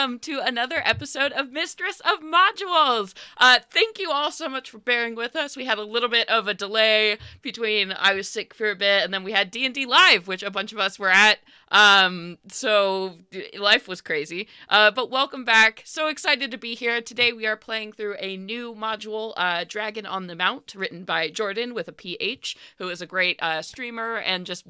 welcome to another episode of Mistress of Modules. Thank you all so much for bearing with us. We had a little bit of a delay between I was sick for a bit and then we had D&D Live, which a bunch of us were at. So life was crazy. But welcome back. So excited to be here. Today we are playing through a new module, Dragon on the Mount, written by Jorphdan with a PH, who is a great streamer and just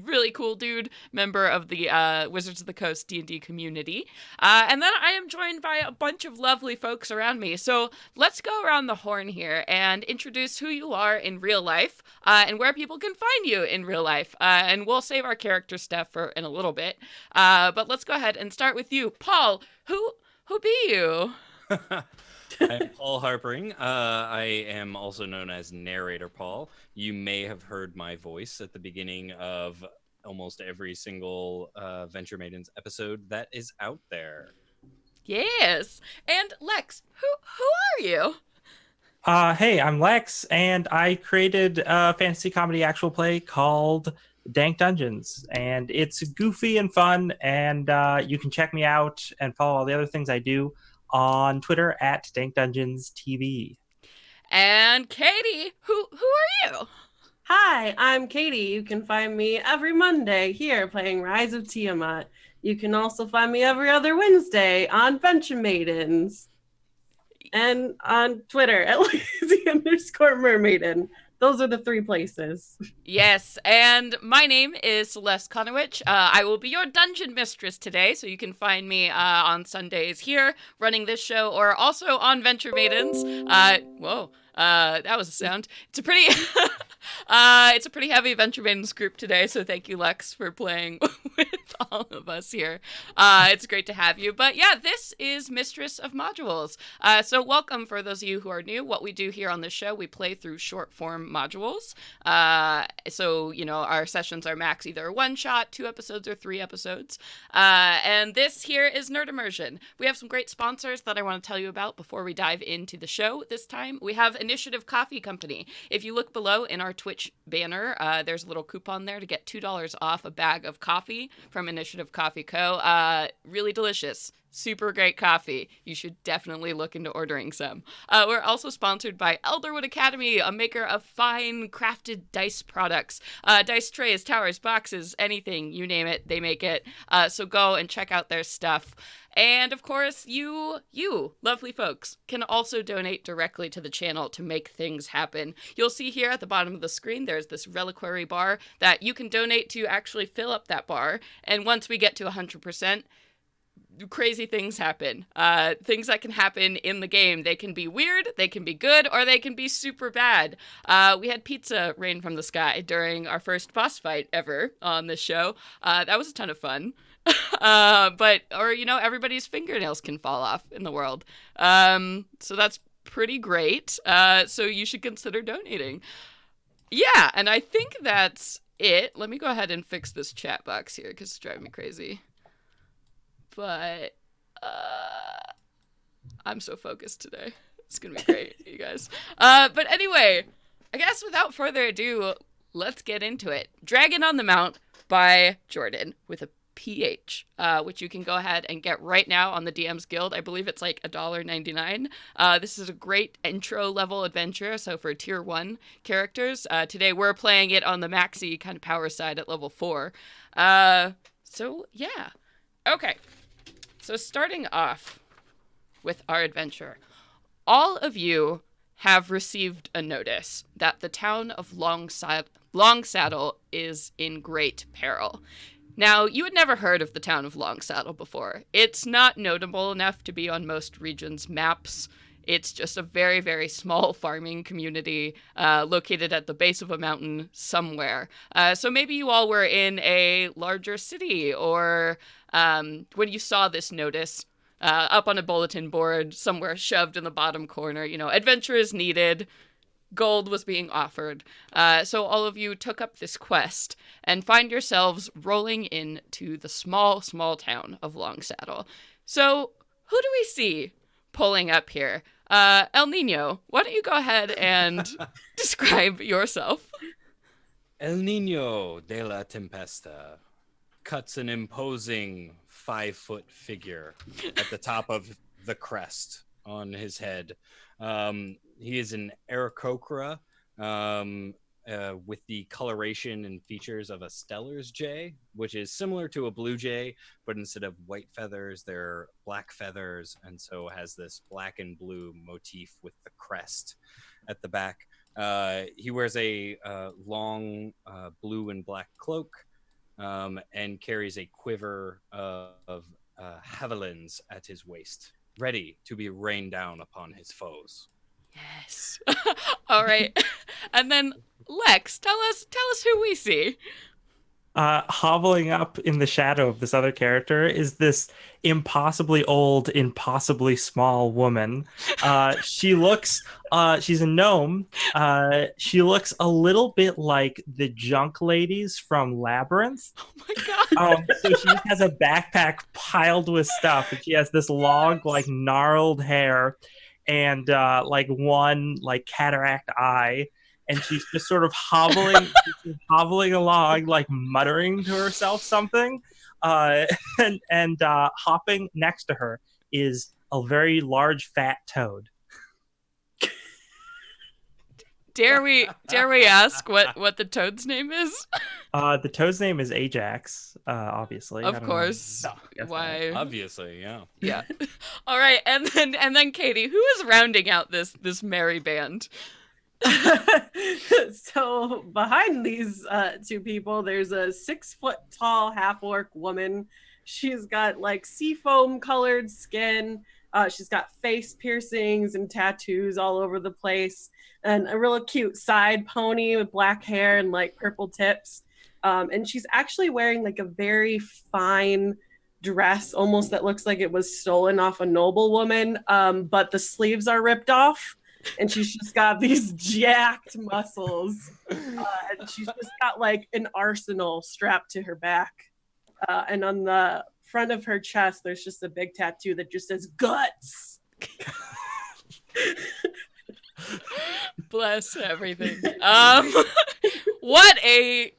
really cool dude, member of the Wizards of the Coast D&D community. And then I am joined by a bunch of lovely folks around me. So let's go around the horn here and introduce who you are in real life and where people can find you in real life. And we'll save our character stuff for in a little bit. But let's go ahead and start with you. Paul, who be you? I'm Paul Harpering. I am also known as Narrator Paul. You may have heard my voice at the beginning of almost every single Venture Maidens episode that is out there. Yes. And Lex, who are you? Hey, I'm Lex, and I created a fantasy comedy actual play called Dank Dungeons, and it's goofy and fun, and you can check me out and follow all the other things I do on Twitter at Dank Dungeons TV. And Katie, who are you? Hi, I'm Katie. You can find me every Monday here playing Rise of Tiamat. You can also find me every other Wednesday on Venture Maidens. And on Twitter at Lazy_Mermaiden. Those are the three places. Yes, and my name is Celeste Konowich. I will be your dungeon mistress today, so you can find me on Sundays here running this show, or also on Venture Maidens. Whoa, that was a sound. It's a pretty, it's a pretty heavy Venture Maidens group today, so thank you, Lex, for playing with all of us here. It's great to have you. But yeah, this is Mistress of Modules. So welcome for those of you who are new. What we do here on this show, we play through short form modules. So, you know, our sessions are max either one shot, 2 episodes, or 3 episodes. And this here is Nerd Immersion. We have some great sponsors that I want to tell you about before we dive into the show this time. We have Initiative Coffee Company. If you look below in our Twitch banner, there's a little coupon there to get $2 off a bag of coffee from Initiative Coffee Co. Really delicious. Super great coffee. You should definitely look into ordering some. We're also sponsored by Elderwood Academy, a maker of fine crafted dice products. Dice trays, towers, boxes, anything, you name it, they make it. So go and check out their stuff. And of course, you, lovely folks, can also donate directly to the channel to make things happen. You'll see here at the bottom of the screen, there's this reliquary bar that you can donate to actually fill up that bar. And once we get to 100%, crazy things happen. Things that can happen in the game. They can be weird, they can be good, or they can be super bad. We had pizza rain from the sky during our first boss fight ever on this show. That was a ton of fun. Or, you know, everybody's fingernails can fall off in the world. So that's pretty great. So you should consider donating. Yeah, and I think that's it. Let me go ahead and fix this chat box here because it's driving me crazy. But I'm so focused today. It's gonna be great, you guys. But anyway, I guess without further ado, let's get into it. Dragon on the Mount by Jorphdan with a PH, which you can go ahead and get right now on the DM's Guild. I believe it's like $1.99. This is a great intro level adventure, so for tier 1 characters. Today we're playing it on the maxi kind of power side at level 4. So yeah. Okay. So starting off with our adventure, all of you have received a notice that the town of Longsaddle is in great peril. Now, you had never heard of the town of Longsaddle before. It's not notable enough to be on most regions' maps. It's just a very, very small farming community located at the base of a mountain somewhere. So maybe you all were in a larger city, or when you saw this notice up on a bulletin board somewhere shoved in the bottom corner, you know, adventure is needed, gold was being offered. So all of you took up this quest and find yourselves rolling into the small, small town of Longsaddle. So who do we see pulling up here? El Nino, why don't you go ahead and describe yourself? El Nino de la Tempesta. cuts an imposing 5-foot figure at the top of the crest on his head. He is an Aarakocra, with the coloration and features of a Stellar's jay, which is similar to a blue jay, but instead of white feathers, they're black feathers, and so has this black and blue motif with the crest at the back. He wears a long blue and black cloak, and carries a quiver of javelins at his waist, ready to be rained down upon his foes. Yes. All right. And then Lex, tell us who we see. Hobbling up in the shadow of this other character is this impossibly old, impossibly small woman. She's a gnome. She looks a little bit like the junk ladies from Labyrinth. Oh my god. So she has a backpack piled with stuff, and she has this long, like gnarled hair, and like one like cataract eye. And she's just sort of hobbling along, like muttering to herself something. And hopping next to her is a very large fat toad. Dare we ask what the toad's name is? The toad's name is Ajax, obviously. Of course. Why? Obviously, yeah. Yeah. All right, and then Katie, who is rounding out this merry band? So behind these two people, there's a 6-foot tall half-orc woman. She's got like seafoam colored skin. She's got face piercings and tattoos all over the place, and a real cute side pony with black hair and like purple tips. And she's actually wearing like a very fine dress, almost that looks like it was stolen off a noblewoman, but the sleeves are ripped off. And she's just got these jacked muscles. And she's just got like an arsenal strapped to her back. And on the front of her chest, there's just a big tattoo that just says guts. Bless everything. What a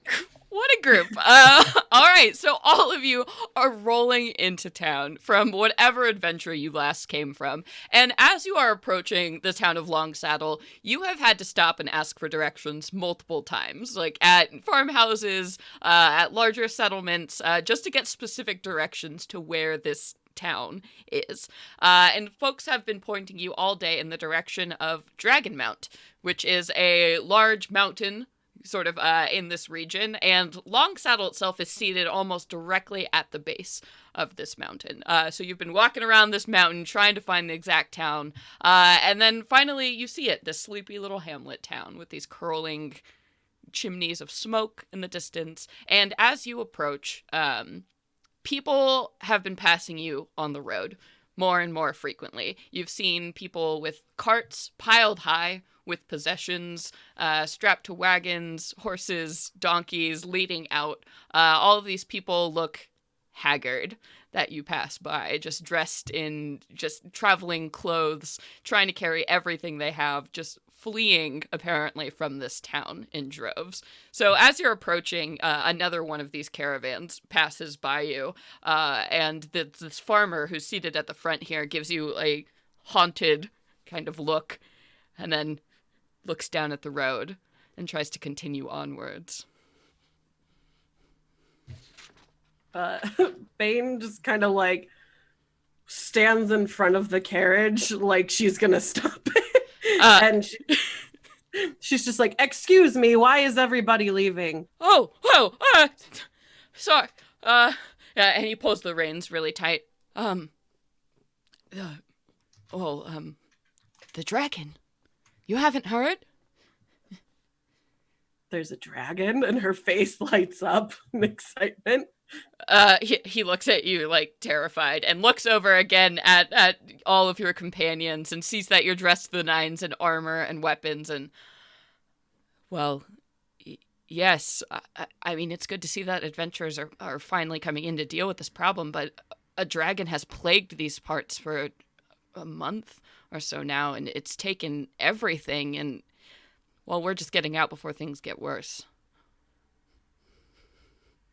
group. All right, so all of you are rolling into town from whatever adventure you last came from. And as you are approaching the town of Longsaddle, you have had to stop and ask for directions multiple times, like at farmhouses, at larger settlements, just to get specific directions to where this town is. And folks have been pointing you all day in the direction of Dragon Mount, which is a large mountain sort of in this region, and Longsaddle itself is seated almost directly at the base of this mountain. So you've been walking around this mountain trying to find the exact town, and then finally you see it, this sleepy little hamlet town with these curling chimneys of smoke in the distance. And as you approach, people have been passing you on the road more and more frequently. You've seen people with carts piled high with possessions, strapped to wagons, horses, donkeys, leading out. All of these people look haggard that you pass by, just dressed in just traveling clothes, trying to carry everything they have, just fleeing, apparently, from this town in droves. So as you're approaching, another one of these caravans passes by you, and this farmer who's seated at the front here gives you a haunted kind of look, and then looks down at the road and tries to continue onwards. Bane just kind of like stands in front of the carriage like she's gonna stop it. And she's just like, excuse me, why is everybody leaving? Sorry. Yeah, and he pulls the reins really tight. The dragon. You haven't heard? There's a dragon, and her face lights up in excitement. He looks at you, like, terrified, and looks over again at all of your companions and sees that you're dressed to the nines in armor and weapons, and, well, yes, I mean, it's good to see that adventurers are finally coming in to deal with this problem, but a dragon has plagued these parts for a month or so now, and it's taken everything, and, well, we're just getting out before things get worse.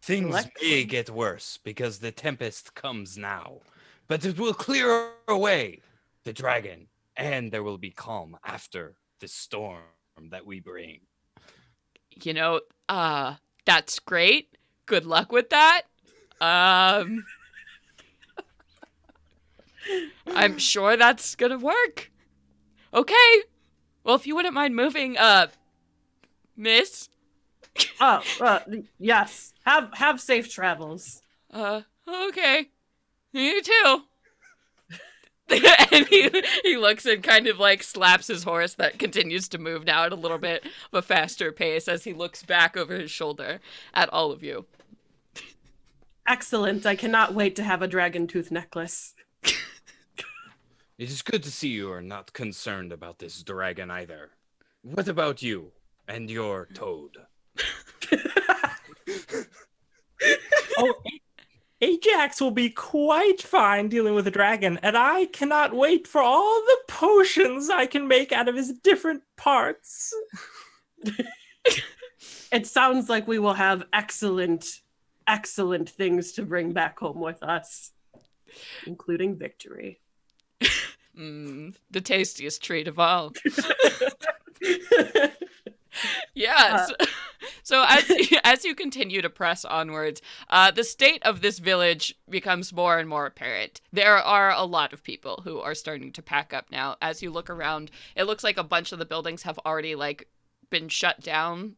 Things may get worse because the tempest comes now, but it will clear away the dragon, and there will be calm after the storm that we bring. You know, that's great. Good luck with that. I'm sure that's gonna work. Okay. Well, if you wouldn't mind moving, miss. Yes. Have safe travels. Okay. You too. And he looks and kind of like slaps his horse that continues to move now at a little bit of a faster pace as he looks back over his shoulder at all of you. Excellent. I cannot wait to have a dragon tooth necklace. It is good to see you are not concerned about this dragon either. What about you and your toad? Oh, Ajax will be quite fine dealing with a dragon, and I cannot wait for all the potions I can make out of his different parts. It sounds like we will have excellent things to bring back home with us, including victory. The tastiest treat of all. Yes. So as you continue to press onwards, the state of this village becomes more and more apparent. There are a lot of people who are starting to pack up now. As you look around, it looks like a bunch of the buildings have already been shut down,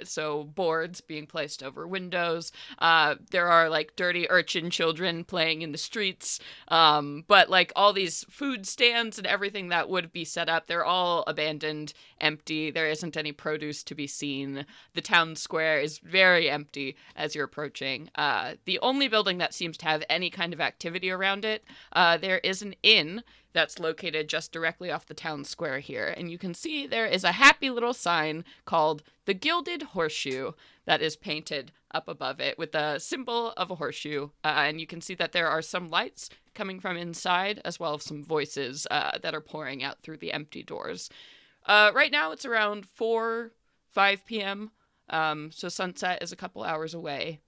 so boards being placed over windows. There are dirty urchin children playing in the streets, but all these food stands and everything that would be set up, they're all abandoned, empty. There isn't any produce to be seen. The town square is very empty as you're approaching. The only building that seems to have any kind of activity around it, there is an inn that's located just directly off the town square here. And you can see there is a happy little sign called the Gilded Horseshoe that is painted up above it with a symbol of a horseshoe. And you can see that there are some lights coming from inside, as well as some voices that are pouring out through the empty doors. Right now it's around 5 p.m., so sunset is a couple hours away.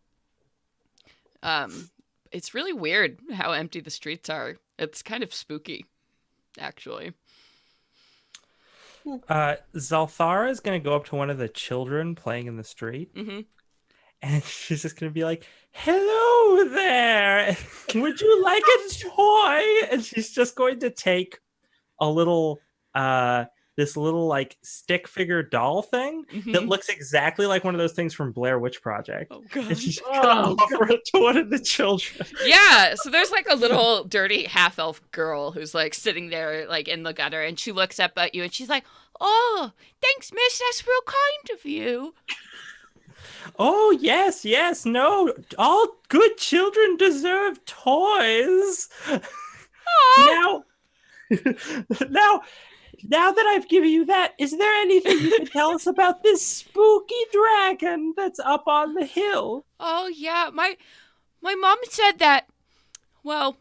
It's really weird how empty the streets are. It's kind of spooky, actually. Zalthara is going to go up to one of the children playing in the street. Mm-hmm. And she's just going to be like, "Hello there. Would you like a toy?" And she's just going to take a little, this little stick figure doll thing that looks exactly like one of those things from Blair Witch Project. Oh, God. And she's going to offer it to one of the children. Yeah, so there's a little dirty half-elf girl who's sitting there in the gutter, and she looks up at you and she's like, "Oh, thanks, miss, that's real kind of you." Oh, yes, no, all good children deserve toys. Oh. Now that I've given you that, is there anything you can tell us about this spooky dragon that's up on the hill? Oh, yeah, my mom said that, well,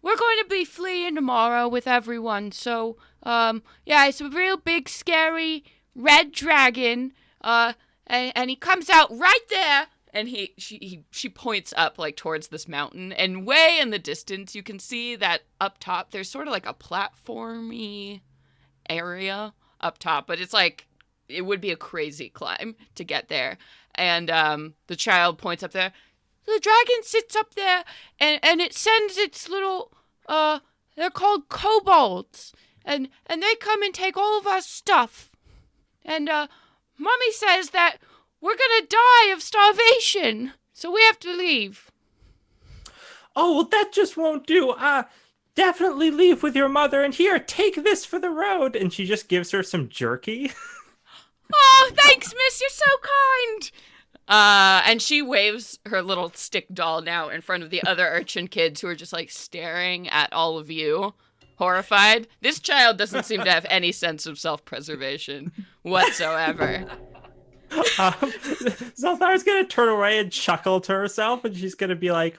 we're going to be fleeing tomorrow with everyone, so, yeah, it's a real big, scary red dragon, and he comes out right there, and she points up towards this mountain, and way in the distance you can see that up top there's sort of a platformy area up top, but it's it would be a crazy climb to get there. And the child points up there. The dragon sits up there, and it sends its little they're called kobolds, and they come and take all of our stuff. And Mommy says that we're gonna die of starvation, so we have to leave. Oh, well, that just won't do. Definitely leave with your mother, and here, take this for the road. And she just gives her some jerky. Oh, thanks, miss, you're so kind. And she waves her little stick doll now in front of the other urchin kids who are just staring at all of you, horrified. This child doesn't seem to have any sense of self-preservation whatsoever. Zalthara's gonna turn away and chuckle to herself, and she's gonna be like,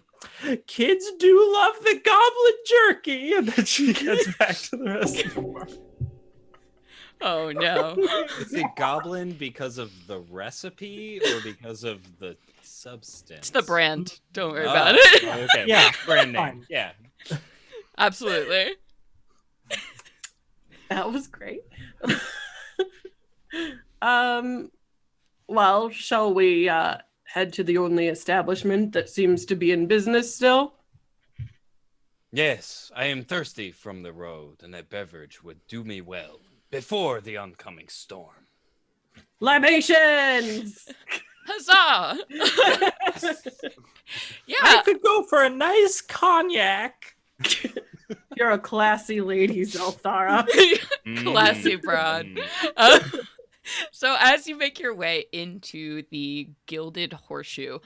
"Kids do love the goblin jerky," and then she gets back to the rest of the world. Oh no. Is it goblin because of the recipe or because of the substance? It's the brand. Don't worry Oh, about it. Okay. Yeah, Brand name. fine. Yeah. Absolutely. That was great. Well, shall we head to the only establishment that seems to be in business still? Yes, I am thirsty from the road, and a beverage would do me well before the oncoming storm. Libations! Huzzah! I Yeah. could go for a nice cognac. You're a classy lady, Zelthara. Classy broad. Mm. So as you make your way into the Gilded Horseshoe,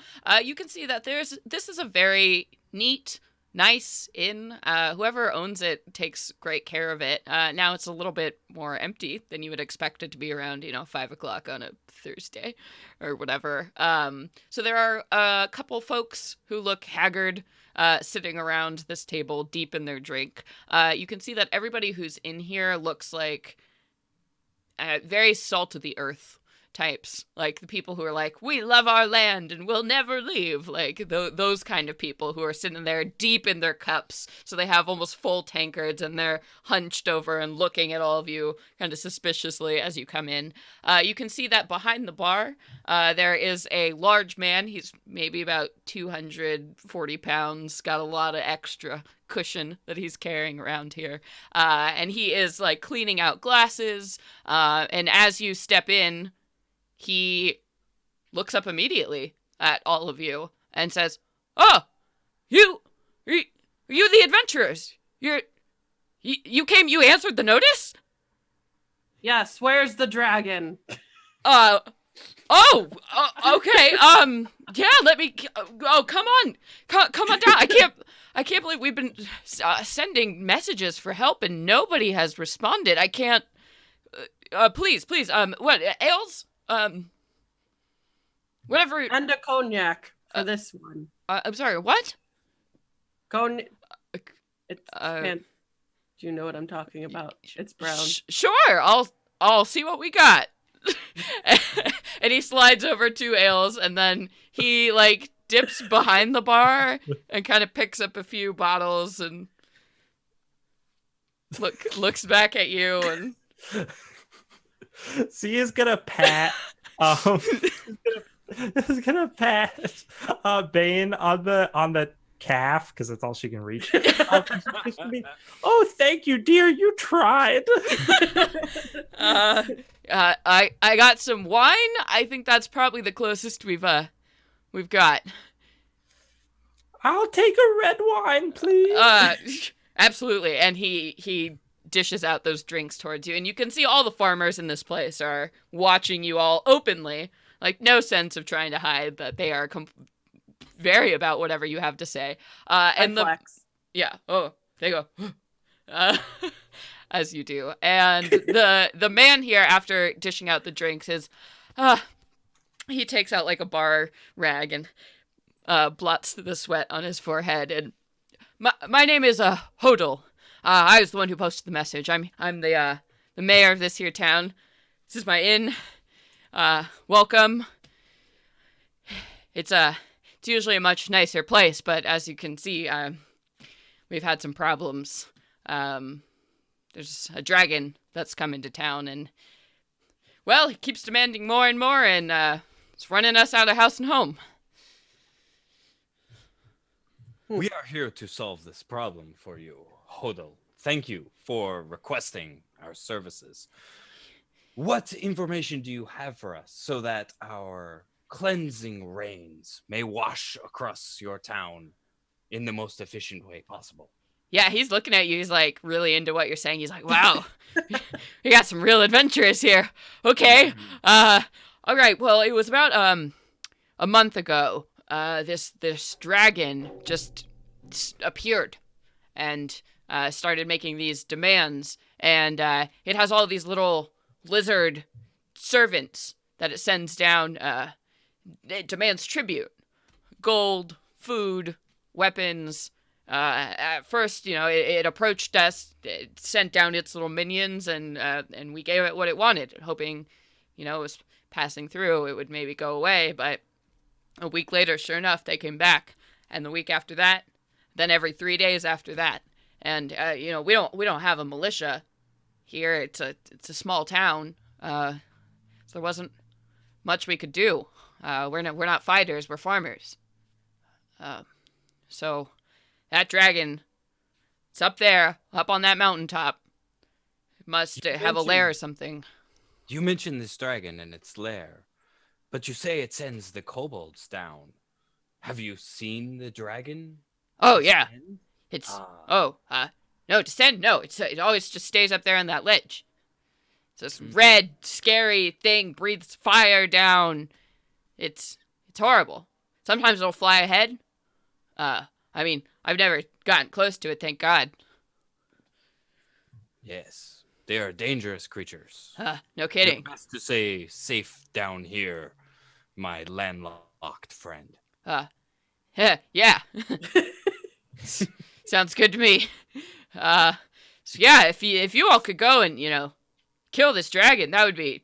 you can see that this is a very neat, nice inn. Whoever owns it takes great care of it. Now it's a little bit more empty than you would expect it to be around, 5 o'clock on a Thursday or whatever. So there are a couple folks who look haggard, sitting around this table deep in their drink. You can see that everybody who's in here looks like very salt of the earth types, like the people who are like, we love our land and we'll never leave, like those kind of people who are sitting there deep in their cups, so they have almost full tankards and they're hunched over and looking at all of you kind of suspiciously as you come in. You can see that behind the bar there is a large man. He's maybe about 240 pounds, got a lot of extra cushion that he's carrying around here, and he is like cleaning out glasses, and as you step in, he looks up immediately at all of you and says, "Oh, you the adventurers. You came, you answered the notice?" Yes, where's the dragon? Okay. Yeah, let me, oh, come on down. I can't believe we've been sending messages for help and nobody has responded. I can't, please, what, ales? Whatever. And a cognac for this one. I'm sorry, what? Cognac. Man, do you know what I'm talking about? It's brown. Sure, I'll see what we got. And he slides over 2 ales, and then he like dips behind the bar and kind of picks up a few bottles and looks back at you and So he's gonna pat he's gonna pat Bane on the calf because that's all she can reach. Oh, thank you, dear. You tried. I got some wine. I think that's probably the closest we've got. I'll take a red wine, please. Absolutely. And he dishes out those drinks towards you, and you can see all the farmers in this place are watching you all openly, like no sense of trying to hide that they are very about whatever you have to say. And flex. Yeah. Oh, they go. As you do. And the man here, after dishing out the drinks, he takes out like a bar rag and blots the sweat on his forehead. And my name is Hodel. I was the one who posted the message. I'm the mayor of this here town. This is my inn. Welcome. It's usually a much nicer place, but as you can see, we've had some problems. There's a dragon that's come into town, and, well, he keeps demanding more and more, and it's running us out of house and home. We are here to solve this problem for you, Hodel. Thank you for requesting our services. What information do you have for us so that our cleansing rains may wash across your town in the most efficient way possible? Yeah, he's looking at you. He's like really into what you're saying. He's like, wow, we got some real adventurers here. Okay. All right. Well, it was about a month ago. This dragon just appeared and started making these demands. And it has all these little lizard servants that it sends down. It demands tribute, gold, food, weapons, At first, it approached us, it sent down its little minions, and we gave it what it wanted, hoping, it was passing through, it would maybe go away. But a week later, sure enough, they came back, and the week after that, then every 3 days after that. And we don't have a militia here. It's a small town, so there wasn't much we could do. We're not fighters. We're farmers. So that dragon, it's up there, up on that mountaintop. It must have a lair or something. You mentioned this dragon and its lair, but you say it sends the kobolds down. Have you seen the dragon? Oh yeah, no, descend. No, it always just stays up there on that ledge. It's this red, scary thing, breathes fire down. It's horrible. Sometimes it'll fly ahead. I've never gotten close to it, thank God. Yes, they are dangerous creatures. No kidding. You're best to say safe down here, my landlocked friend. Yeah. Sounds good to me. So yeah, if you all could go and, kill this dragon, that would be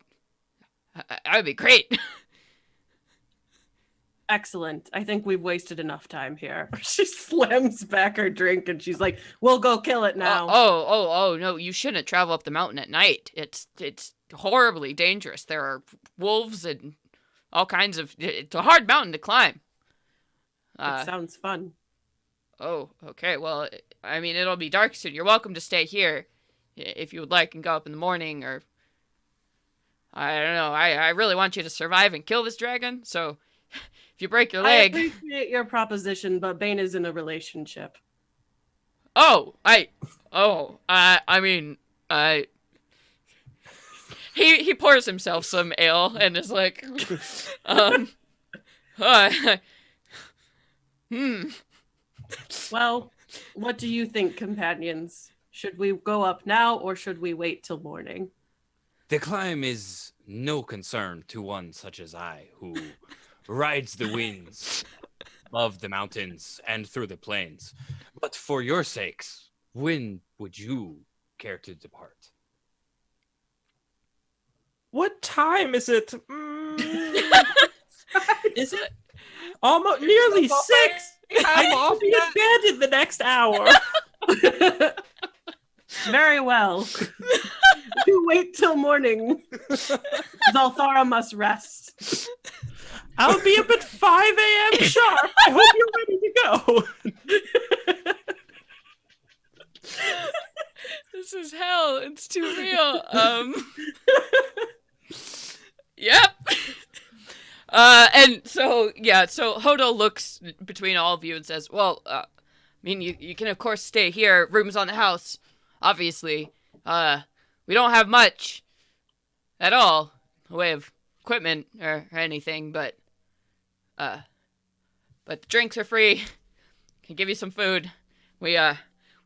great. Excellent. I think we've wasted enough time here. She slams back her drink and she's like, we'll go kill it now. Oh, no, you shouldn't travel up the mountain at night. It's horribly dangerous. There are wolves and all kinds of... It's a hard mountain to climb. It sounds fun. Oh, okay. Well, it'll be dark soon. You're welcome to stay here if you would like and go up in the morning, or... I don't know. I really want you to survive and kill this dragon, so... If you break your leg... I appreciate your proposition, but Bane is in a relationship. He pours himself some ale and is like, Well, what do you think, companions? Should we go up now, or should we wait till morning? The climb is no concern to one such as I, who rides the winds of the mountains and through the plains. But for your sakes, when would you care to depart? What time is it? Is it almost nearly 6? I will be in bed in the next hour. Very well. You wait till morning. Zalthara must rest. I'll be up at 5 a.m. sharp. I hope you're ready to go. This is hell. It's too real. Yep. And so Hodo looks between all of you and says, well, you can of course stay here. Rooms on the house, obviously. We don't have much at all in the way of equipment or anything, but the drinks are free. Can give you some food. We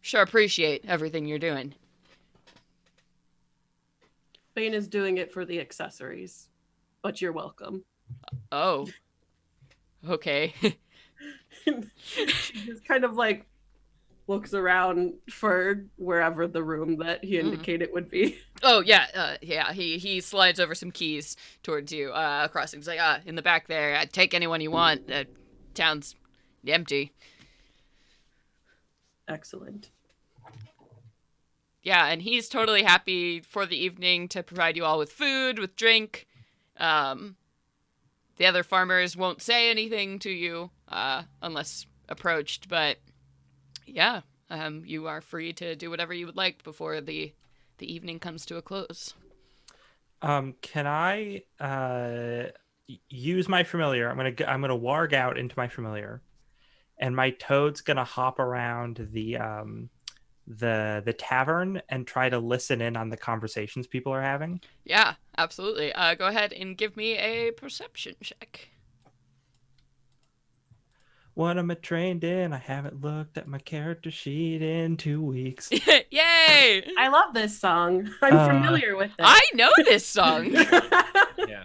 sure appreciate everything you're doing. Bane is doing it for the accessories, but you're welcome. Oh. Okay. She just kind of like looks around for wherever the room that he indicated would be. Oh yeah, he slides over some keys towards you, across. He's like, in the back there. Take anyone you want. Town's empty. Excellent. Yeah, and he's totally happy for the evening to provide you all with food, with drink. The other farmers won't say anything to you, unless approached, but yeah, you are free to do whatever you would like before the evening comes to a close. Can I use my familiar? I'm gonna warg out into my familiar, and my toad's gonna hop around the tavern and try to listen in on the conversations people are having. Yeah, absolutely. Go ahead and give me a perception check. What am I trained in? I haven't looked at my character sheet in 2 weeks. Yay! I love this song. I'm familiar with it. I know this song. Yeah.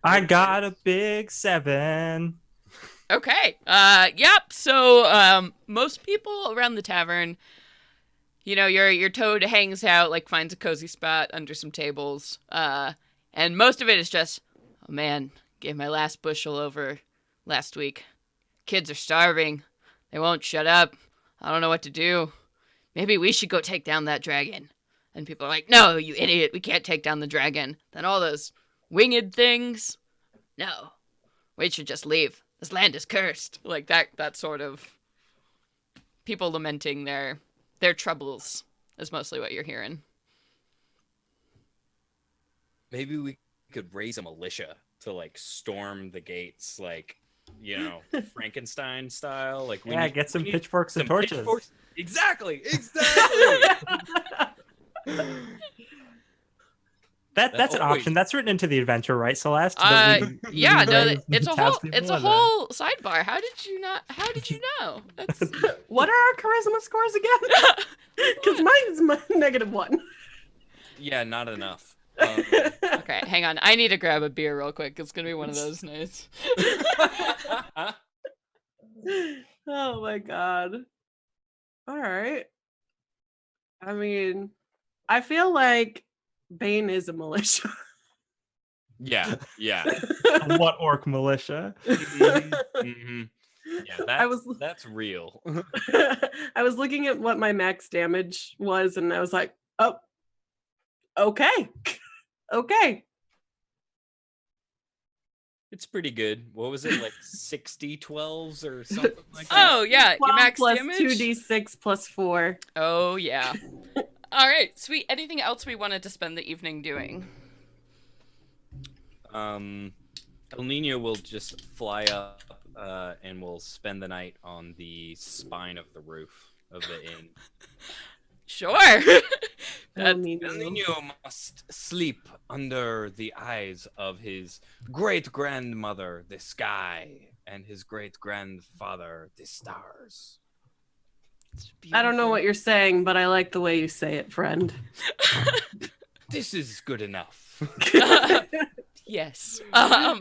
I got a big 7. Okay. Yep. So, most people around the tavern, you know, your toad hangs out, like finds a cozy spot under some tables. And most of it is just, oh man, gave my last bushel over last week. Kids are starving. They won't shut up. I don't know what to do. Maybe we should go take down that dragon. And people are like, no, you idiot, we can't take down the dragon. Then all those winged things, no, we should just leave. This land is cursed. Like that sort of people lamenting their troubles is mostly what you're hearing. Maybe we could raise a militia to like storm the gates, like, you know, Frankenstein style. Like, Get some pitchforks and torches. Exactly. That's an option. That's written into the adventure, right, Celeste? Yeah, no, it's a whole sidebar. How did you know? What are our charisma scores again? Because mine's -1. Yeah, not enough. Okay, hang on. I need to grab a beer real quick. It's gonna be one of those nights. Oh my god. All right. I mean, I feel like Bane is a militia. Yeah. What orc militia? Mm-hmm. Yeah, that's real. I was looking at what my max damage was, and I was like, oh, okay. Okay. It's pretty good. What was it, like 60 12s or something like that? Oh yeah, your max plus damage. 2d6 plus 4. Oh yeah. All right, sweet. Anything else we wanted to spend the evening doing? El Nino will just fly up and will spend the night on the spine of the roof of the inn. Sure. El Nino must sleep under the eyes of his great-grandmother, the sky, and his great-grandfather, the stars. I don't know what you're saying, but I like the way you say it, friend. This is good enough. Yes. All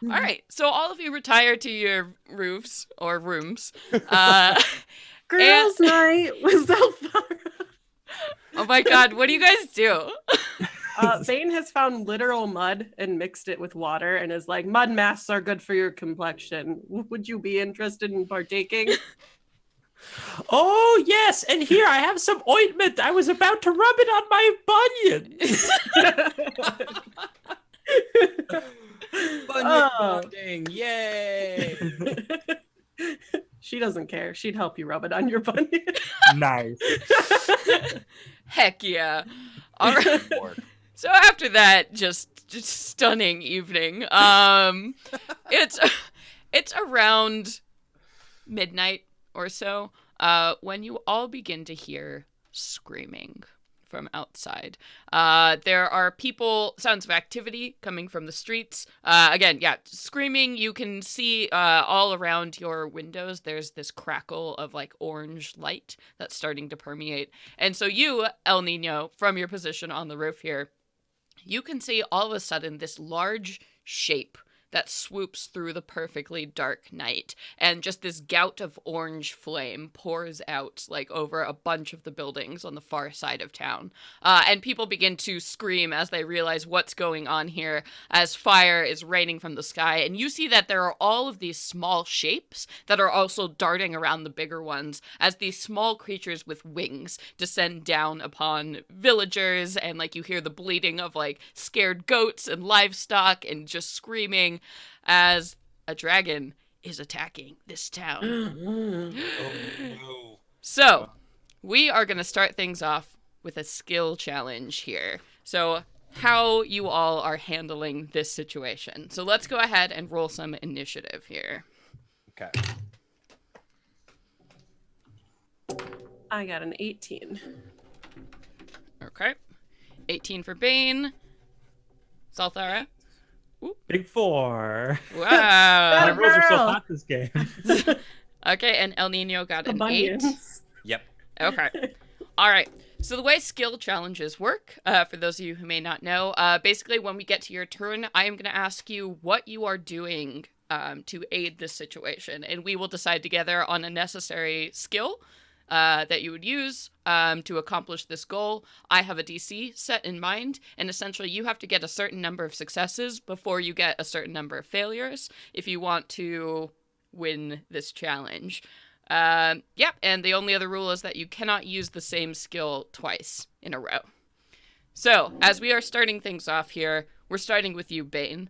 right. So all of you retire to your roofs or rooms. Girls' night with Zelfara. Oh my god, what do you guys do? Bane has found literal mud and mixed it with water and is like, mud masks are good for your complexion. Would you be interested in partaking? Oh, yes, and here I have some ointment. I was about to rub it on my bunion. Bunion bonding, yay! She doesn't care. She'd help you rub it on your bunion. Nice. Heck yeah. All right. So after that, just stunning evening. It's around midnight or so when you all begin to hear screaming from outside. There are sounds of activity coming from the streets. Again, yeah, screaming. You can see all around your windows, there's this crackle of like orange light that's starting to permeate. And so you, El Nino, from your position on the roof here, you can see all of a sudden this large shape that swoops through the perfectly dark night, and just this gout of orange flame pours out like over a bunch of the buildings on the far side of town. And people begin to scream as they realize what's going on here, as fire is raining from the sky. And you see that there are all of these small shapes that are also darting around the bigger ones, as these small creatures with wings descend down upon villagers, and like you hear the bleating of like scared goats and livestock and just screaming as a dragon is attacking this town. Oh, no. So, we are going to start things off with a skill challenge here. So, how you all are handling this situation. So, let's go ahead and roll some initiative here. Okay. I got an 18. Okay. 18 for Bane. Salthara. Big 4. Wow. My rolls are so hot this game. Okay, and El Nino got an 8. Yep. Okay. All right. So the way skill challenges work, for those of you who may not know, basically when we get to your turn, I am going to ask you what you are doing to aid this situation, and we will decide together on a necessary skill that you would use to accomplish this goal. I have a DC set in mind, and essentially you have to get a certain number of successes before you get a certain number of failures if you want to win this challenge. And the only other rule is that you cannot use the same skill twice in a row. So, as we are starting things off here, we're starting with you, Bane.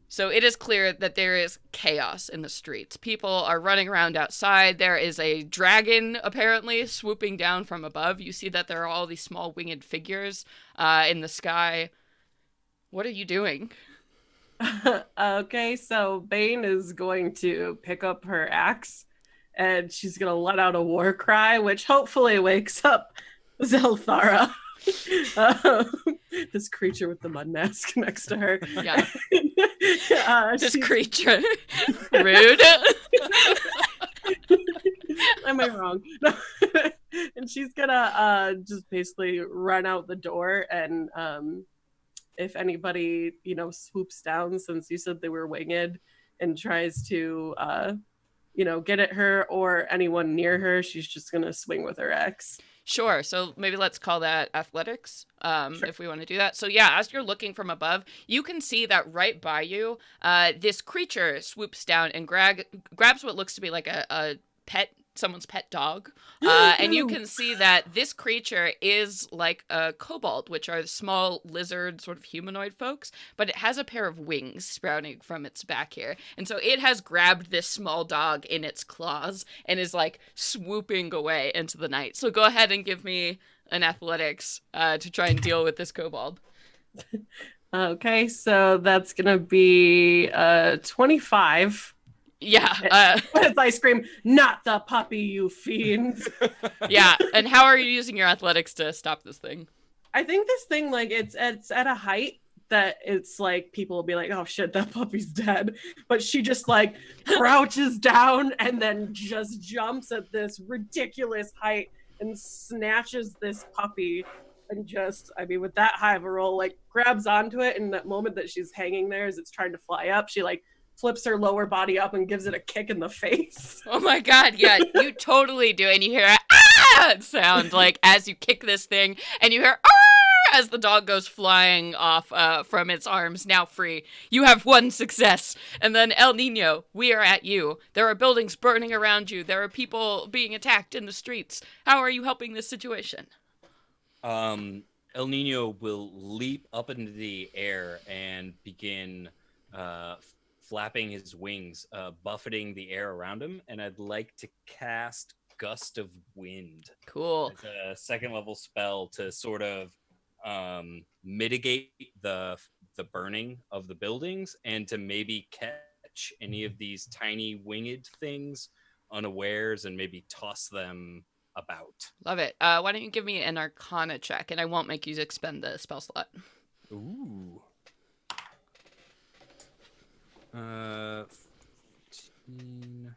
So it is clear that there is chaos in the streets. People are running around outside. There is a dragon, apparently, swooping down from above. You see that there are all these small winged figures in the sky. What are you doing? Okay, so Bane is going to pick up her axe, and she's going to let out a war cry, which hopefully wakes up Zelthara. This creature with the mud mask next to her. Yeah. This creature. Rude. Am I wrong? And she's gonna just basically run out the door, and if anybody, swoops down, since you said they were winged, and tries to get at her or anyone near her, she's just gonna swing with her axe. Sure. So maybe let's call that athletics, Sure. if we want to do that. So yeah, as you're looking from above, you can see that right by you, this creature swoops down and grabs what looks to be like a pet, someone's pet dog. And you can see that this creature is like a kobold, which are small lizard sort of humanoid folks, but it has a pair of wings sprouting from its back here. And so it has grabbed this small dog in its claws and is like swooping away into the night. So go ahead and give me an athletics to try and deal with this kobold. Okay, so that's gonna be 25. Yeah. As I scream, "Not the puppy, you fiends!" Yeah. And how are you using your athletics to stop this thing? I think this thing, like, it's at a height that it's like people will be like, "Oh shit, that puppy's dead," but she just like crouches down and then just jumps at this ridiculous height and snatches this puppy and just, with that high of a roll, like grabs onto it. And that moment that she's hanging there as it's trying to fly up, she like flips her lower body up and gives it a kick in the face. Oh my god, yeah, you totally do. And you hear a ah sound like as you kick this thing, and you hear ah as the dog goes flying off from its arms, now free. You have one success. And then El Nino, we are at you. There are buildings burning around you. There are people being attacked in the streets. How are you helping this situation? El Nino will leap up into the air and begin flapping his wings, buffeting the air around him, and I'd like to cast Gust of Wind. Cool. It's a second level spell to sort of mitigate the burning of the buildings and to maybe catch any of these tiny winged things unawares and maybe toss them about. Love it. Why don't you give me an Arcana check, and I won't make you expend the spell slot. Ooh. 15.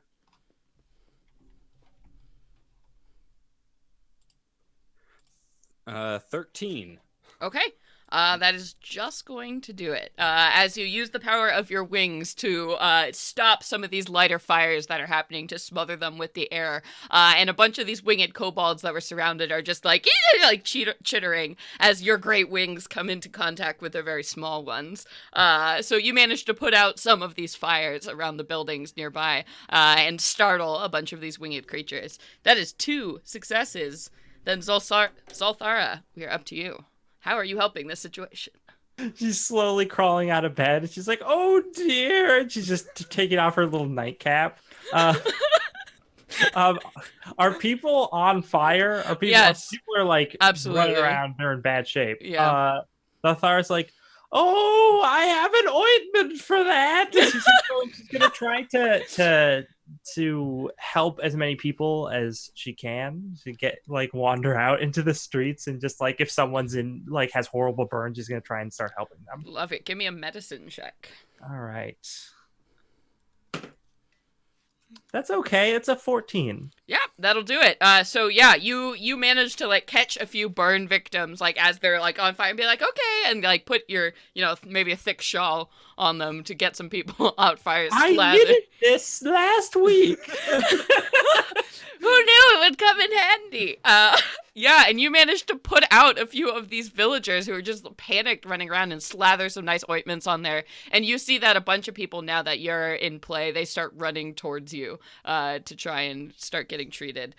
13. Okay. That is just going to do it. As you use the power of your wings to stop some of these lighter fires that are happening, to smother them with the air. And a bunch of these winged kobolds that were surrounded are just like chittering as your great wings come into contact with their very small ones. So you manage to put out some of these fires around the buildings nearby and startle a bunch of these winged creatures. That is 2 successes. Then Zelthara, we are up to you. How are you helping this situation? She's slowly crawling out of bed. And she's like, "Oh dear!" And she's just taking off her little nightcap. Are people on fire? Are people? Yes. People are like Absolutely running around. They're in bad shape. Yeah. Zelthara's like, "Oh, I have an ointment for that." She's gonna try to help as many people as she can to get wander out into the streets, and just if someone's in has horrible burns, she's gonna try and start helping them. Love it. Give me a medicine check. All right, that's okay. It's a 14. Yeah, that'll do it. So yeah, you manage to catch a few burn victims as they're on fire and be like, okay, and like put your, maybe a thick shawl on them to get some people out fire. I needed this last week. Who knew it would come in handy? Yeah, and you managed to put out a few of these villagers who are just panicked running around and slather some nice ointments on there. And you see that a bunch of people, now that you're in play, they start running towards you to try and start getting treated.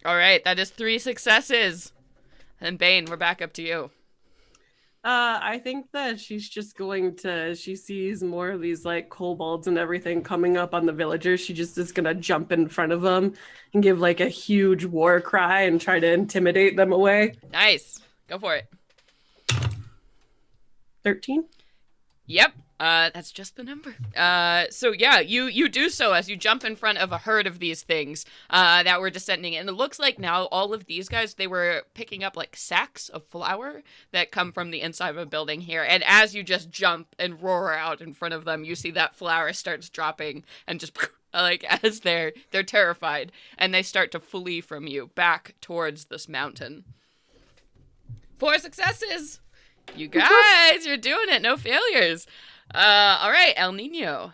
All right, that is 3 successes. And Bane, we're back up to you. I think that she's just she sees more of these like kobolds and everything coming up on the villagers. She just is gonna jump in front of them and give like a huge war cry and try to intimidate them away. Nice. Go for it. 13? Yep. That's just the number. So yeah, you do so as you jump in front of a herd of these things that were descending. And it looks like now all of these guys, they were picking up like sacks of flour that come from the inside of a building here. And as you just jump and roar out in front of them, you see that flour starts dropping and just like as they're terrified and they start to flee from you back towards this mountain. 4 successes. You guys, you're doing it. No failures. All right, El Nino.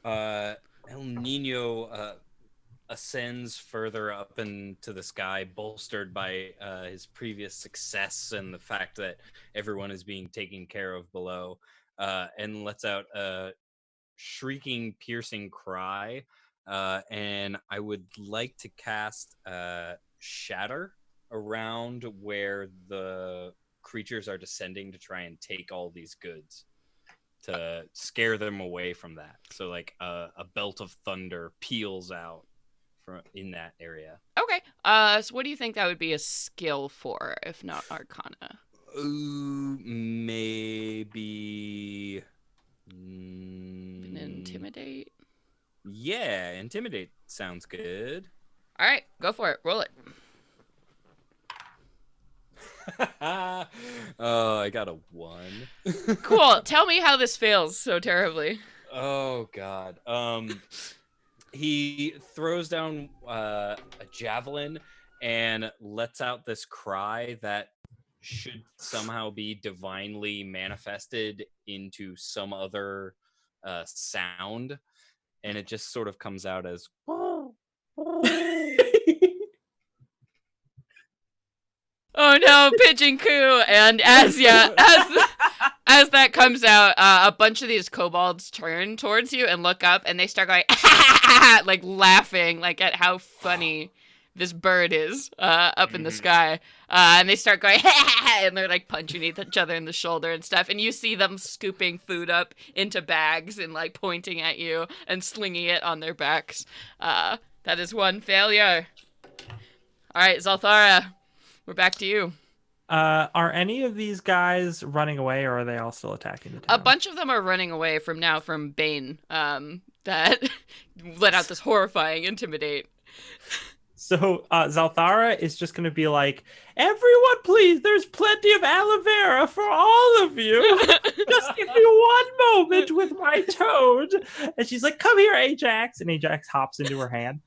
El Nino ascends further up into the sky, bolstered by his previous success and the fact that everyone is being taken care of below, and lets out a shrieking, piercing cry. And I would like to cast Shatter around where the creatures are descending to try and take all these goods, to scare them away from that. So like a belt of thunder peels out from in that area. Okay. So what do you think that would be a skill for, if not Arcana? Ooh, maybe Intimidate? Yeah, intimidate sounds good. All right, go for it. Roll it. Oh, I got a 1. Cool. Tell me how this fails so terribly. Oh God. He throws down a javelin and lets out this cry that should somehow be divinely manifested into some other sound, and it just sort of comes out as Oh no, pigeon coo! And as that comes out, a bunch of these kobolds turn towards you and look up, and they start going like laughing, like at how funny this bird is up in the sky. And they start going and they're like punching each other in the shoulder and stuff. And you see them scooping food up into bags and like pointing at you and slinging it on their backs. That is 1 failure. All right, Zalthara. We're back to you. Are any of these guys running away, or are they all still attacking the town? A bunch of them are running away from Bane, that let out this horrifying intimidate. So Zalthara is just going to be like, everyone, please, there's plenty of aloe vera for all of you. Just give me 1 moment with my toad. And she's like, come here, Ajax. And Ajax hops into her hand.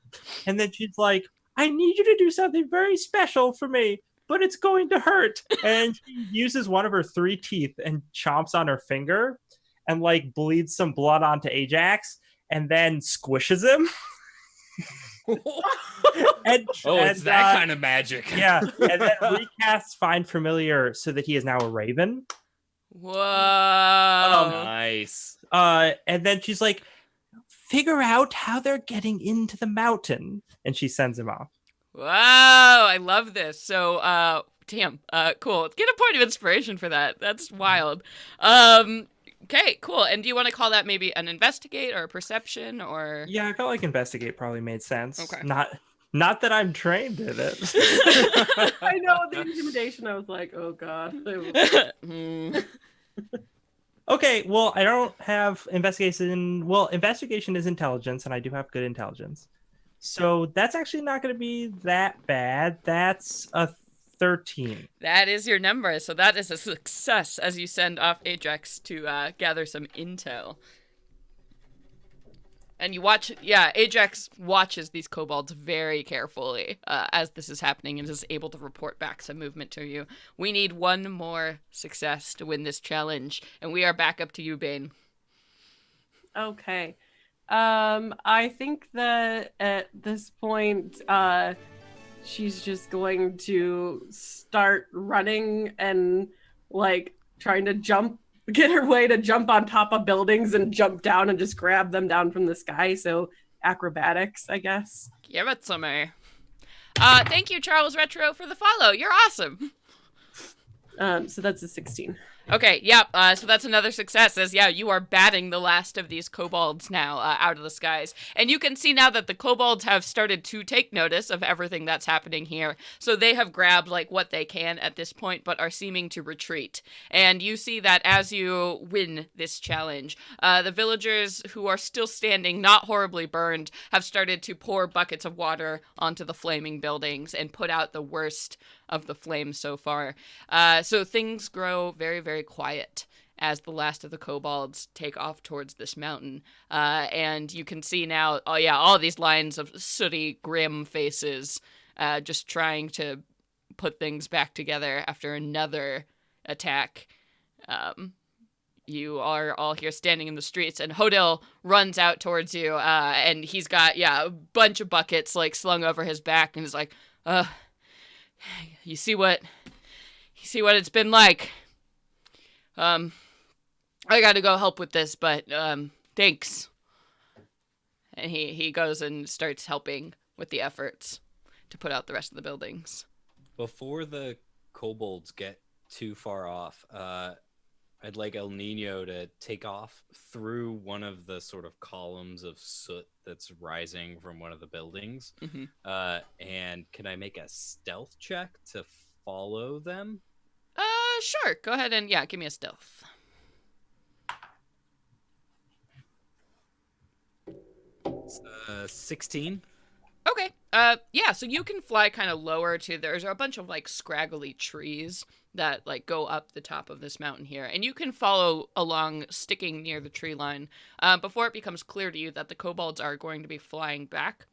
And then she's like, I need you to do something very special for me, but it's going to hurt. And she uses one of her 3 teeth and chomps on her finger and like bleeds some blood onto Ajax and then squishes him. It's that kind of magic. Yeah, and then recasts Find Familiar so that he is now a raven. Whoa. Nice. And then she's like, figure out how they're getting into the mountain. And she sends him off. Wow, I love this. So, damn, cool. Get a point of inspiration for that. That's wild. Okay, cool. And do you want to call that maybe an investigate or a perception or? Yeah, I felt like investigate probably made sense. Okay. Not that I'm trained in it. I know, the intimidation, I was like, oh God. Okay, well, I don't have investigation. Well, investigation is intelligence, and I do have good intelligence. So that's actually not going to be that bad. That's a 13. That is your number. So that is a success as you send off Ajax to gather some intel. And you watch, yeah, Ajax watches these kobolds very carefully as this is happening and is able to report back some movement to you. We need one more success to win this challenge, and we are back up to you, Bane. Okay. I think that at this point, she's just going to start running and like trying to get her way to jump on top of buildings and jump down and just grab them down from the sky. So acrobatics, I guess. Give it to me. Thank you, Charles Retro, for the follow. You're awesome. So that's a 16. Okay, yep, so that's another success, as, yeah, you are batting the last of these kobolds now out of the skies. And you can see now that the kobolds have started to take notice of everything that's happening here. So they have grabbed, like, what they can at this point, but are seeming to retreat. And you see that as you win this challenge, the villagers who are still standing, not horribly burned, have started to pour buckets of water onto the flaming buildings and put out the worst of the flames so far. So things grow very, very quiet as the last of the kobolds take off towards this mountain. And you can see now, all these lines of sooty, grim faces just trying to put things back together after another attack. You are all here standing in the streets, and Hodil runs out towards you, and he's got, a bunch of buckets, like, slung over his back, and is like, You see what it's been like. I gotta go help with this, but, thanks. And he goes and starts helping with the efforts to put out the rest of the buildings. Before the kobolds get too far off, I'd like El Nino to take off through one of the sort of columns of soot that's rising from one of the buildings. Mm-hmm. And can I make a stealth check to follow them? Sure. Go ahead and, give me a stealth. It's, 16. Okay. So you can fly kind of lower to, there's a bunch of, like, scraggly trees that, like, go up the top of this mountain here. And you can follow along, sticking near the tree line, before it becomes clear to you that the kobolds are going to be flying back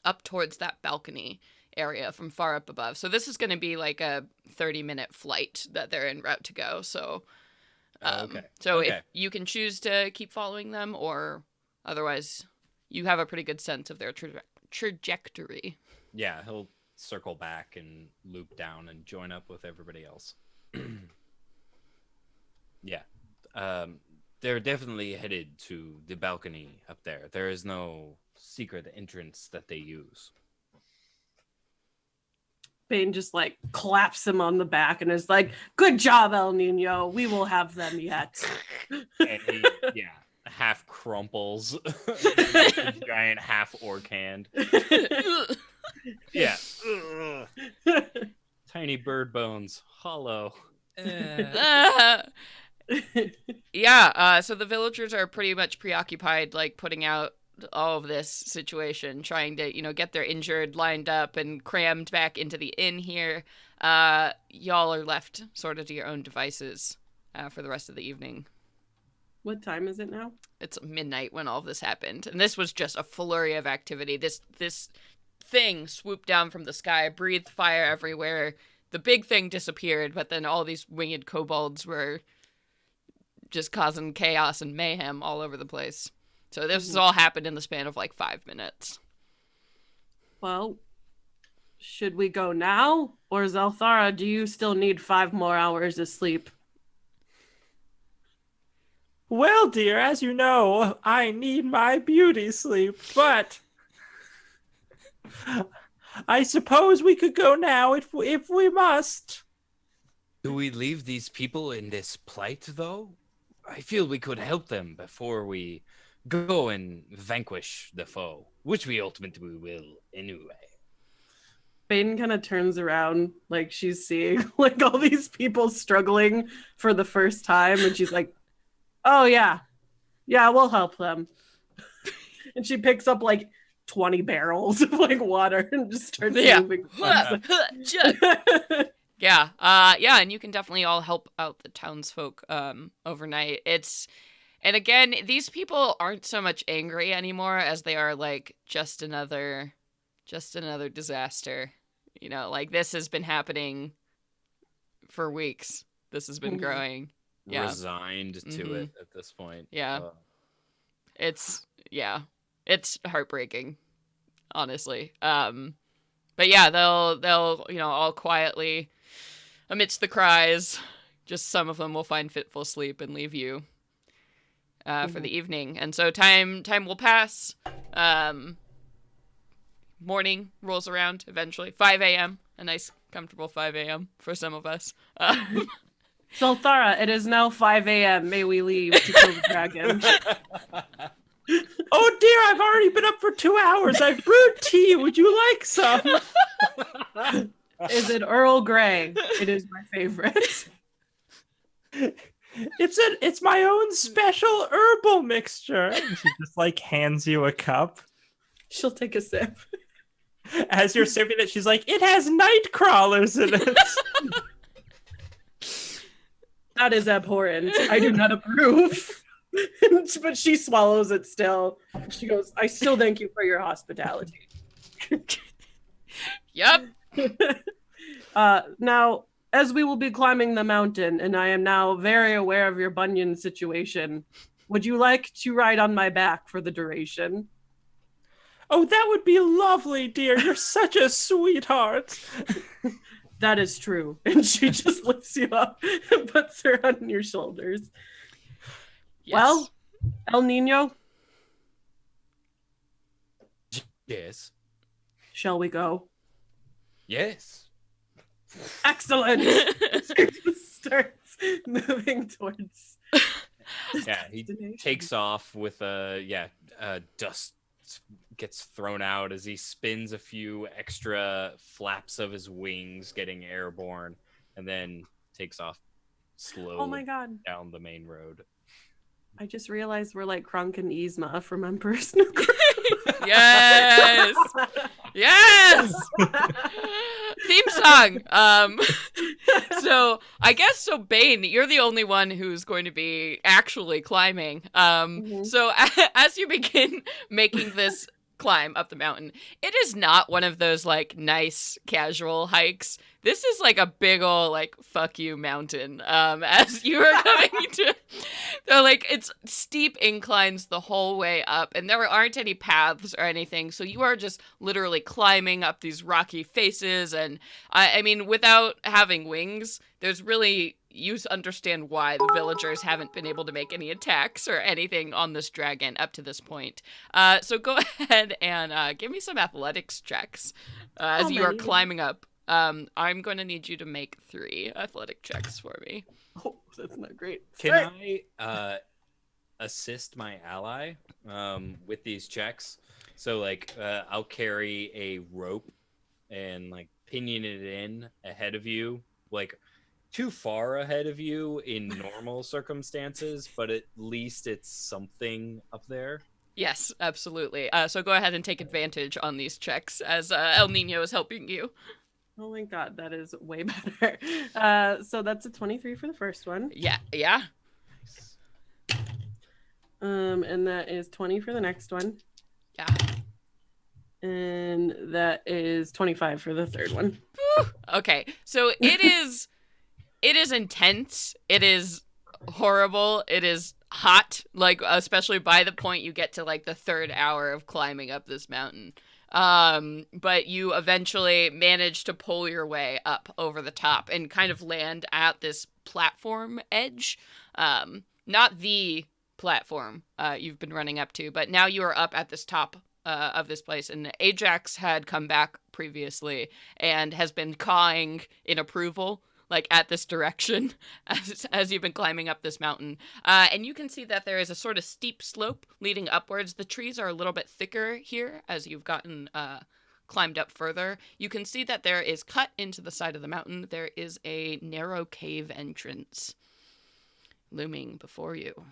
up towards that balcony area from far up above. So this is going to be, like, a 30-minute flight that they're en route to go. So, if you can choose to keep following them, or otherwise you have a pretty good sense of their trajectory. Yeah, he'll circle back and loop down and join up with everybody else. They're definitely headed to the balcony up there. There is no secret entrance that they use. Bane just like claps him on the back and is like, "Good job, El Nino. We will have them yet." And he, half crumples, giant half orc hand. Yeah. Tiny bird bones, hollow. So the villagers are pretty much preoccupied, like, putting out all of this situation, trying to, get their injured lined up and crammed back into the inn here. Y'all are left sort of to your own devices for the rest of the evening. What time is it now? It's midnight when all of this happened, and this was just a flurry of activity. This thing swooped down from the sky, breathed fire everywhere. The big thing disappeared, but then all these winged kobolds were just causing chaos and mayhem all over the place. So this has all happened in the span of, like, 5 minutes. Well, should we go now? Or Zelthara, do you still need 5 more hours of sleep? Well, dear, as you know, I need my beauty sleep, but I suppose we could go now if we must. Do we leave these people in this plight, though? I feel we could help them before we go and vanquish the foe, which we ultimately will anyway. Baden kind of turns around, like she's seeing like all these people struggling for the first time, and she's like, "Oh yeah, we'll help them." And she picks up like 20 barrels of like water and just starts moving. And you can definitely all help out the townsfolk overnight. And again, these people aren't so much angry anymore as they are like just another disaster. You know, like this has been happening for weeks. This has been growing. Yeah. Resigned to it at this point. Yeah. It's heartbreaking, honestly. But yeah, they'll all quietly, amidst the cries, just some of them will find fitful sleep and leave you for the evening. And so time will pass. Morning rolls around eventually. 5 a.m. A nice, comfortable 5 a.m. for some of us. Sulthara, it is now 5 a.m. May we leave to kill the dragon? Oh dear, I've already been up for 2 hours. I've brewed tea. Would you like some? Is it Earl Grey? It is my favorite. It's my own special herbal mixture. And she just like hands you a cup. She'll take a sip. As you're sipping it, she's like, it has night crawlers in it. That is abhorrent. I do not approve. But she swallows it still. She goes, I still thank you for your hospitality. Yep. Now, as we will be climbing the mountain, and I am now very aware of your bunion situation, would you like to ride on my back for the duration? Oh, that would be lovely, dear. You're such a sweetheart. That is true. And she just lifts you up and puts her on your shoulders. Yes. Well, El Nino, Yes. shall we go? Yes. Excellent. She just starts moving towards. Yeah, he takes off with dust gets thrown out as he spins a few extra flaps of his wings, getting airborne, and then takes off slowly Oh my god. down the main road. I just realized we're like Kronk and Yzma from Emperor's New Groove. Yes. Yes. Theme song. So Bane, you're the only one who's going to be actually climbing. So as you begin making this climb up the mountain, it is not one of those like nice casual hikes. This is like a big ol' like fuck you mountain. As you are coming to, they're like it's steep inclines the whole way up, and there aren't any paths or anything. So you are just literally climbing up these rocky faces, and I mean, without having wings, there's really you understand why the villagers haven't been able to make any attacks or anything on this dragon up to this point. So go ahead and give me some athletics checks as you are climbing up. I'm going to need you to make 3 athletic checks for me. Oh, that's not great. Can I assist my ally with these checks? So, like, I'll carry a rope and, like, pinion it in ahead of you, like, too far ahead of you in normal circumstances, but at least it's something up there. Yes, absolutely. So go ahead and take advantage on these checks as El Nino is helping you. Oh my god, that is way better. So that's a 23 for the first one. Yeah. Nice. And that is 20 for the next one. Yeah. And that is 25 for the third one. Okay, so it is intense. It is horrible. It is hot, like especially by the point you get to like the 3rd hour of climbing up this mountain. But you eventually manage to pull your way up over the top and kind of land at this platform edge. Not the platform you've been running up to, but now you are up at this top of this place. And Ajax had come back previously and has been cawing in approval, like at this direction as you've been climbing up this mountain. And you can see that there is a sort of steep slope leading upwards. The trees are a little bit thicker here as you've gotten climbed up further. You can see that there is cut into the side of the mountain. There is a narrow cave entrance looming before you.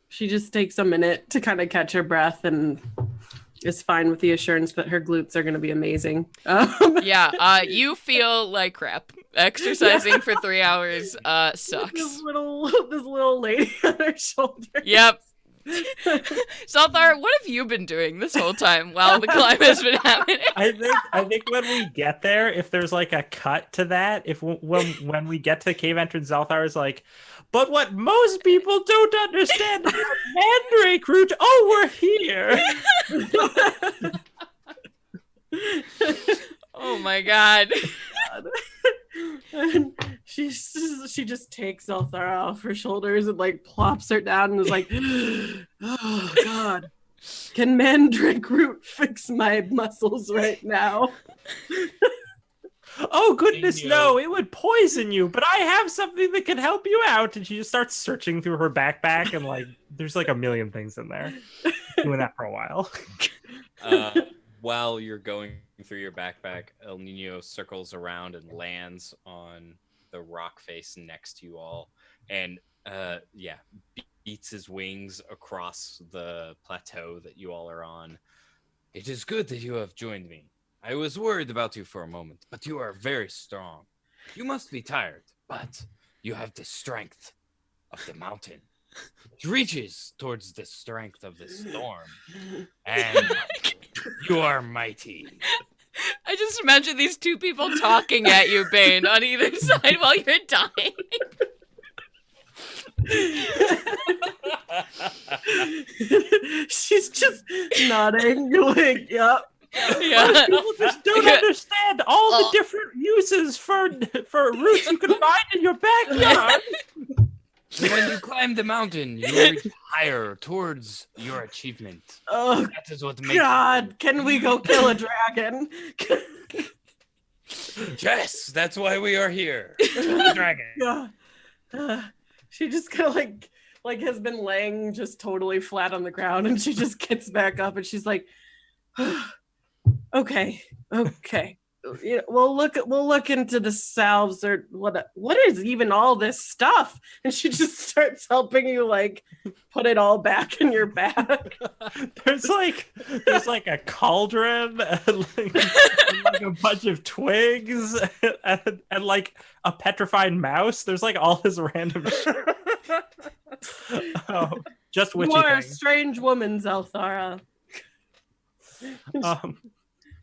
She just takes a minute to kind of catch her breath and is fine with the assurance that her glutes are going to be amazing. Yeah, you feel like crap. Exercising for 3 hours sucks. This little lady on her shoulder. Yep. Salthar, what have you been doing this whole time while the climb has been happening? I think when we get there, if there's like a cut to that, if when we get to the cave entrance, Zalthar is like, but what most people don't understand about Mandrake Root, oh, we're here. Oh my god. And she just takes Zalthar off her shoulders and like plops her down and is like, oh god, can Mandrake Root fix my muscles right now? Oh goodness, no, it would poison you, but I have something that can help you out. And she just starts searching through her backpack and like there's like a million things in there. Doing that for a while. While you're going through your backpack, El Nino circles around and lands on the rock face next to you all, and beats his wings across the plateau that you all are on. It is good that you have joined me. I was worried about you for a moment, but you are very strong. You must be tired, but you have the strength of the mountain. It reaches towards the strength of the storm, and you are mighty. I just imagine these two people talking at you, Bane, on either side while you're dying. She's just nodding, like, yep. Yeah. People just don't understand all the different uses for roots you can find in your backyard. When you climb the mountain, you reach higher towards your achievement. Oh, that is what makes God, can we go kill a dragon? Yes, that's why we are here. The dragon. Yeah. She just kind of like has been laying just totally flat on the ground, and she just gets back up and she's like, okay. Yeah, we'll look into the salves or what is even all this stuff, and she just starts helping you like put it all back in your bag. There's like a cauldron and like a bunch of twigs and like a petrified mouse. There's like all this random shit. Oh, just witchy You are a things. strange woman, Zalthara.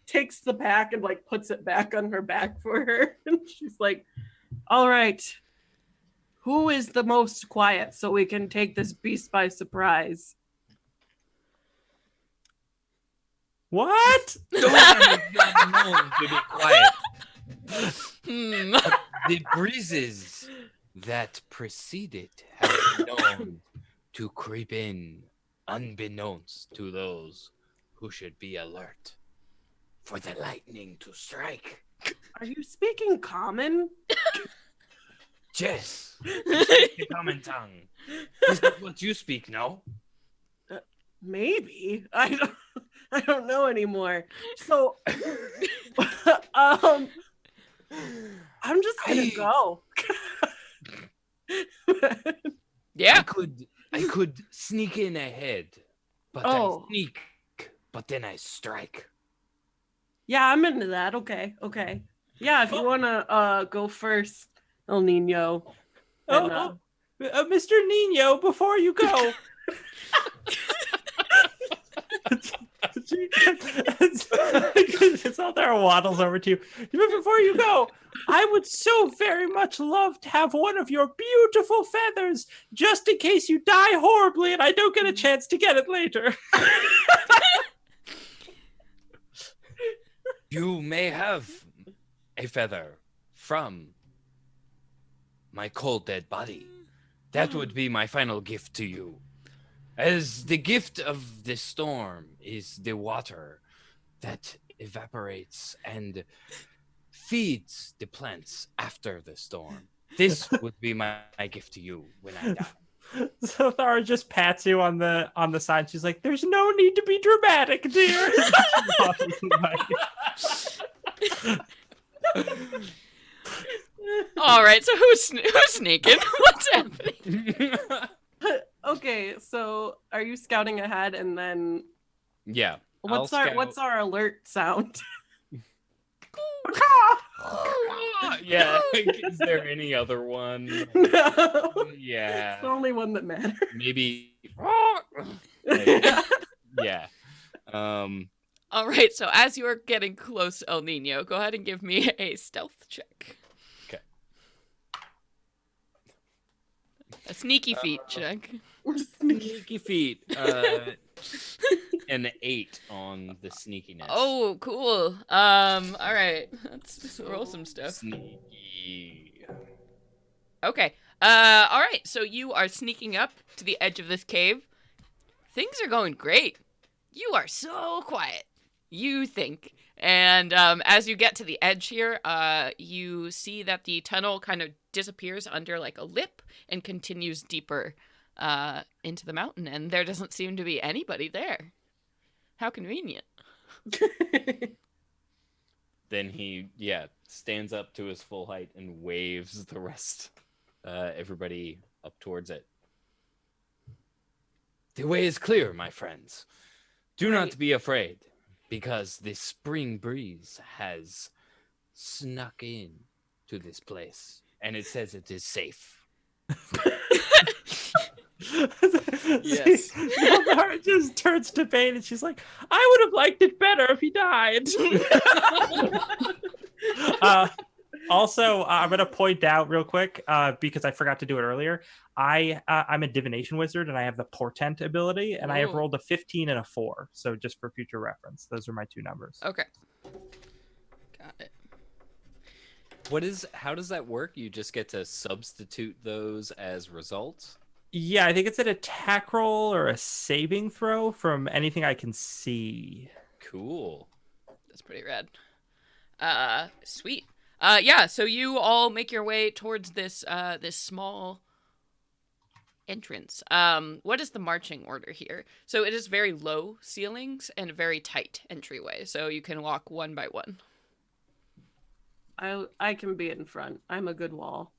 Takes the pack and like puts it back on her back for her, and she's like, all right, who is the most quiet so we can take this beast by surprise? What? Storm is not known to be quiet. Hmm. The breezes that precede it have been known to creep in unbeknownst to those who should be alert for the lightning to strike. Are you speaking common? Yes, you speak the common tongue. Is that what you speak, no? Maybe. I don't know anymore. So I'm just gonna go. Yeah. I could sneak in ahead, but I sneak, but then I strike. Yeah, I'm into that. Okay. Yeah, if you wanna go first, El Nino. Mr. Nino, before you go. It's out there, waddles over to you. But before you go, I would so very much love to have one of your beautiful feathers, just in case you die horribly and I don't get a chance to get it later. You may have a feather from my cold dead body. That would be my final gift to you. As the gift of the storm is the water that evaporates and feeds the plants after the storm. This would be my gift to you when I die. So Thara just pats you on the side. She's like, "There's no need to be dramatic, dear." All right. So who's sneaking? What's happening? Okay, so are you scouting ahead, and then Yeah. what's our alert sound? Yeah. Is there any other one? No. Yeah. It's the only one that matters. Maybe. Like, yeah. All right, so as you're getting close to El Nino, go ahead and give me a stealth check. Okay. A sneaky feet check. Sneaky feet. An 8 on the sneakiness. Oh, cool. All right, let's roll some stuff. Sneaky. Okay. All right, so you are sneaking up to the edge of this cave. Things are going great. You are so quiet. You think. And as you get to the edge here, you see that the tunnel kind of disappears under like a lip and continues deeper into the mountain, and there doesn't seem to be anybody there. How convenient. Then he, stands up to his full height and waves the rest, everybody up towards it. The way is clear, my friends. Do not be afraid, because the spring breeze has snuck in to this place, and it says it is safe. Yes. Mara just turns to Bane and she's like, I would have liked it better if he died. Also, I'm going to point out real quick, because I forgot to do it earlier. I'm a divination wizard and I have the portent ability, and I have Ooh. rolled a 15 and a 4. So just for future reference, those are my 2 numbers. Okay. Got it. How does that work? You just get to substitute those as results? Yeah, I think it's an attack roll or a saving throw from anything I can see. Cool. That's pretty rad. Sweet. So you all make your way towards this this small entrance. What is the marching order here? So it is very low ceilings and a very tight entryway, so you can walk one by one. I can be in front. I'm a good wall.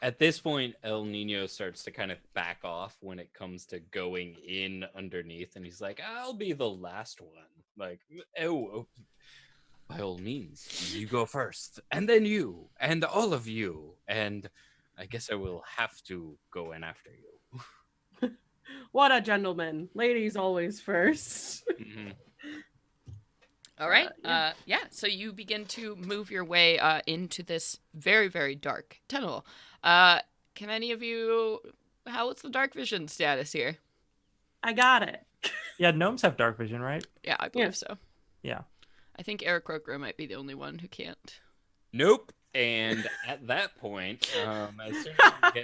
At this point, El Nino starts to kind of back off when it comes to going in underneath, and he's like, I'll be the last one. Like, oh, by all means, you go first, and then you, and all of you, and I guess I will have to go in after you. What a gentleman. Ladies always first. Mm-hmm. All right. So you begin to move your way into this very, very dark tunnel. Can any of you... What's the dark vision status here? I got it. Yeah, gnomes have dark vision, right? Yeah, I believe so. Yeah. I think Eric Croker might be the only one who can't. Nope. And at that point, as soon as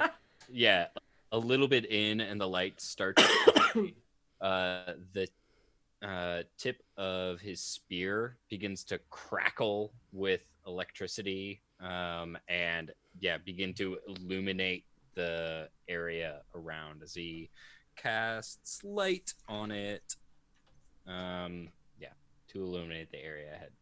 you get, a little bit in and the light starts to the tip of his spear begins to crackle with electricity and begin to illuminate the area around as he casts light on it to illuminate the area ahead,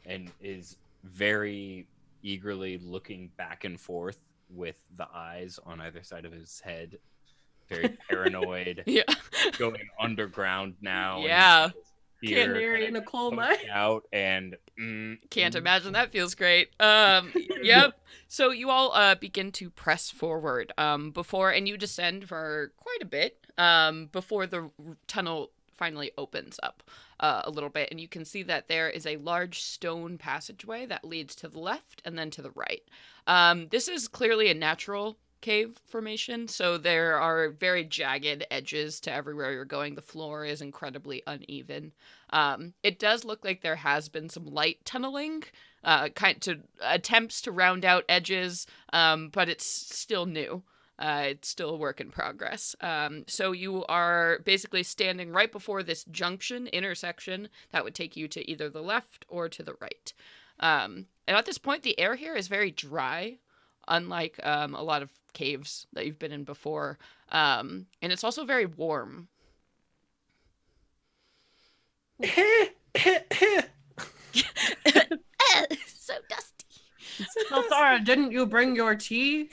and is very eagerly looking back and forth with the eyes on either side of his head, very paranoid. Going underground now. Yeah. Canary in a coal mine. Out and can't imagine that feels great. Yep. So you all begin to press forward and you descend for quite a bit before the tunnel finally opens up a little bit, and you can see that there is a large stone passageway that leads to the left and then to the right. This is clearly a natural cave formation, so there are very jagged edges to everywhere you're going. The floor is incredibly uneven. It does look like there has been some light tunneling, attempts to round out edges, but it's still new. It's still a work in progress. So you are basically standing right before this intersection that would take you to either the left or to the right. And at this point, the air here is very dry, unlike a lot of caves that you've been in before. And it's also very warm. So dusty. Thara, didn't you bring your tea?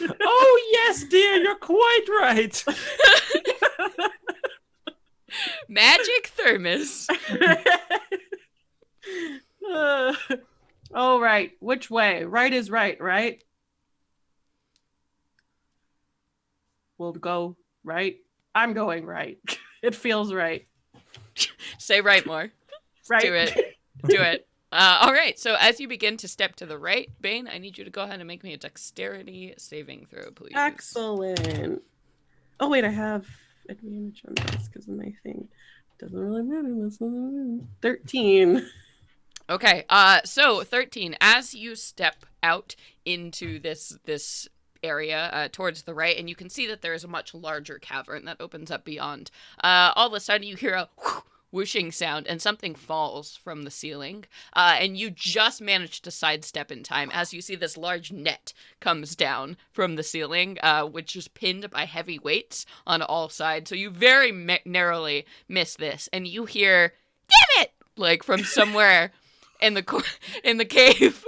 Oh, yes, dear, you're quite right. Magic thermos. Oh, right. Which way? Right is right, right? We'll go right. I'm going right. It feels right. Say right more. Right. Do it. Do it. All right. So as you begin to step to the right, Bane, I need you to go ahead and make me a dexterity saving throw, please. Excellent. Oh, wait, I have advantage on this because of my thing. Doesn't really matter. This doesn't 13. Okay. So 13. As you step out into this area towards the right, and you can see that there is a much larger cavern that opens up beyond. All of a sudden, you hear a whooshing sound, and something falls from the ceiling. And you just manage to sidestep in time as you see this large net comes down from the ceiling, which is pinned by heavy weights on all sides. So you very narrowly miss this, and you hear, "Damn it!" like from somewhere in the cave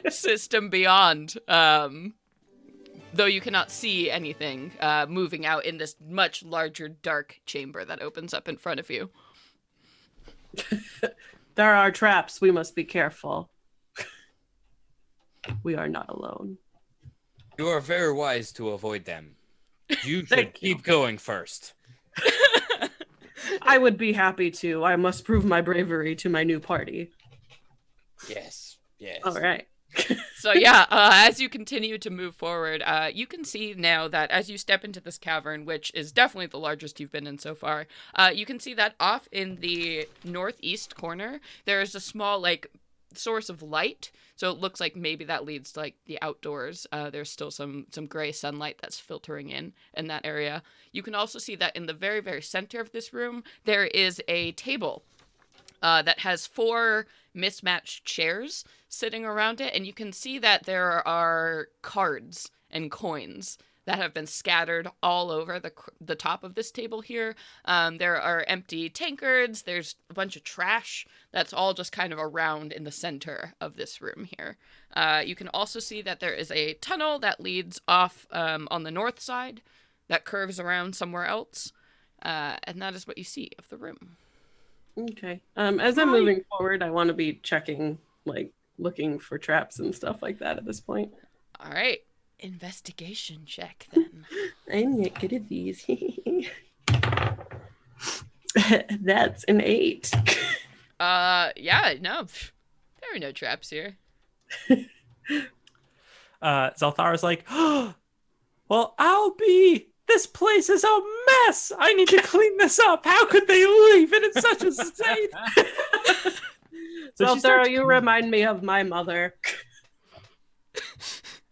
system beyond. Though you cannot see anything moving out in this much larger dark chamber that opens up in front of you. There are traps. We must be careful. We are not alone. You are very wise to avoid them. You should Thank you. keep going first. I would be happy to. I must prove my bravery to my new party. Yes, yes. All right. So yeah, as you continue to move forward, you can see now that as you step into this cavern, which is definitely the largest you've been in so far, you can see that off in the northeast corner, there is a small, like, source of light. So it looks like maybe that leads to, like, the outdoors. There's still some gray sunlight that's filtering in that area. You can also see that in the very, very center of this room, there is a table that has 4 mismatched chairs sitting around it, and you can see that there are cards and coins that have been scattered all over the top of this table here. There are empty tankards, there's a bunch of trash that's all just kind of around in the center of this room here. You can also see that there is a tunnel that leads off on the north side that curves around somewhere else, and that is what you see of the room. Okay. As I'm moving forward, I want to be checking, like, looking for traps and stuff like that at this point. All right. Investigation check, then. I'm not good at these. That's an 8. Yeah, no. There are no traps here. Zalthara's like, oh, well, this place is a mess. I need to clean this up. How could they leave it in such a state? Zalthara, you remind me of my mother.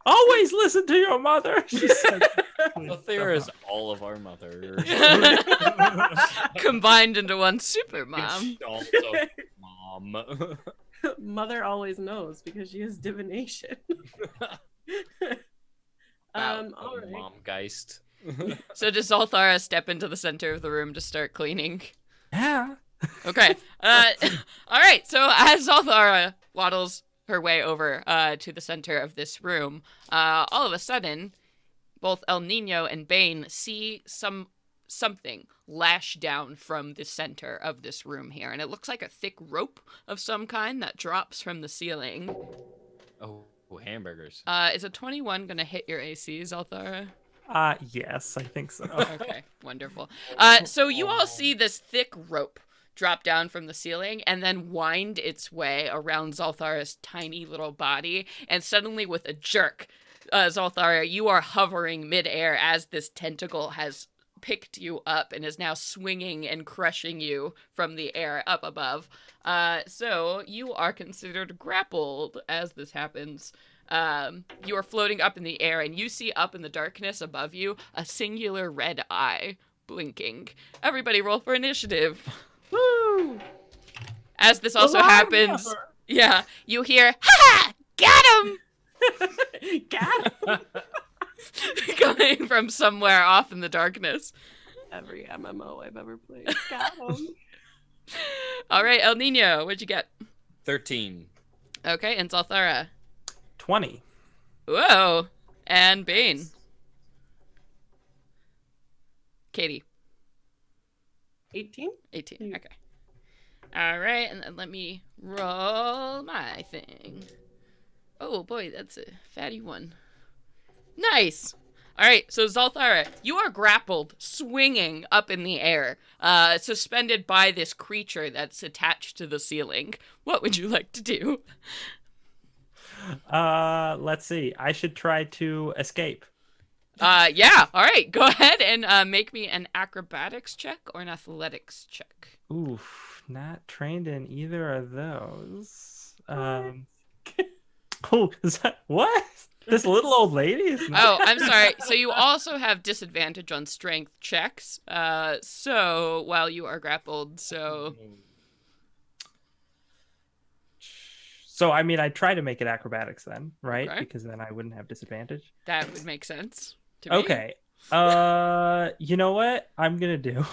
Always listen to your mother. She said. Althea is all of our mothers. Combined into one super mom. Also, mom. Mother always knows because she has divination. All right. Momgeist. So does Zalthara step into the center of the room to start cleaning? Yeah. Okay. All right. So as Zalthara waddles her way over to the center of this room, all of a sudden, both El Nino and Bane see something lash down from the center of this room here, and it looks like a thick rope of some kind that drops from the ceiling. Oh, hamburgers. Is a 21 gonna hit your AC, Zalthara? Yes, I think so. Okay, wonderful. So you all see this thick rope drop down from the ceiling and then wind its way around Zalthara's tiny little body, and suddenly with a jerk, Zalthara, you are hovering midair as this tentacle has picked you up and is now swinging and crushing you from the air up above. So you are considered grappled as this happens. You are floating up in the air, and you see up in the darkness above you a singular red eye blinking. Everybody roll for initiative. Woo! As this also happens, yeah, you hear, "Ha! Got him!" Got him. coming from somewhere off in the darkness. Every MMO I've ever played. Got him. All right, El Nino, what'd you get? 13. Okay, and Zalthara. 20. Whoa. And Bane. Katie. 18? 18. Okay. All right, and then let me roll my thing. Oh boy, that's a fatty one. Nice. All right, so Zalthara, you are grappled, swinging up in the air, suspended by this creature that's attached to the ceiling. What would you like to do? Let's see. I should try to escape. Yeah. All right, go ahead and make me an acrobatics check or an athletics check. Oof, not trained in either of those. Is that what? This little old lady is not... Oh, I'm sorry. So you also have disadvantage on strength checks. So while you are grappled, so I mean, I try to make it acrobatics then, right? Okay. Because then I wouldn't have disadvantage. that would make sense to me. Okay. You know what I'm gonna do?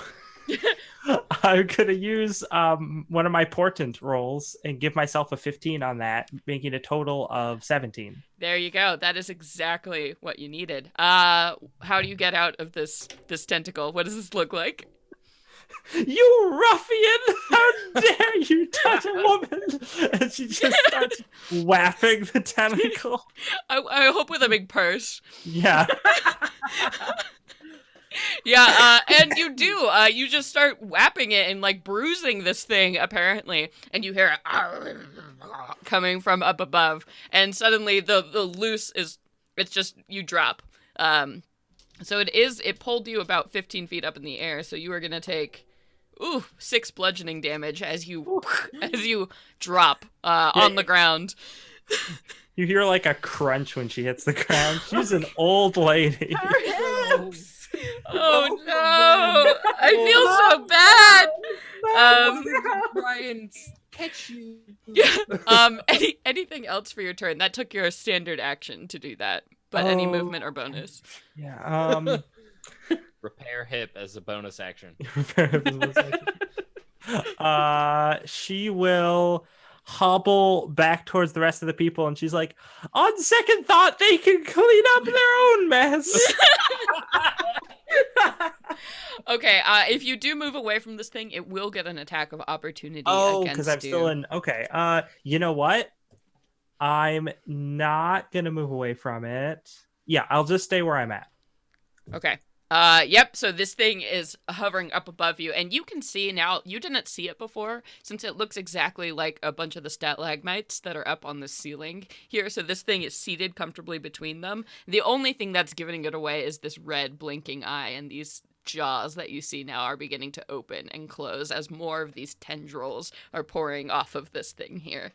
I'm gonna use one of my portent rolls and give myself a 15 on that, making a total of 17. There you go. That is exactly what you needed. How do you get out of this tentacle? What does this look like? You ruffian! How dare you touch a woman? And she just starts whapping the tentacle. I hope with a big purse. Yeah. Yeah, and you do. You just start whapping it and like bruising this thing apparently, and you hear it coming from up above, and suddenly the loose is it's just you drop. So it pulled you about 15 feet up in the air, so you are gonna take 6 bludgeoning damage as you drop on the ground. You hear like a crunch when she hits the ground. She's an old lady. Oh no! I feel so bad. Brian, catch you. Yeah. Anything else for your turn? That took your standard action to do that, but any movement or bonus? Yeah. Repair hip as a bonus action. She will hobble back towards the rest of the people, and she's like, on second thought, they can clean up their own mess. Okay, if you do move away from this thing, it will get an attack of opportunity against because I'm still in. Okay. You know what? I'm not gonna move away from it. Yeah, I'll just stay where I'm at. Okay. Yep, so this thing is hovering up above you, and you can see now, you didn't see it before, since it looks exactly like a bunch of the stalagmites that are up on the ceiling here, so this thing is seated comfortably between them. The only thing that's giving it away is this red blinking eye, and these jaws that you see now are beginning to open and close as more of these tendrils are pouring off of this thing here.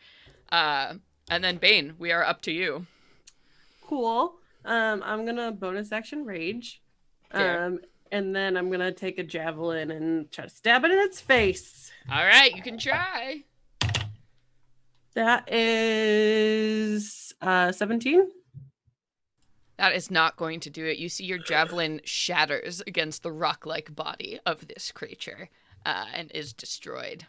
And then Bane, we are up to you. Cool. I'm gonna bonus action rage. Fair. And then I'm gonna take a javelin and try to stab it in its face. All right, you can try. That is 17. That is not going to do it. You see your javelin shatters against the rock-like body of this creature and is destroyed.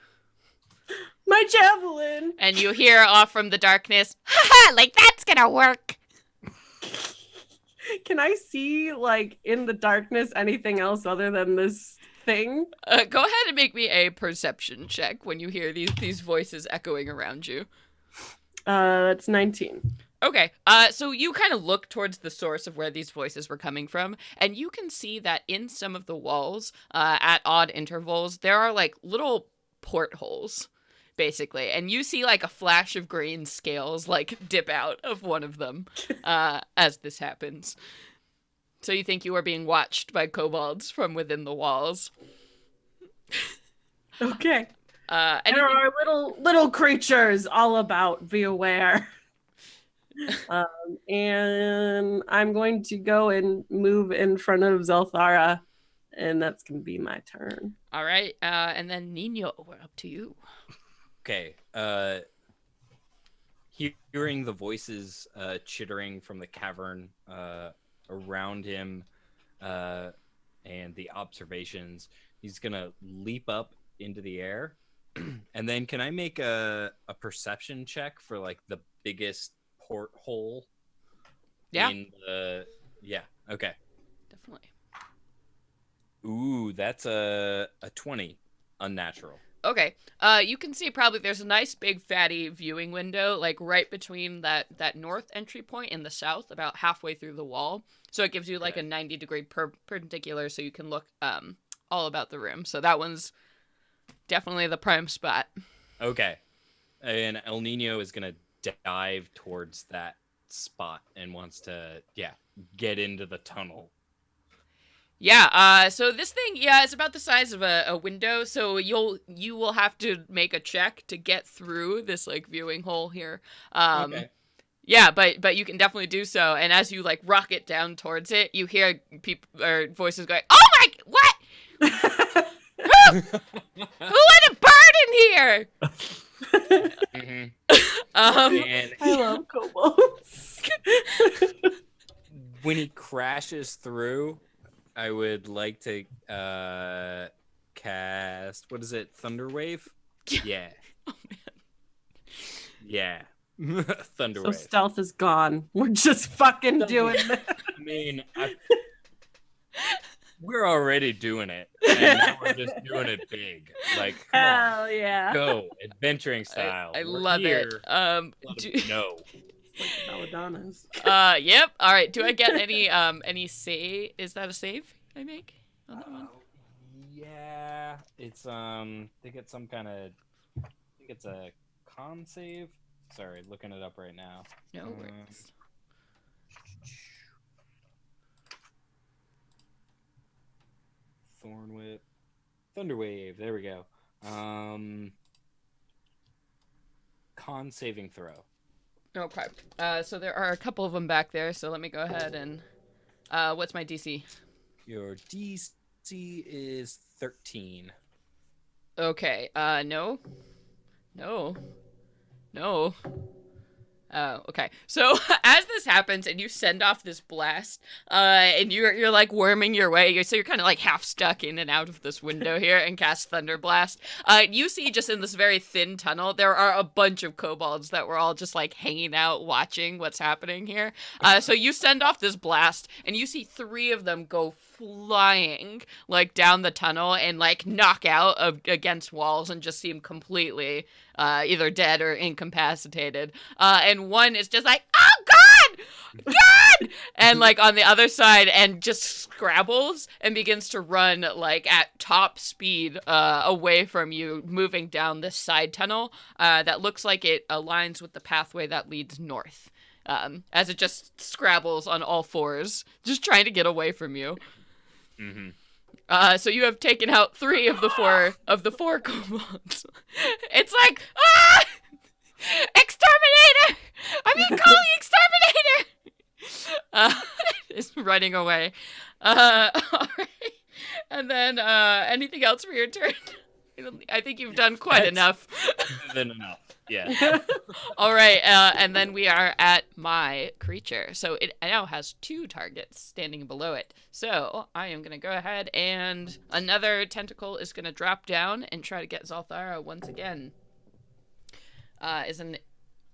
My javelin! And you hear off from the darkness, "Ha ha! Like that's gonna work!" Can I see, like, in the darkness anything else other than this thing? Go ahead and make me a perception check when you hear these voices echoing around you. That's 19. Okay, so you kind of look towards the source of where these voices were coming from, and you can see that in some of the walls, at odd intervals, there are, like, little portholes, basically. And you see, like, a flash of green scales, like, dip out of one of them as this happens. So you think you are being watched by kobolds from within the walls. Okay. Anything... There are little creatures all about. Be aware. And I'm going to go and move in front of Zelthara, and that's going to be my turn. All right, and then Nino, we're up to you. Okay. Hearing the voices chittering from the cavern around him and the observations, he's going to leap up into the air. And then can I make a perception check for, like, the biggest porthole? Yeah. Yeah, okay. Definitely. Ooh, that's a 20. Unnatural. Okay. You can see probably there's a nice big fatty viewing window, like right between that north entry point in the south, about halfway through the wall. So it gives you like a 90-degree perpendicular, so you can look all about the room. So that one's definitely the prime spot. Okay. And El Nino is gonna dive towards that spot and wants to, get into the tunnel. Yeah, so this thing, is about the size of a window, so you will have to make a check to get through this, like, viewing hole here. Okay. Yeah, but you can definitely do so, and as you, like, rocket down towards it, you hear people or voices going, "Oh my, what? Who let a bird in here?" Mhm. I love kobolds. When he crashes through, I would like to cast, what is it, Thunder Wave? Yeah. Oh, man. Yeah. Thunder So Wave. stealth is gone. We're just fucking doing this. I mean, we're already doing it, and now we're just doing it big. Like, come on, Hell yeah. go, adventuring style. I We're love here. it. No. Like Belladonna's. Yep. All right. Do I get any save? Is that a save I make on that one? Yeah, it's they get some kind of, I think it's a con save. Sorry, looking it up right now. No worries. Thorn Whip, Thunder Wave. There we go. Con saving throw. Okay. So there are a couple of them back there. So let me go ahead and what's my DC? Your DC is 13. Okay. No. Oh, okay. So as this happens and you send off this blast, and you're like worming your way, you're kind of like half stuck in and out of this window here and cast Thunder Blast. You see just in this very thin tunnel, there are a bunch of kobolds that were all just like hanging out watching what's happening here. So you send off this blast and you see 3 of them go flying like down the tunnel and like knock out against walls and just seem completely either dead or incapacitated. And one is just like, "Oh God! And like on the other side and just scrabbles and begins to run like at top speed away from you, moving down this side tunnel that looks like it aligns with the pathway that leads north. As it just scrabbles on all fours, just trying to get away from you. Mm-hmm. So you have taken out 3 of the 4 kobolds. It's like, exterminator! I mean, call the exterminator! Is running away. All right. And then, anything else for your turn? I think you've done quite enough. Then enough. Yeah. All right, and then we are at my creature. So it now has 2 targets standing below it. So I am going to go ahead and another tentacle is going to drop down and try to get Zalthara once again. Is an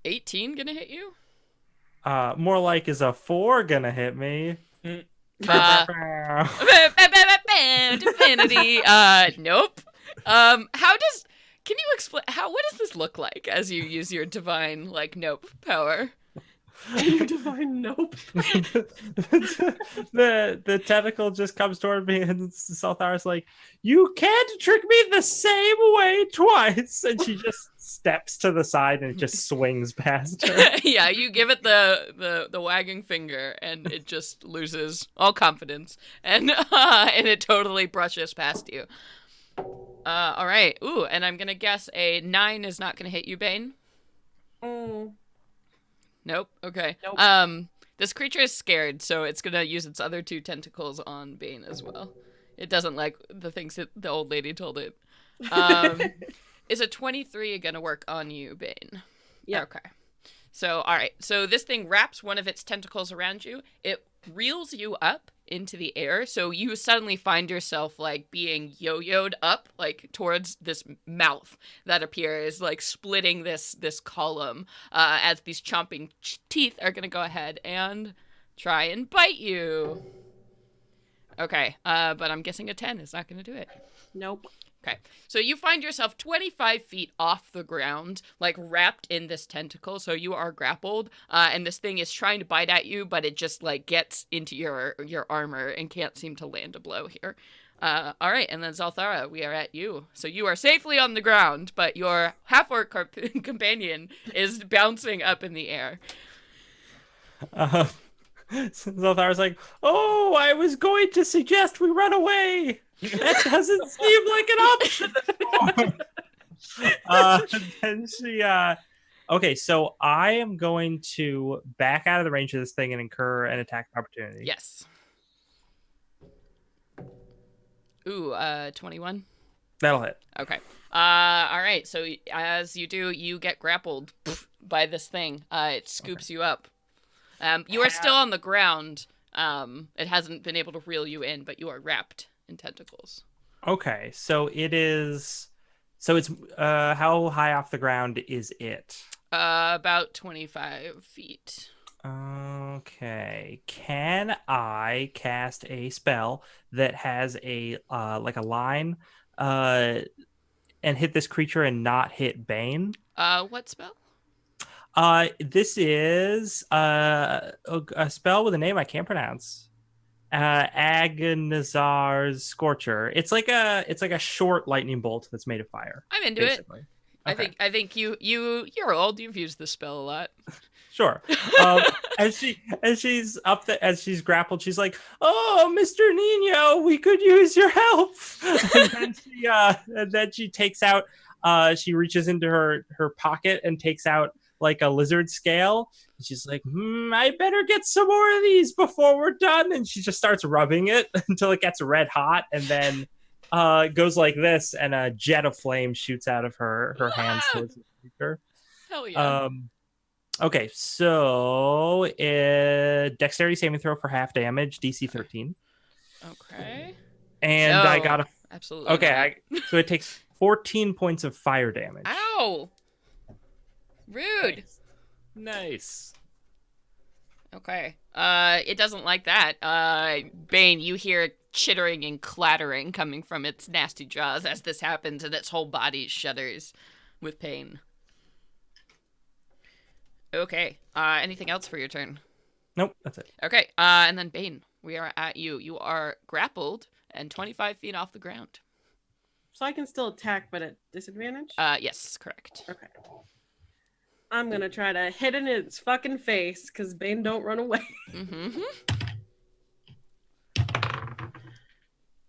18 going to hit you? More like is a 4 gonna hit me? Divinity. Nope. Can you explain what does this look like as you use your divine nope power? Your divine nope. the tentacle just comes toward me and Zalthara's like, "You can't trick me the same way twice," and she just steps to the side and just swings past her. Yeah, you give it the wagging finger and it just loses all confidence and it totally brushes past you. All right. Ooh, and I'm gonna guess a 9 is not gonna hit you, Bane. Nope. Okay. Nope. This creature is scared, so it's gonna use its other 2 tentacles on Bane as well. It doesn't like the things that the old lady told it. Is a 23 gonna work on you, Bane? Yeah. Okay. So, all right. So this thing wraps one of its tentacles around you. It reels you up into the air, so you suddenly find yourself like being yo-yoed up like towards this mouth that appears, like splitting this column as these chomping teeth are gonna go ahead and try and bite you. Okay, but I'm guessing a 10 is not gonna do it. Nope. Okay, so you find yourself 25 feet off the ground, like wrapped in this tentacle. So you are grappled, and this thing is trying to bite at you, but it just like gets into your armor and can't seem to land a blow here. All right, and then Zalthara, we are at you. So you are safely on the ground, but your half-orc companion is bouncing up in the air. Zolthara's like, "Oh, I was going to suggest we run away. That doesn't seem like an option." And she, okay, so I am going to back out of the range of this thing and incur an attack opportunity. Yes. Ooh, 21. That'll hit. Okay. All right. So as you do, you get grappled by this thing. It scoops you up. You are still on the ground. It hasn't been able to reel you in, but you are wrapped in tentacles. Okay, so it is. So it's how high off the ground is it? About 25 feet. Okay. Can I cast a spell that has a like a line and hit this creature and not hit Bane? What spell? This is a spell with a name I can't pronounce. Agonizar's Scorcher. It's like a short lightning bolt that's made of fire. I'm into basically. it. Okay. I think you're old. You've used this spell a lot. Sure. As she's up as she's grappled, she's like, "Oh, Mr. Nino, we could use your help." And then she takes out. She reaches into her pocket and takes out like a lizard scale. And she's like, "I better get some more of these before we're done." And she just starts rubbing it until it gets red hot, and then goes like this, and a jet of flame shoots out of her hands towards the creature. Hell yeah. Okay, so dexterity saving throw for half damage, DC 13. Okay. And I got a... Absolutely. Okay, so it takes 14 points of fire damage. Ow! Rude. Nice. Okay. It doesn't like that. Bane, you hear chittering and clattering coming from its nasty jaws as this happens, and its whole body shudders with pain. Okay. Anything else for your turn? Nope, that's it. Okay. And then Bane, we are at you. You are grappled and 25 feet off the ground. So I can still attack, but at disadvantage? Yes, correct. Okay. I'm gonna try to hit it in its fucking face, because Bane don't run away. Mm-hmm.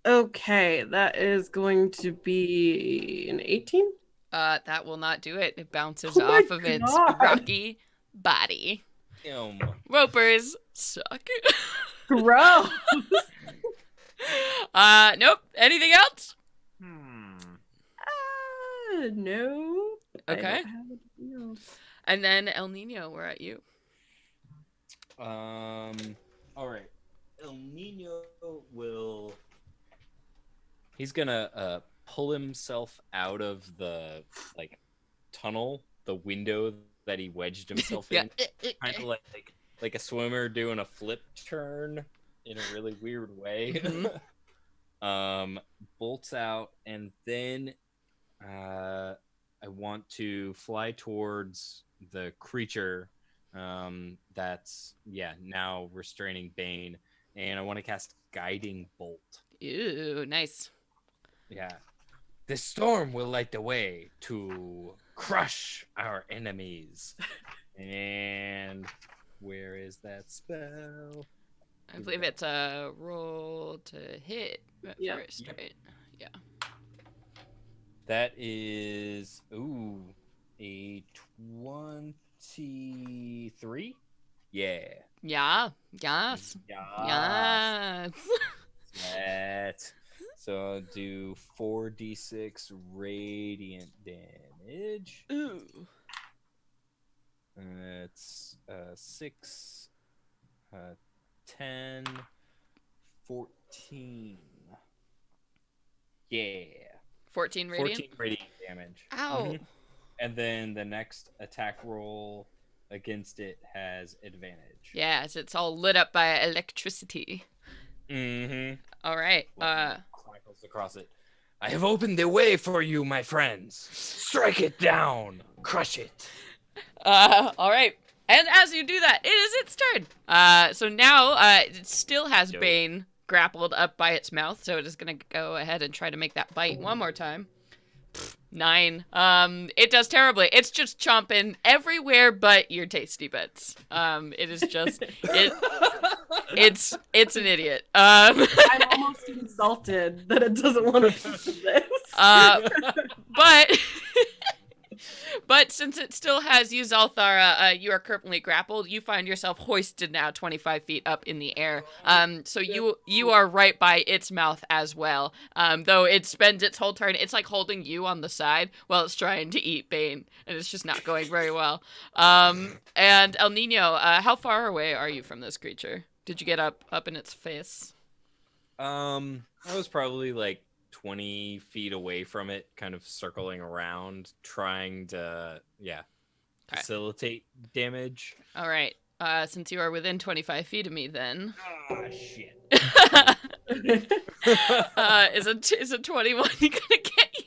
Okay, that is going to be an 18? That will not do it. It bounces Oh my off of its God. rocky body. Damn. Ropers suck. Gross! Nope. Anything else? No. I Okay. don't have anything else. And then El Nino, we're at you. All right. El Nino will. He's gonna pull himself out of the tunnel, the window that he wedged himself in, kind of like a swimmer doing a flip turn in a really weird way. Mhm. Bolts out, and then I want to fly towards the creature that's now restraining Bane, and I want to cast Guiding Bolt. Ew, nice. Yeah. The storm will light the way to crush our enemies. And where is that spell? I believe it's a roll to hit at first, Yep. right? Yeah. That is a 23. Yeah. Yeah. Yes. Yes. That. So I'll do 4d6 radiant damage. Ooh. It's 6, 10, 14. Yeah. 14 radiant? 14 radiant damage. Ow. Mhm. And then the next attack roll against it has advantage. Yes, it's all lit up by electricity. Mm-hmm. All right. Crackles across it. I have opened the way for you, my friends. Strike it down. Crush it. All right. And as you do that, it is its turn. So now it still has Dope. Bane grappled up by its mouth, so it is going to go ahead and try to make that bite one more time. 9. It does terribly. It's just chomping everywhere but your tasty bits. It is just it's an idiot. I'm almost insulted that it doesn't want to do this. But since it still has you, Zalthara, you are currently grappled. You find yourself hoisted now 25 feet up in the air. So you are right by its mouth as well. Though it spends its whole turn, it's like holding you on the side while it's trying to eat Bane, and it's just not going very well. And El Nino, how far away are you from this creature? Did you get up in its face? I was probably like 20 feet away from it, kind of circling around, trying to, facilitate damage. All right. Since you are within 25 feet of me, then. Ah, shit. Is a 21 gonna get you?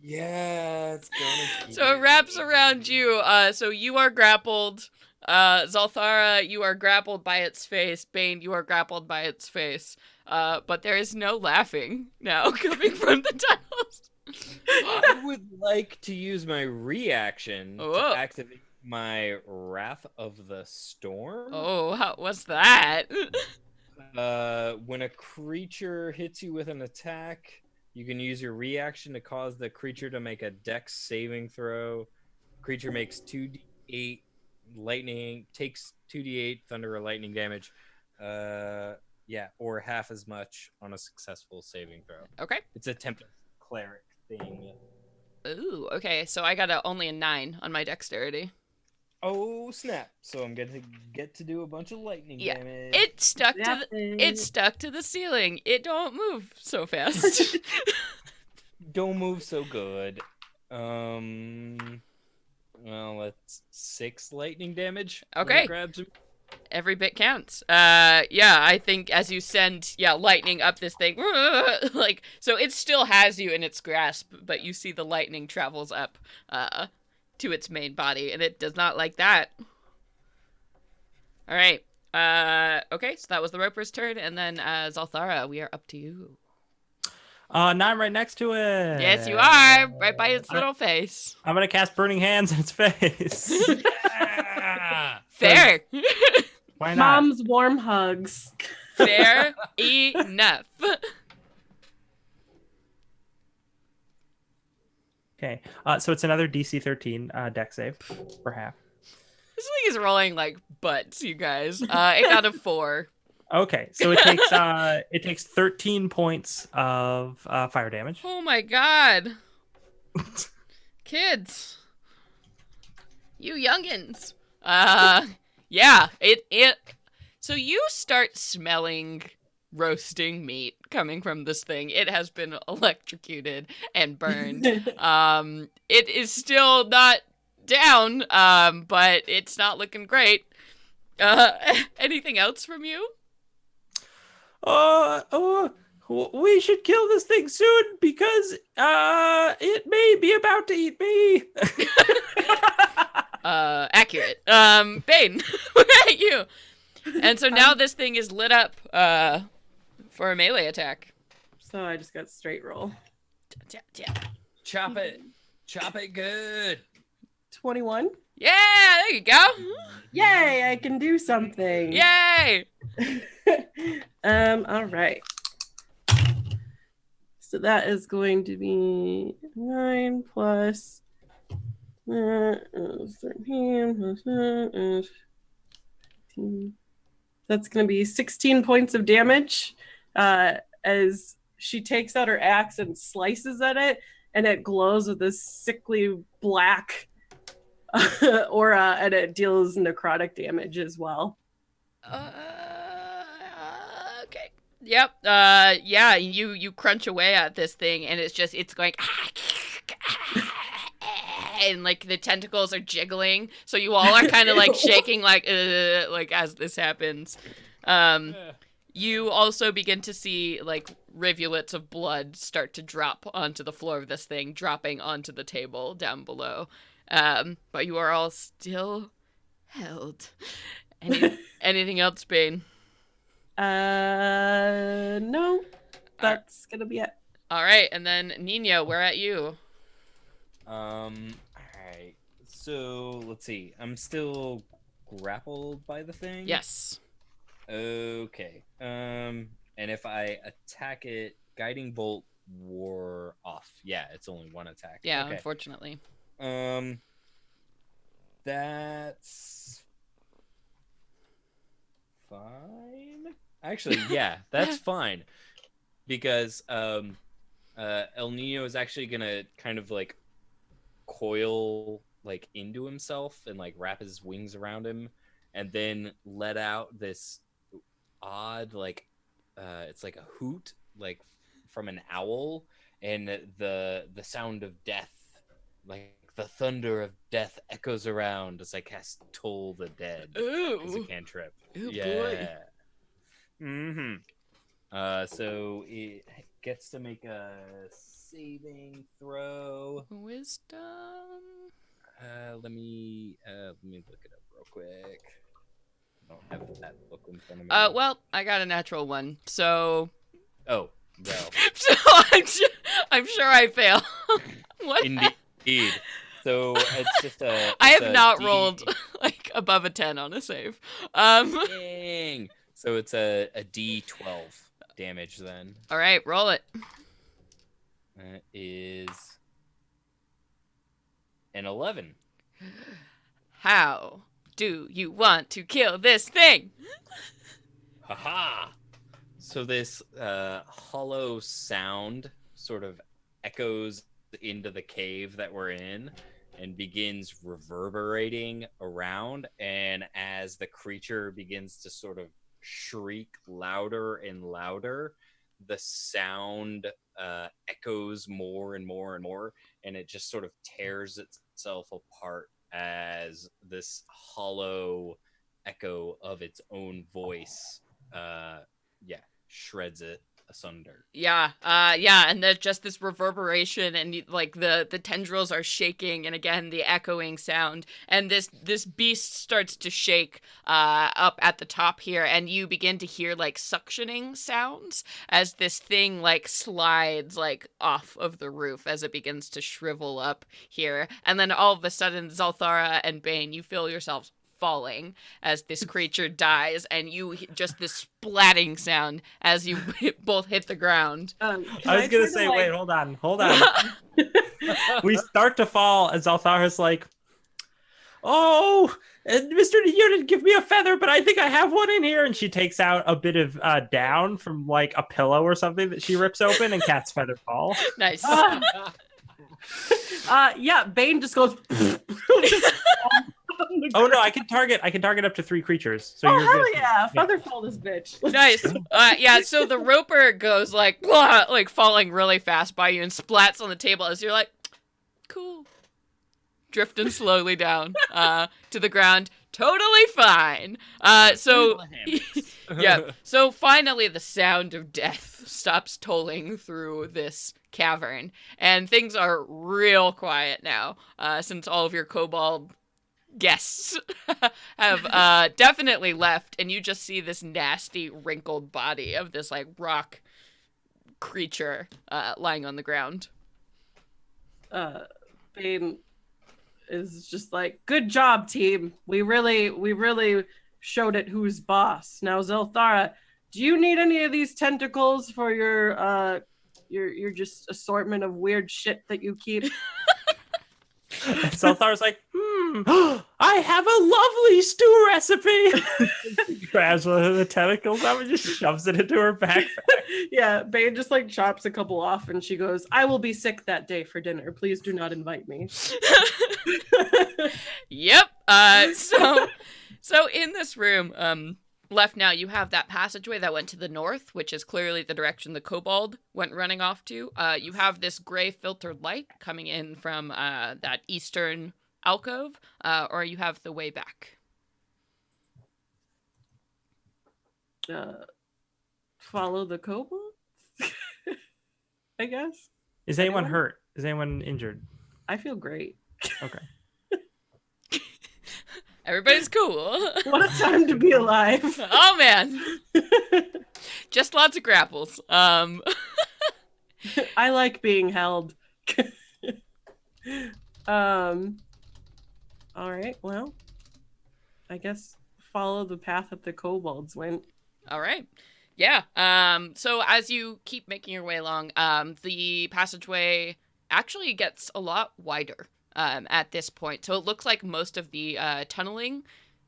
Yeah, it's gonna. So it wraps around you. So you are grappled. Zalthara, you are grappled by its face. Bane, you are grappled by its face. But there is no laughing now coming from the tunnels. I would like to use my reaction Whoa. to activate my Wrath of the Storm. Oh, what's that? When a creature hits you with an attack, you can use your reaction to cause the creature to make a Dex saving throw. Creature makes 2d8 lightning, takes 2d8 thunder or lightning damage. Or half as much on a successful saving throw. Okay. It's a Tempest Cleric thing. Ooh, okay. So I got only a 9 on my dexterity. Oh snap! So I'm gonna get to do a bunch of lightning Yeah. damage. It stuck to the ceiling. It don't move so fast. Don't move so good. Well, that's 6 lightning damage. when Okay. it grabs him. Every bit counts. I think as you send, lightning up this thing, so it still has you in its grasp, but you see the lightning travels up, to its main body, and it does not like that. All right. Okay, so that was the Roper's turn, and then, Zalthara, we are up to you. Now I'm right next to it. Yes, you are, right by its little face. I'm gonna cast Burning Hands in its face. Yeah! Fair. Why not? Mom's warm hugs. Fair enough. Okay. So it's another DC 13 deck save for half. This thing is rolling like butts, you guys. It got a 4. Okay, so it takes 13 points of fire damage. Oh my god. Kids. You youngins. So you start smelling roasting meat coming from this thing. It has been electrocuted and burned. It is still not down, but it's not looking great. Anything else from you? We should kill this thing soon because it may be about to eat me. Accurate. Bane, we're at you. And so now this thing is lit up for a melee attack. So I just got straight roll. Chop it good. 21. Yeah, there you go. Yay, I can do something. Yay. All right. So that is going to be 9 plus 13 plus 15. That's going to be 16 points of damage as she takes out her axe and slices at it, and it glows with this sickly black aura, and it deals necrotic damage as well. Okay. Yep. You crunch away at this thing, and it's going and like the tentacles are jiggling, so you all are kind of like shaking like as this happens. You also begin to see like rivulets of blood start to drop onto the floor of this thing, dropping onto the table down below. But you are all still held. Anything else, Bane? No. That's gonna be it. All right, and then Nino, we're at you. All right. So let's see. I'm still grappled by the thing. Yes. Okay. And if I attack it, guiding bolt wore off. Yeah, it's only one attack. Yeah, okay. Unfortunately. That's fine. Actually, yeah, that's fine. Because El Nino is actually gonna kind of like coil like into himself and like wrap his wings around him and then let out this odd like it's like a hoot like from an owl, and the sound of death, like the thunder of death, echoes around as I cast Toll the Dead as a Ooh. cantrip. Ooh, Yeah. boy. So it gets to make a saving throw. Wisdom. Let me look it up real quick. I don't have that book in front of me. Well, I got a natural one, so. Oh, well. So I'm sure I fail. What? Indeed. So it's just a. I it's have a not D- rolled like above a 10 on a save. Dang. So it's a D12 damage then. All right, roll it. That is an 11. How do you want to kill this thing? Haha! So this hollow sound sort of echoes into the cave that we're in and begins reverberating around. And as the creature begins to sort of shriek louder and louder, the sound echoes more and more and more, and it just sort of tears itself apart as this hollow echo of its own voice shreds it asunder. Yeah, and there's just this reverberation, and like the tendrils are shaking, and again the echoing sound, and this beast starts to shake up at the top here, and you begin to hear like suctioning sounds as this thing like slides like off of the roof as it begins to shrivel up here, and then all of a sudden Zalthara and Bane, you feel yourselves falling as this creature dies, and you just this splatting sound as you both hit the ground. I was gonna say, wait, hold on. We start to fall, and Zalthara's like, "Oh, Mr. You didn't give me a feather, but I think I have one in here." And she takes out a bit of down from like a pillow or something that she rips open, and cat's feather fall. Nice. Yeah, Bane just goes. Oh no, I can target up to 3 creatures. So Oh you're hell good. yeah! Featherfall this bitch. Nice. Yeah, so the roper goes like, blah, like falling really fast by you and splats on the table as you're like, cool. Drifting slowly down to the ground. Totally fine. So yeah. So finally the sound of death stops tolling through this cavern, and things are real quiet now, since all of your kobold guests have definitely left, and you just see this nasty wrinkled body of this like rock creature lying on the ground. Bane is just like, good job, team. We really showed it who's boss. Now, Zalthara, do you need any of these tentacles for your just assortment of weird shit that you keep? Zalthara's like, I have a lovely stew recipe. She grabs one of the tentacles up and just shoves it into her backpack. Yeah, Bane just like chops a couple off, and she goes, I will be sick that day for dinner. Please do not invite me. Yep. So in this room, left now, you have that passageway that went to the north, which is clearly the direction the kobold went running off to. You have this gray filtered light coming in from that eastern alcove, or you have the way back. follow the kobolds. I guess. Is anyone hurt? Is anyone injured? I feel great. Okay. Everybody's cool. What a time to be alive. Oh man. Just lots of grapples. I like being held. All right, well, I guess follow the path that the kobolds went. All right. Yeah. So as you keep making your way along, the passageway actually gets a lot wider at this point. So it looks like most of the tunneling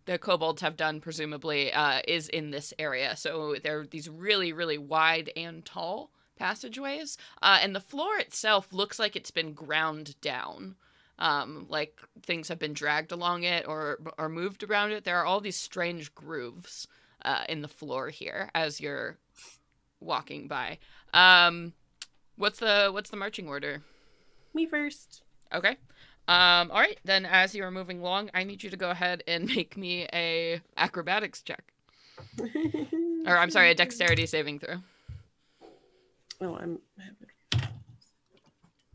the kobolds have done, presumably, is in this area. So there are these really, really wide and tall passageways. And the floor itself looks like it's been ground down. Like things have been dragged along it or moved around it. There are all these strange grooves in the floor here as you're walking by. What's the marching order? Me first. Okay. All right. Then as you are moving along, I need you to go ahead and make me a acrobatics check. Or I'm sorry, a dexterity saving throw. Oh,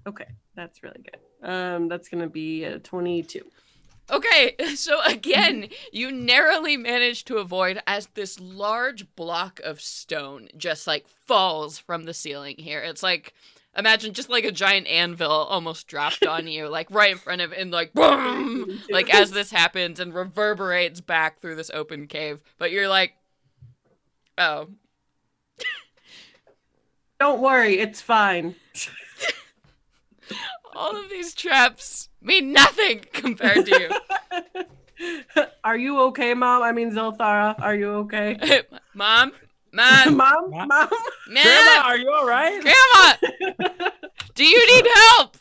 okay. That's really good. That's gonna be a 22. Okay, so again, you narrowly manage to avoid as this large block of stone just like falls from the ceiling here. It's like, imagine just like a giant anvil almost dropped on you, like right in front of it, and like boom, like as this happens and reverberates back through this open cave. But you're like, oh. Don't worry, it's fine. All of these traps mean nothing compared to you. Are you okay, Mom? I mean, Zolthara, are you okay? Mom? Mom? Grandma, are you all right? Grandma! Do you need help?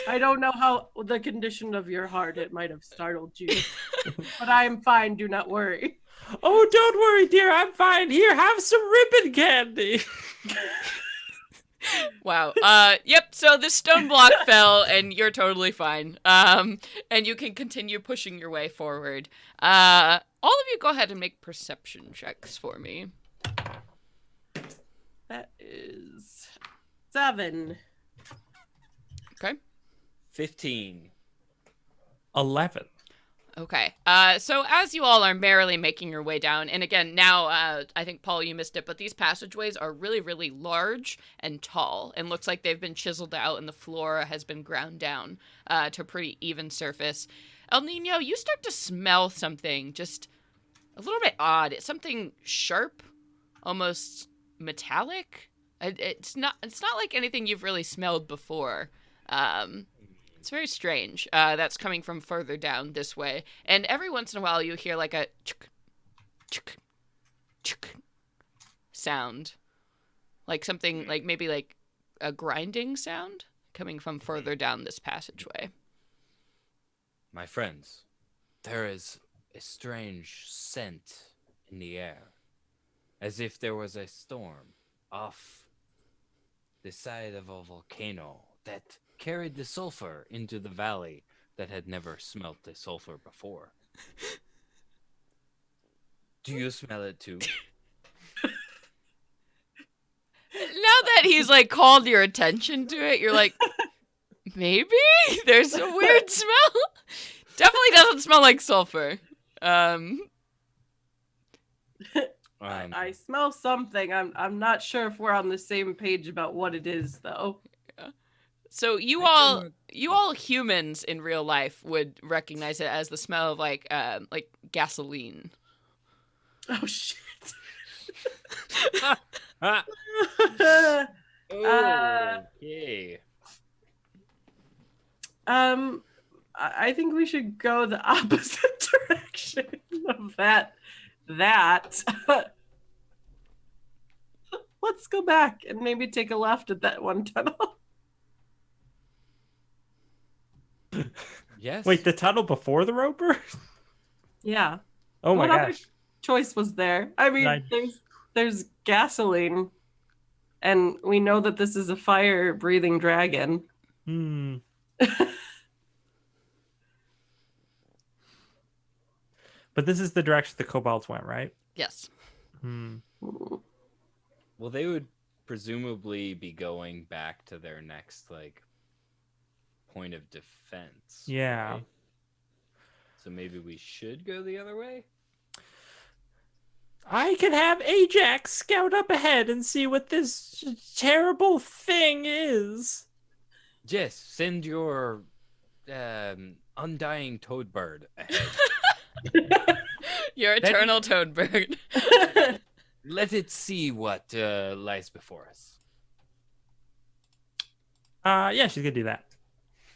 I don't know how the condition of your heart, it might have startled you. But I am fine, do not worry. Oh, don't worry, dear. I'm fine. Here, have some ribbon candy. Wow. Yep, so the stone block fell and you're totally fine. And you can continue pushing your way forward. All of you go ahead and make perception checks for me. That is 7. Okay. 15. 11. Okay. So as you all are merrily making your way down, and again, now, I think, Paul, you missed it, but these passageways are really, really large and tall, and looks like they've been chiseled out and the floor has been ground down to a pretty even surface. El Nino, you start to smell something just a little bit odd. It's something sharp, almost metallic. It's not like anything you've really smelled before. It's very strange. That's coming from further down this way. And every once in a while you hear like a chuk, chuk, chuk sound. Like something, like maybe like a grinding sound coming from further down this passageway. My friends, there is a strange scent in the air. As if there was a storm off the side of a volcano that carried the sulfur into the valley that had never smelt the sulfur before. Do you smell it too? Now that he's like called your attention to it, you're like, maybe there's a weird smell. Definitely doesn't smell like sulfur. I smell something. I'm not sure if we're on the same page about what it is, though. So you all humans in real life would recognize it as the smell of like gasoline. Oh shit. Okay. I think we should go the opposite direction of that. Let's go back and maybe take a left at that one tunnel. Yes. Wait, the tunnel before the roper? Yeah. Oh my What other gosh. choice was there? I mean, there's gasoline, and we know that this is a fire-breathing dragon. But this is the direction the kobolds went, right? Yes. Well, they would presumably be going back to their next point of defense. Yeah. Right? So maybe we should go the other way? I can have Ajax scout up ahead and see what this terrible thing is. Jess, send your undying toadbird ahead. Your eternal toadbird. Let it see what lies before us. Yeah, she's gonna do that.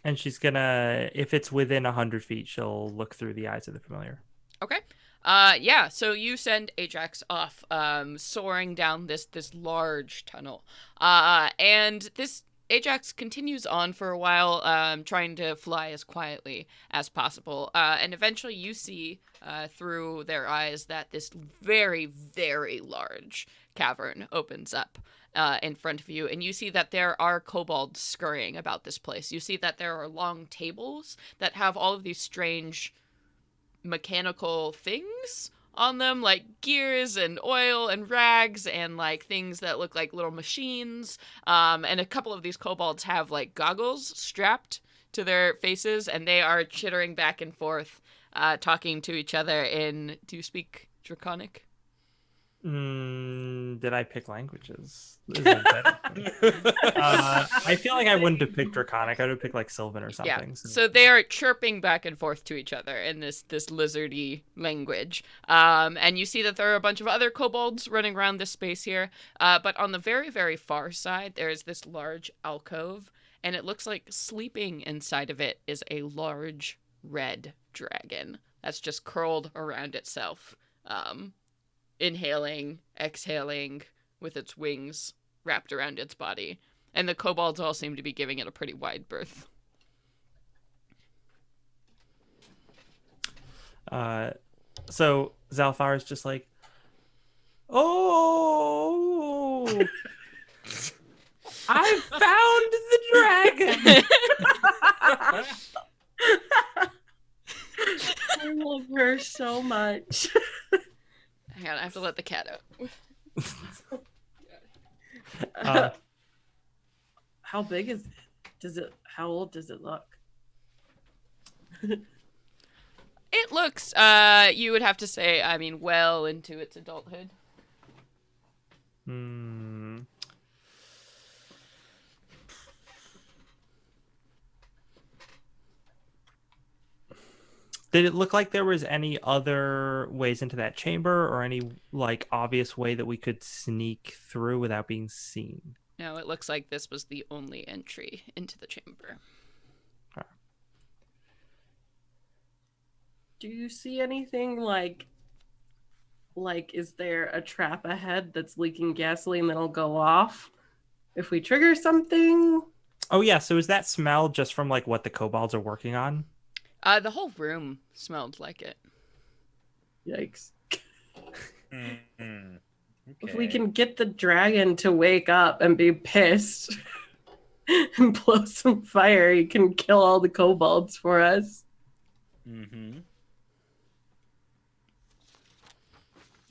And she's gonna, if it's within 100 feet, she'll look through the eyes of the familiar. Okay. Yeah, so you send Ajax off, soaring down this large tunnel. And this Ajax continues on for a while, trying to fly as quietly as possible. And eventually you see through their eyes that this very, very large cavern opens up in front of you. And you see that there are kobolds scurrying about this place. You see that there are long tables that have all of these strange mechanical things on them, like gears and oil and rags and like things that look like little machines. And a couple of these kobolds have like goggles strapped to their faces, and they are chittering back and forth, talking to each other in, do you speak Draconic? Did I pick languages? Is that better? I feel like I wouldn't have picked Draconic. I would have picked like Sylvan or something. Yeah. So they are chirping back and forth to each other in this lizardy language. And you see that there are a bunch of other kobolds running around this space here. But on the very, very far side, there is this large alcove, and it looks like sleeping inside of it is a large red dragon that's just curled around itself. Inhaling, exhaling, with its wings wrapped around its body. And the kobolds all seem to be giving it a pretty wide berth. So Zalfar is just like, oh, I found the dragon. I love her so much. Hang on, I have to let the cat Uh, How big is it? How old does it look? It looks, you would have to say, I mean, well into its adulthood. Did it look like there was any other ways into that chamber, or any like obvious way that we could sneak through without being seen? No, it looks like this was the only entry into the chamber. Do you see anything like is there a trap ahead that's leaking gasoline that'll go off if we trigger something? Oh yeah, so is that smell just from like what the kobolds are working on? The whole room smelled like it. Yikes. Okay. If we can get the dragon to wake up and be pissed and blow some fire, he can kill all the kobolds for us.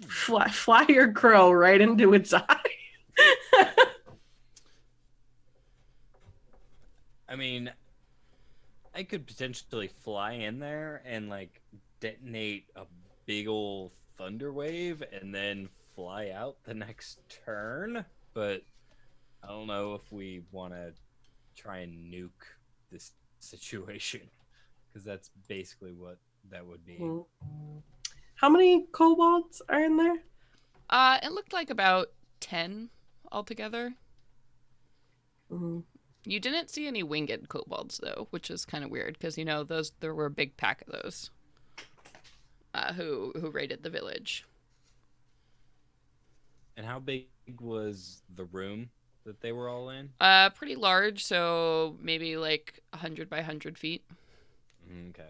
Fly your crow right into its eye. I mean, I could potentially fly in there and like detonate a big old thunder wave and then fly out the next turn, but I don't know if we want to try and nuke this situation, because that's basically what that would be. How many kobolds are in there? It looked like about 10 altogether. You didn't see any winged kobolds, though, which is kind of weird, because, you know, there were a big pack of those who raided the village. And how big was the room that they were all in? Pretty large, so maybe like 100 by 100 feet. Okay.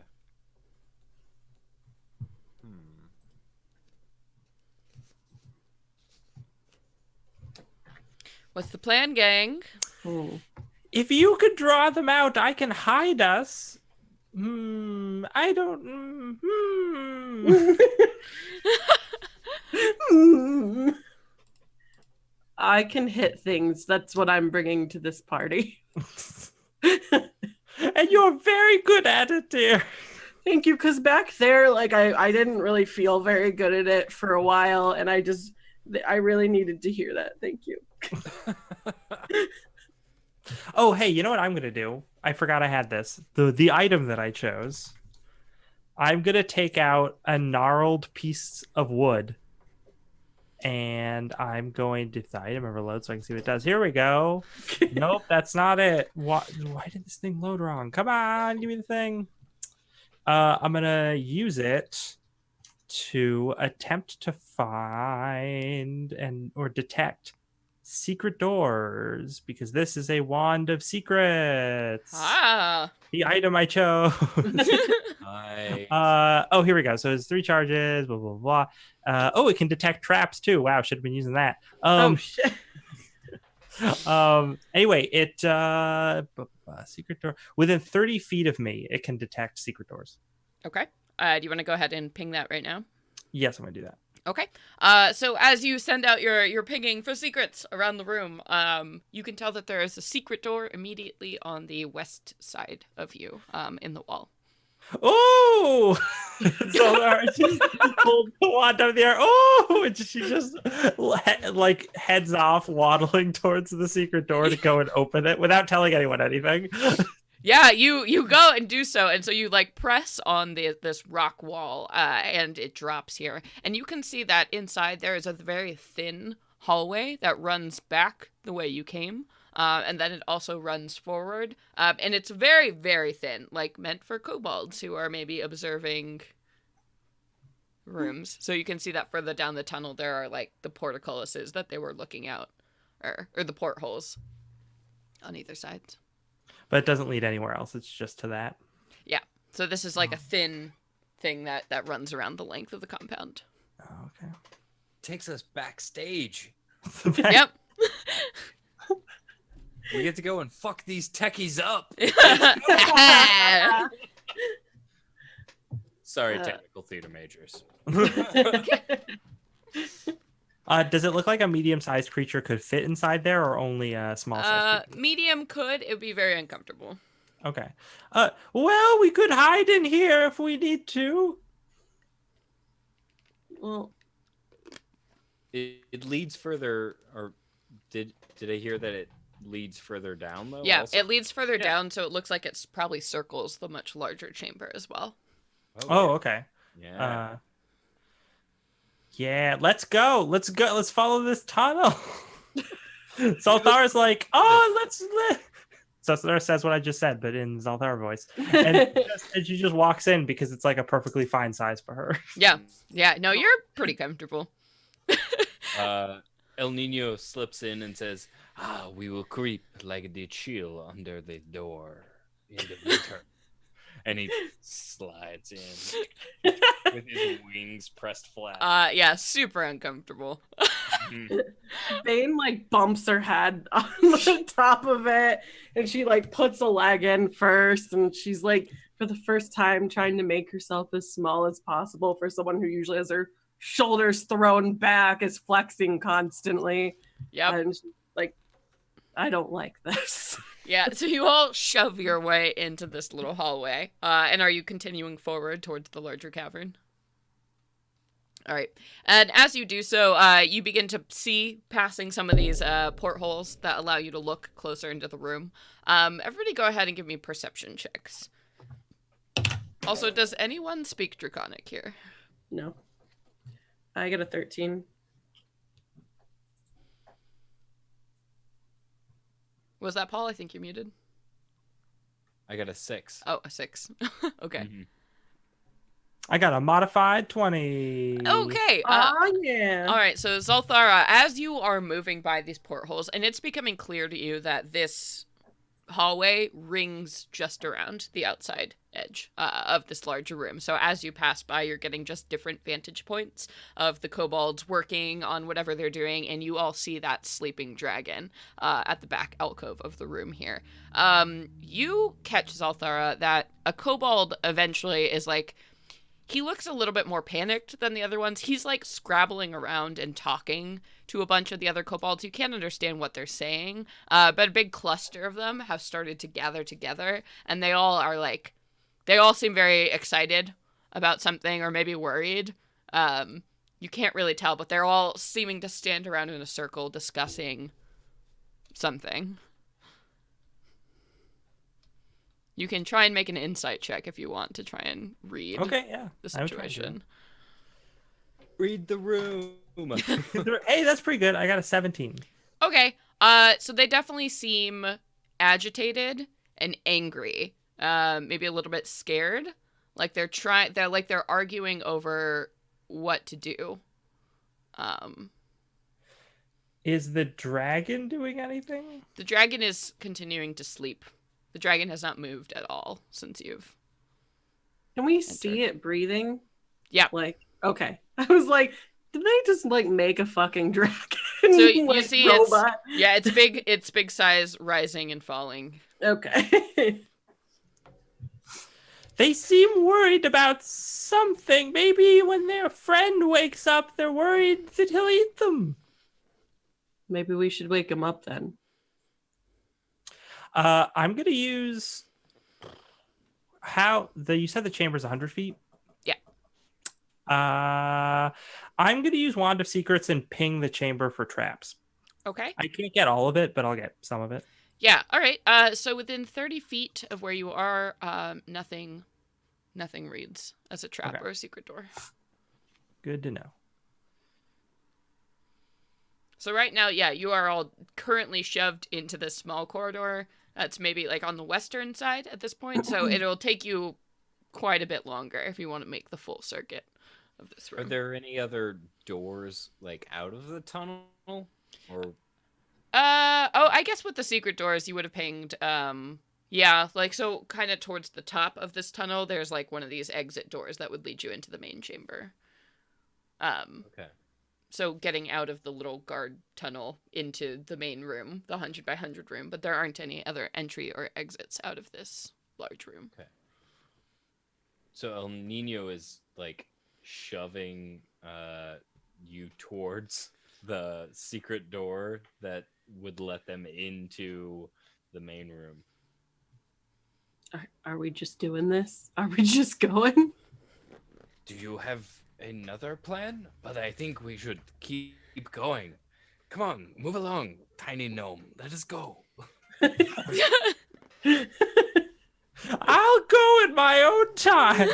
What's the plan, gang? If you could draw them out, I can hide us. I don't. I can hit things. That's what I'm bringing to this party. And you're very good at it, dear. Thank you, because back there, like, I didn't really feel very good at it for a while, and I really needed to hear that. Thank you. Oh, hey, you know what I'm going to do? I forgot I had this. The item that I chose. I'm going to take out a gnarled piece of wood. And I'm going to the item overload so I can see what it does. Here we go. Nope, that's not it. Why did this thing load wrong? Come on, give me the thing. I'm going to use it to attempt to find or detect secret doors, because this is a wand of secrets. The item I chose. Nice. Oh, here we go. So it's 3 charges, blah, blah, blah. It can detect traps too. Wow, should have been using that. Oh, shit. Anyway, it secret door within 30 feet of me, it can detect secret doors. Okay. Do you want to go ahead and ping that right now? Yes, I'm gonna do that. Okay. So as you send out your pinging for secrets around the room, you can tell that there is a secret door immediately on the west side of you, in the wall. Oh! So she pulled the wand out of the air. Oh! And she just like heads off, waddling towards the secret door to go and open it without telling anyone anything. Yeah, you go and do so, and so you like press on this rock wall, and it drops here, and you can see that inside there is a very thin hallway that runs back the way you came, and then it also runs forward, and it's very, very thin, like meant for kobolds who are maybe observing rooms. So you can see that further down the tunnel there are like the portcullises that they were looking out, or the portholes on either side. But it doesn't lead anywhere else. It's just to that. Yeah. So this is like a thin thing that runs around the length of the compound. Oh, okay. Takes us backstage. Yep. We get to go and fuck these techies up. Sorry, technical theater majors. Does it look like a medium-sized creature could fit inside there, or only a small-sized creature? Medium could. It would be very uncomfortable. Okay. Well, we could hide in here if we need to. Well, It leads further, or did I hear that it leads further down though? Yeah, also? it leads further down, so it looks like it's probably circles the much larger chamber as well. Oh, okay. Yeah. Yeah, let's go. Let's go. Let's follow this tunnel. Zalthar's like, Zalthar says what I just said, but in Zalthar voice. And she just walks in because it's like a perfectly fine size for her. Yeah. No, you're pretty comfortable. El Nino slips in and says, we will creep like the chill under the door in the winter. And he slides in with his wings pressed flat. Yeah, super uncomfortable. Bane like bumps her head on the top of it, and she like puts a leg in first, and she's like, for the first time, trying to make herself as small as possible for someone who usually has her shoulders thrown back, is flexing constantly. Yep. And she's like, I don't like this. Yeah, so you all shove your way into this little hallway. And are you continuing forward towards the larger cavern? All right. And as you do so, you begin to see passing some of these portholes that allow you to look closer into the room. Everybody go ahead and give me perception checks. Also, does anyone speak Draconic here? No. I get a 13. Was that Paul? I think you're muted. I got a 6. Oh, a 6. Okay. Mm-hmm. I got a modified 20. Okay. Yeah. All right. So Zalthara, as you are moving by these portholes, and it's becoming clear to you that this hallway rings just around the outside edge of this larger room. So as you pass by, you're getting just different vantage points of the kobolds working on whatever they're doing, and you all see that sleeping dragon at the back alcove of the room here. You catch, Zalthara, that a kobold eventually is like, he looks a little bit more panicked than the other ones. He's like scrabbling around and talking to a bunch of the other kobolds. You can't understand what they're saying, but a big cluster of them have started to gather together, and they all seem very excited about something, or maybe worried. You can't really tell, but they're all seeming to stand around in a circle discussing something. You can try and make an insight check if you want to try and read the situation. Read the room. Hey, that's pretty good. I got a 17. Okay. So they definitely seem agitated and angry. Maybe a little bit scared. Like they're arguing over what to do. Is the dragon doing anything? The dragon is continuing to sleep. The dragon has not moved at all since you've... Can we see it breathing? Yeah. Like, okay. I was like, did they just like make a fucking dragon? So you like, see robot? it's big size, rising and falling. Okay. They seem worried about something. Maybe when their friend wakes up, they're worried that he'll eat them. Maybe we should wake him up then. I'm going to use... You said the chamber's 100 feet? Yeah. I'm going to use Wand of Secrets and ping the chamber for traps. Okay. I can't get all of it, but I'll get some of it. Yeah, all right. So within 30 feet of where you are, nothing reads as a trap or a secret door. Good to know. So right now, yeah, you are all currently shoved into this small corridor. That's maybe like on the western side at this point. So it'll take you quite a bit longer if you want to make the full circuit of this room. Are there any other doors like out of the tunnel? Or I guess with the secret doors you would have pinged like so kind of towards the top of this tunnel there's like one of these exit doors that would lead you into the main chamber. Okay. So getting out of the little guard tunnel into the main room, the 100 by 100 room, but there aren't any other entry or exits out of this large room. Okay. So El Nino is like shoving you towards the secret door that would let them into the main room. Are we just doing this? Are we just going? Do you have another plan? But I think we should keep going. Come on, move along, tiny gnome. Let us go. I'll go in my own time.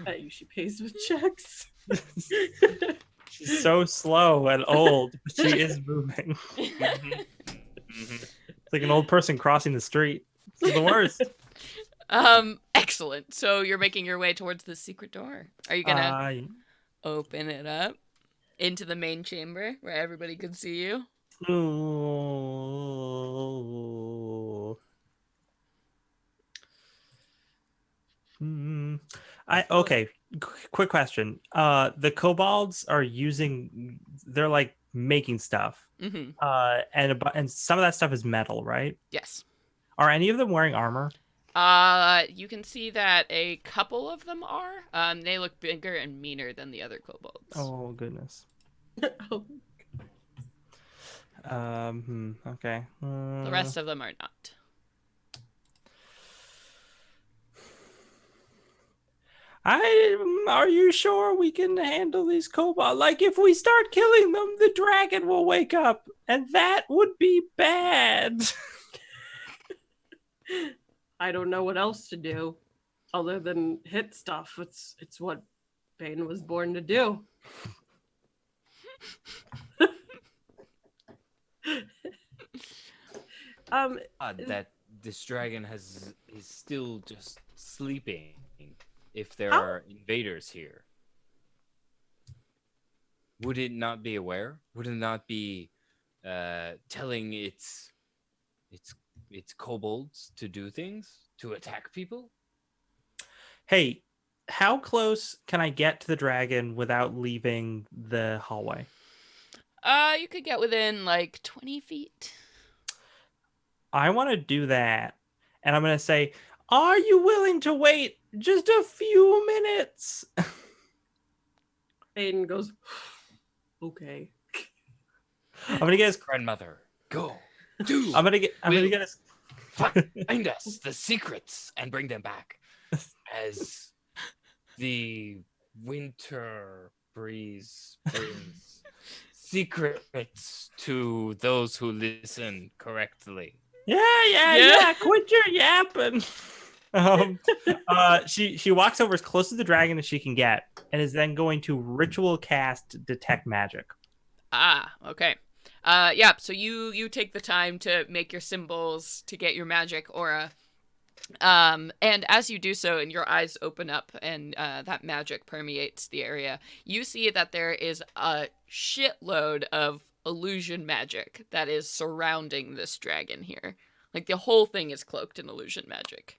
I usually pays with checks. She's so slow and old, but she is moving. It's like an old person crossing the street. It's the worst. Excellent. So you're making your way towards the secret door. Are you gonna open it up into the main chamber where everybody could see you? Ooh. Okay. Quick question. The kobolds are they're like making stuff. Mm-hmm. And some of that stuff is metal, right? Yes. Are any of them wearing armor? You can see that a couple of them are. They look bigger and meaner than the other kobolds. Oh goodness. Okay. The rest of them are not. Are you sure we can handle these kobolds? Like, if we start killing them, the dragon will wake up, and that would be bad. I don't know what else to do other than hit stuff. It's what Bane was born to do. That this dragon is still just sleeping. If there are invaders here, would it not be aware? Would it not be telling its kobolds to do things, to attack people? Hey, how close can I get to the dragon without leaving the hallway? You could get within like 20 feet. I want to do that, and I'm going to say, Are you willing to wait just a few minutes? Aiden goes, okay. I'm gonna get his. Grandmother, go. Do. I'm gonna get his. Find us the secrets and bring them back. As the winter breeze brings secrets to those who listen correctly. Yeah. Quit your yapping. She walks over as close to the dragon as she can get, and is then going to ritual cast detect magic. Ah, okay. Yeah, so you take the time to make your symbols to get your magic aura. And as you do so and your eyes open up and that magic permeates the area, you see that there is a shitload of illusion magic that is surrounding this dragon here. Like the whole thing is cloaked in illusion magic.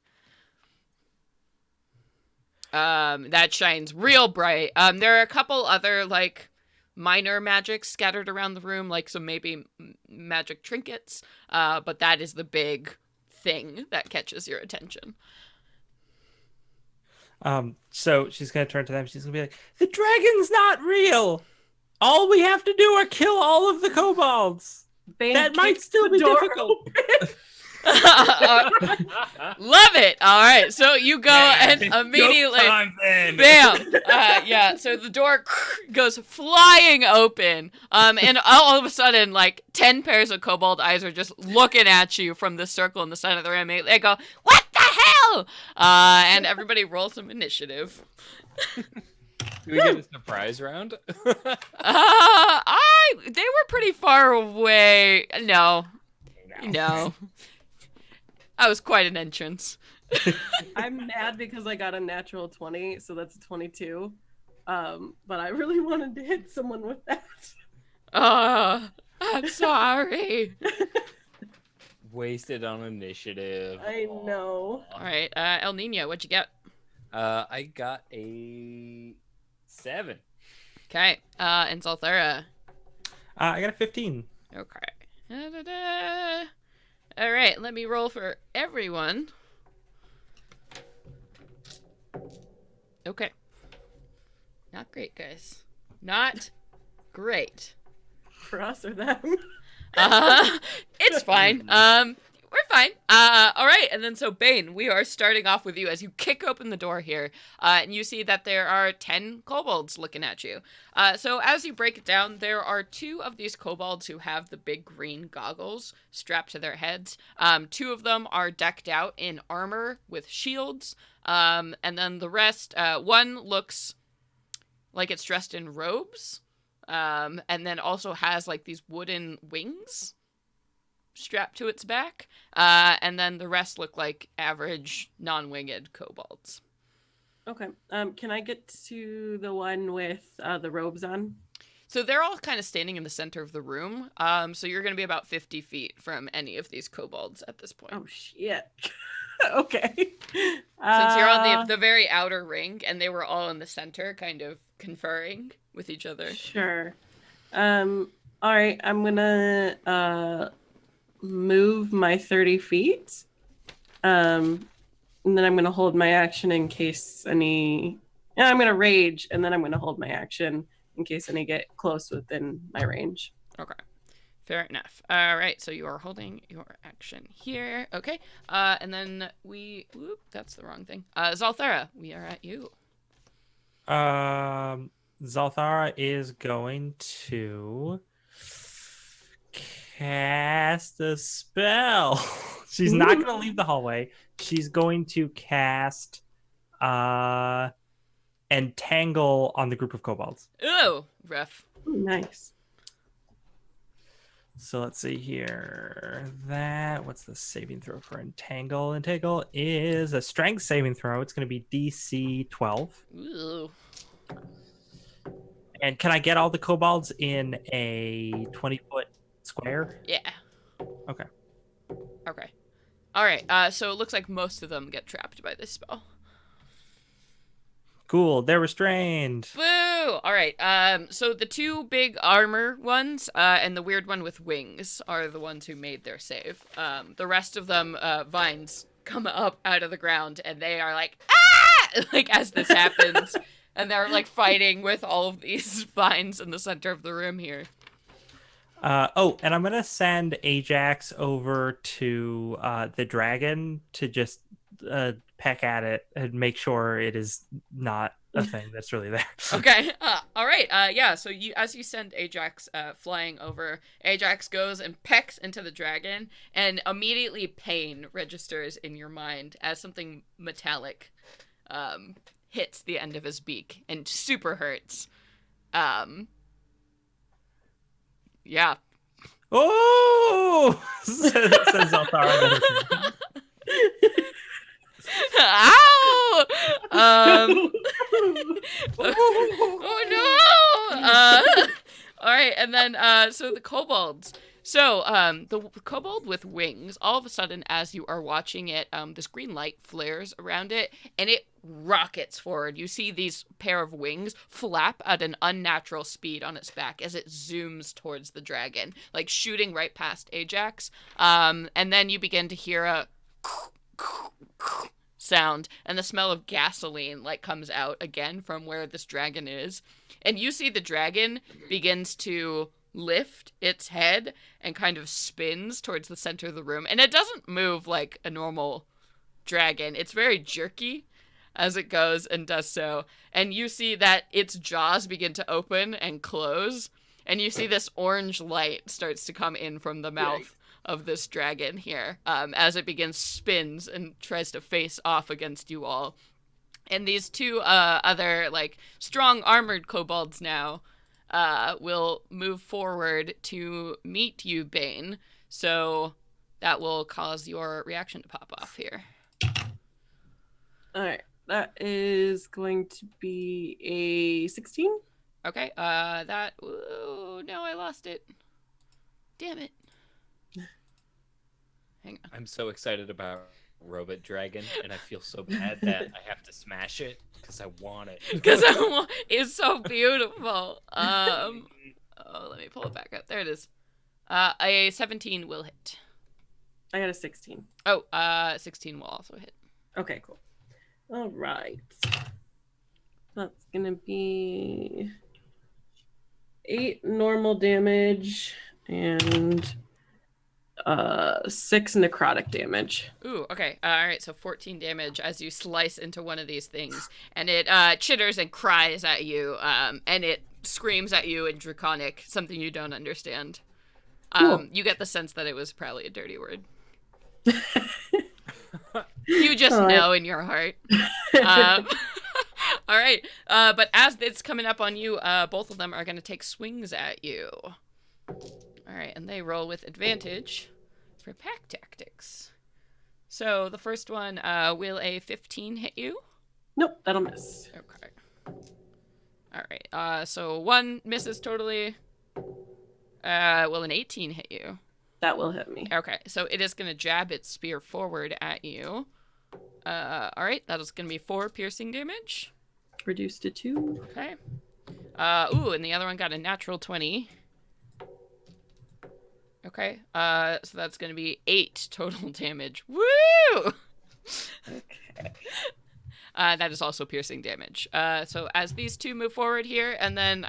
That shines real bright. There are a couple other like minor magics scattered around the room, like some maybe magic trinkets, but that is the big thing that catches your attention. So she's gonna turn to them. She's gonna be like, "The dragon's not real. All we have to do are kill all of the kobolds. Bane That might kicks still the be door difficult." open. Love it. All right, so you go and immediately bam. Yeah, so the door goes flying open, and all of a sudden, like 10 pairs of kobold eyes are just looking at you from the circle in the center of the room. They go, "What the hell?" And everybody roll some initiative. Do we get a surprise round? They were pretty far away. No. That was quite an entrance. I'm mad because I got a natural 20, so that's a 22. But I really wanted to hit someone with that. I'm sorry. Wasted on initiative. I know. All right, El Nino, what'd you get? I got a 7. Okay, and Zalthara. I got a 15. Okay. Da-da-da. All right, let me roll for everyone. Okay. Not great, guys. Not great. For us or them. It's fine. We're fine. All right, and then so Bane, we are starting off with you as you kick open the door here, and you see that there are 10 kobolds looking at you. So as you break it down, there are 2 of these kobolds who have the big green goggles strapped to their heads. 2 of them are decked out in armor with shields, and then the rest, one looks like it's dressed in robes, and then also has like these wooden wings strapped to its back, and then the rest look like average non-winged kobolds. Okay. Can I get to the one with the robes on? So they're all kind of standing in the center of the room. So you're going to be about 50 feet from any of these kobolds at this point. Oh shit. Okay. Since you're on the very outer ring, and they were all in the center, kind of conferring with each other. Sure. All right. I'm gonna move my 30 feet. And then I'm going to hold my action in case any... Yeah, I'm going to rage, and then I'm going to hold my action in case any get close within my range. Okay. Fair enough. All right, so you are holding your action here. Okay. And then we... Whoop, that's the wrong thing. Zalthara, we are at you. Zalthara is going to cast a spell. She's not going to leave the hallway. She's going to cast Entangle on the group of kobolds. Ooh, rough. Ooh, nice. So let's see here. What's the saving throw for Entangle? Entangle is a strength saving throw. It's going to be DC 12. Ooh. And can I get all the kobolds in a 20-foot square? Yeah. Okay. Okay. All right. So it looks like most of them get trapped by this spell. Cool. They're restrained. Boo! All right. So the 2 big armor ones and the weird one with wings are the ones who made their save. The rest of them, vines come up out of the ground, and they are like, ah! Like, as this happens, and they're, like, fighting with all of these vines in the center of the room here. And I'm going to send Ajax over to the dragon to just peck at it and make sure it is not a thing that's really there. Okay. All right. Yeah. So as you send Ajax flying over, Ajax goes and pecks into the dragon, and immediately pain registers in your mind as something metallic hits the end of his beak and super hurts. Yeah. Oh! Says Zelthara. Ow! Oh no! All right, and then so the kobolds. So the kobold with wings. All of a sudden, as you are watching it, this green light flares around it, and it rockets forward. You see these pair of wings flap at an unnatural speed on its back as it zooms towards the dragon, like shooting right past Ajax. And then you begin to hear a sound, and the smell of gasoline like comes out again from where this dragon is, and you see the dragon begins to lift its head and kind of spins towards the center of the room, and it doesn't move like a normal dragon. It's very jerky as it goes and does so, and you see that its jaws begin to open and close, and you see this orange light starts to come in from the mouth of this dragon here, as it spins and tries to face off against you all. And these two other, like, strong armored kobolds now will move forward to meet you, Bane. So that will cause your reaction to pop off here. All right. That is going to be a 16. Okay, ooh, no, I lost it. Damn it. Hang on. I'm so excited about Robot Dragon, and I feel so bad that I have to smash it because I want it. Because it's so beautiful. Oh, let me pull it back up. There it is. A 17 will hit. I got a 16. Oh, 16 will also hit. Okay, cool. All right. That's going to be 8 normal damage and 6 necrotic damage. Ooh, okay. All right, so 14 damage as you slice into one of these things, and it chitters and cries at you, and it screams at you in Draconic, something you don't understand. Cool. You get the sense that it was probably a dirty word. You just know in your heart. All right, but as it's coming up on you, both of them are going to take swings at you. All right, and they roll with advantage for pack tactics. So the first one, will a 15 hit you? Nope, that'll miss. Okay. All right, so one misses totally. Will an 18 hit you? That will hit me. Okay, so it is going to jab its spear forward at you. All right, that is going to be 4 piercing damage. Reduced to 2. Okay. Ooh, and the other one got a natural 20. Okay, so that's going to be 8 total damage. Woo! Okay. That is also piercing damage. So as these two move forward here, and then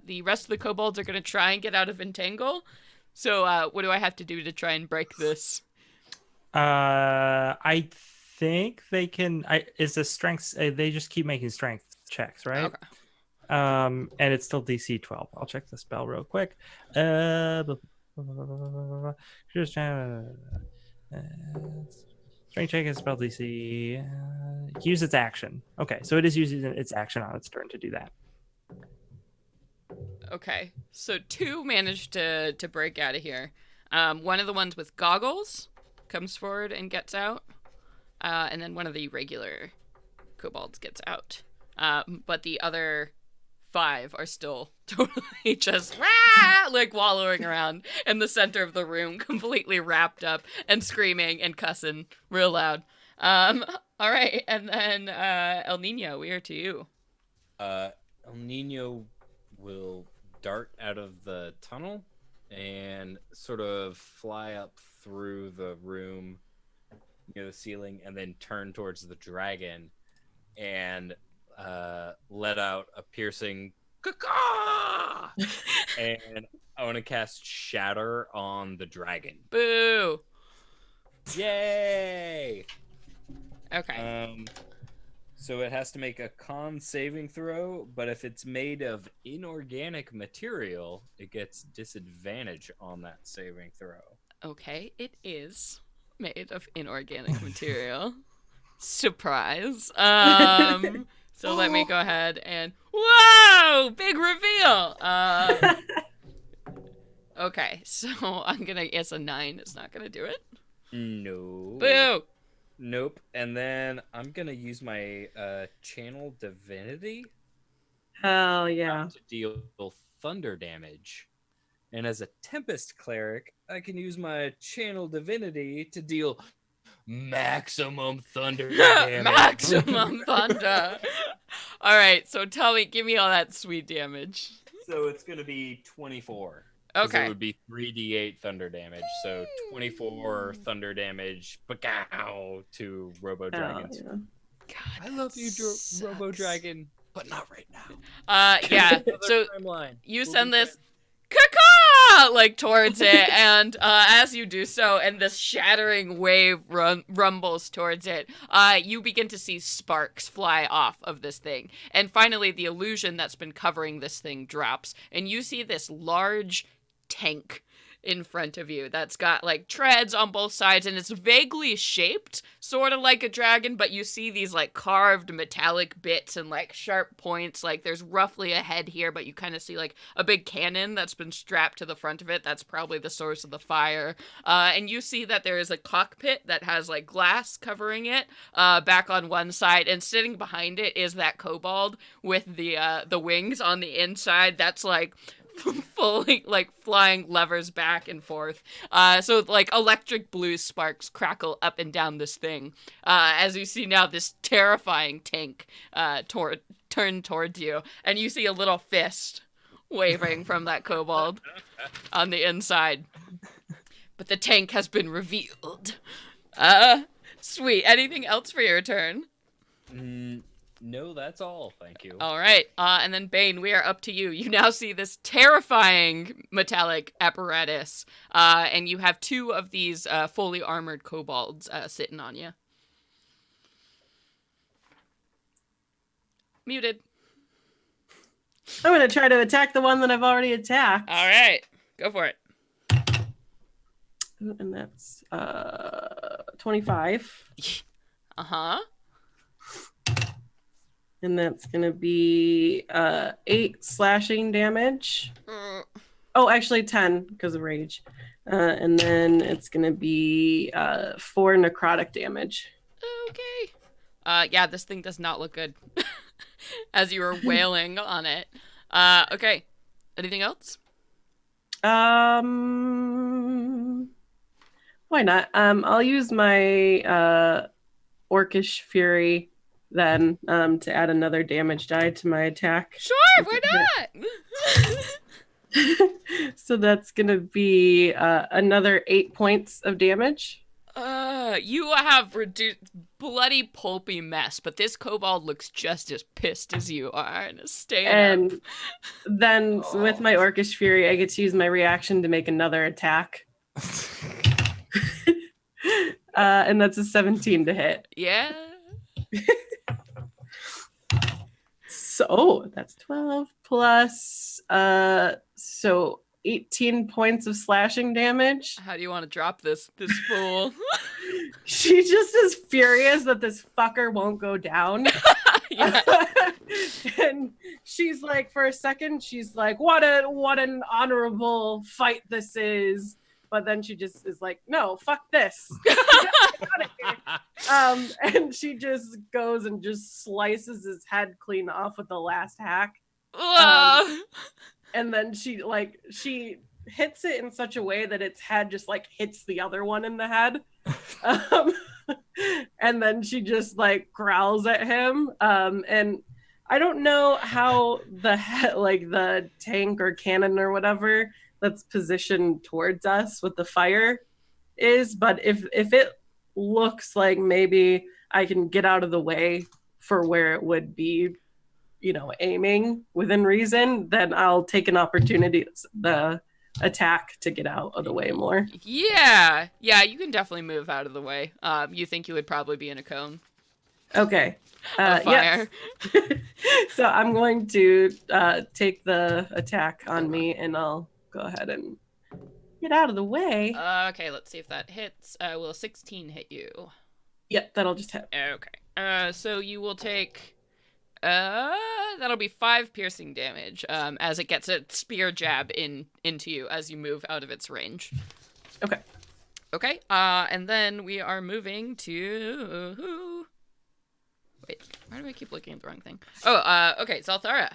the rest of the kobolds are going to try and get out of Entangle. So what do I have to do to try and break this? I think they can. Is the strength? They just keep making strength checks, right? Okay. And it's still DC 12. I'll check the spell real quick. Strength check is spell DC. Use its action. Okay, so it is using its action on its turn to do that. Okay, so 2 managed to break out of here. One of the ones with goggles comes forward and gets out. And then one of the regular kobolds gets out. But the other 5 are still totally just like wallowing around in the center of the room, completely wrapped up and screaming and cussing real loud. All right, and then El Nino, we are to you. El Nino will dart out of the tunnel and sort of fly up through the room near the ceiling, and then turn towards the dragon and let out a piercing caw. And I want to cast Shatter on the dragon. Boo. Yay! Okay. So it has to make a con saving throw, but if it's made of inorganic material, it gets disadvantage on that saving throw. Okay, it is made of inorganic material. Surprise. So let me go ahead and whoa, big reveal. Okay, so I'm gonna guess a 9 is not gonna do it. No. Boo. Nope. And then I'm gonna use my channel divinity Hell yeah. to deal thunder damage. And as a Tempest cleric, I can use my channel divinity to deal maximum thunder damage. Maximum thunder. All right, so give me all that sweet damage. So it's gonna be 24. 'Cause Okay. it would be 3d8 thunder damage. So 24 thunder damage pow, to Robo Dragons. Yeah. God, I love you, sucks. Robo Dragon, but not right now. Yeah. Another So timeline. you We'll send be this caca like towards it, and as you do so, and this shattering wave rumbles towards it, you begin to see sparks fly off of this thing, and finally the illusion that's been covering this thing drops, and you see this large tank in front of you that's got like treads on both sides, and it's vaguely shaped sort of like a dragon, but you see these like carved metallic bits and like sharp points. Like there's roughly a head here, but you kind of see like a big cannon that's been strapped to the front of it. That's probably the source of the fire. And you see that there is a cockpit that has like glass covering it back on one side, and sitting behind it is that kobold with the wings on the inside that's like fully like flying levers back and forth. So like electric blue sparks crackle up and down this thing. As you see now this terrifying tank turn towards you, and you see a little fist waving from that kobold on the inside. But the tank has been revealed. Sweet. Anything else for your turn? No, that's all. Thank you. All right. And then Bane, we are up to you. You now see this terrifying metallic apparatus, and you have 2 of these fully armored kobolds sitting on you. Muted. I'm going to try to attack the one that I've already attacked. All right. Go for it. And that's 25. Uh-huh. And that's going to be 8 slashing damage. Oh, actually 10 because of rage. And then it's going to be 4 necrotic damage. Okay. Yeah, this thing does not look good. As you were wailing on it. Okay. Anything else? Why not? I'll use my Orcish Fury then to add another damage die to my attack. Sure, why not? So that's gonna be another 8 points of damage. You have reduced bloody pulpy mess, but this kobold looks just as pissed as you are and is staying And up. then with my Orcish Fury, I get to use my reaction to make another attack. And that's a 17 to hit. Yeah. So that's 12 plus so 18 points of slashing damage. How do you want to drop this fool? She just is furious that this fucker won't go down. Yeah. And she's like, for a second, she's like, what an honorable fight this is. But then she just is like, no, fuck this. Get out of here. And she just goes and just slices his head clean off with the last hack. And then she hits it in such a way that its head just like hits the other one in the head. And then she just like growls at him. And I don't know how the tank or cannon or whatever that's positioned towards us with the fire is, but if it looks like maybe I can get out of the way for where it would be, aiming within reason, then I'll take an opportunity, the attack, to get out of the way more. Yeah, you can definitely move out of the way. You think you would probably be in a cone Okay. of fire. Yes. So I'm going to take the attack on me, and I'll go ahead and get out of the way. Okay, let's see if that hits. Will 16 hit you? Yep, that'll just hit. Okay. So you will take... that'll be 5 piercing damage, as it gets a spear jab into you as you move out of its range. Okay. Okay, and then we are moving to... Wait, why do I keep looking at the wrong thing? Oh, okay, Zalthara.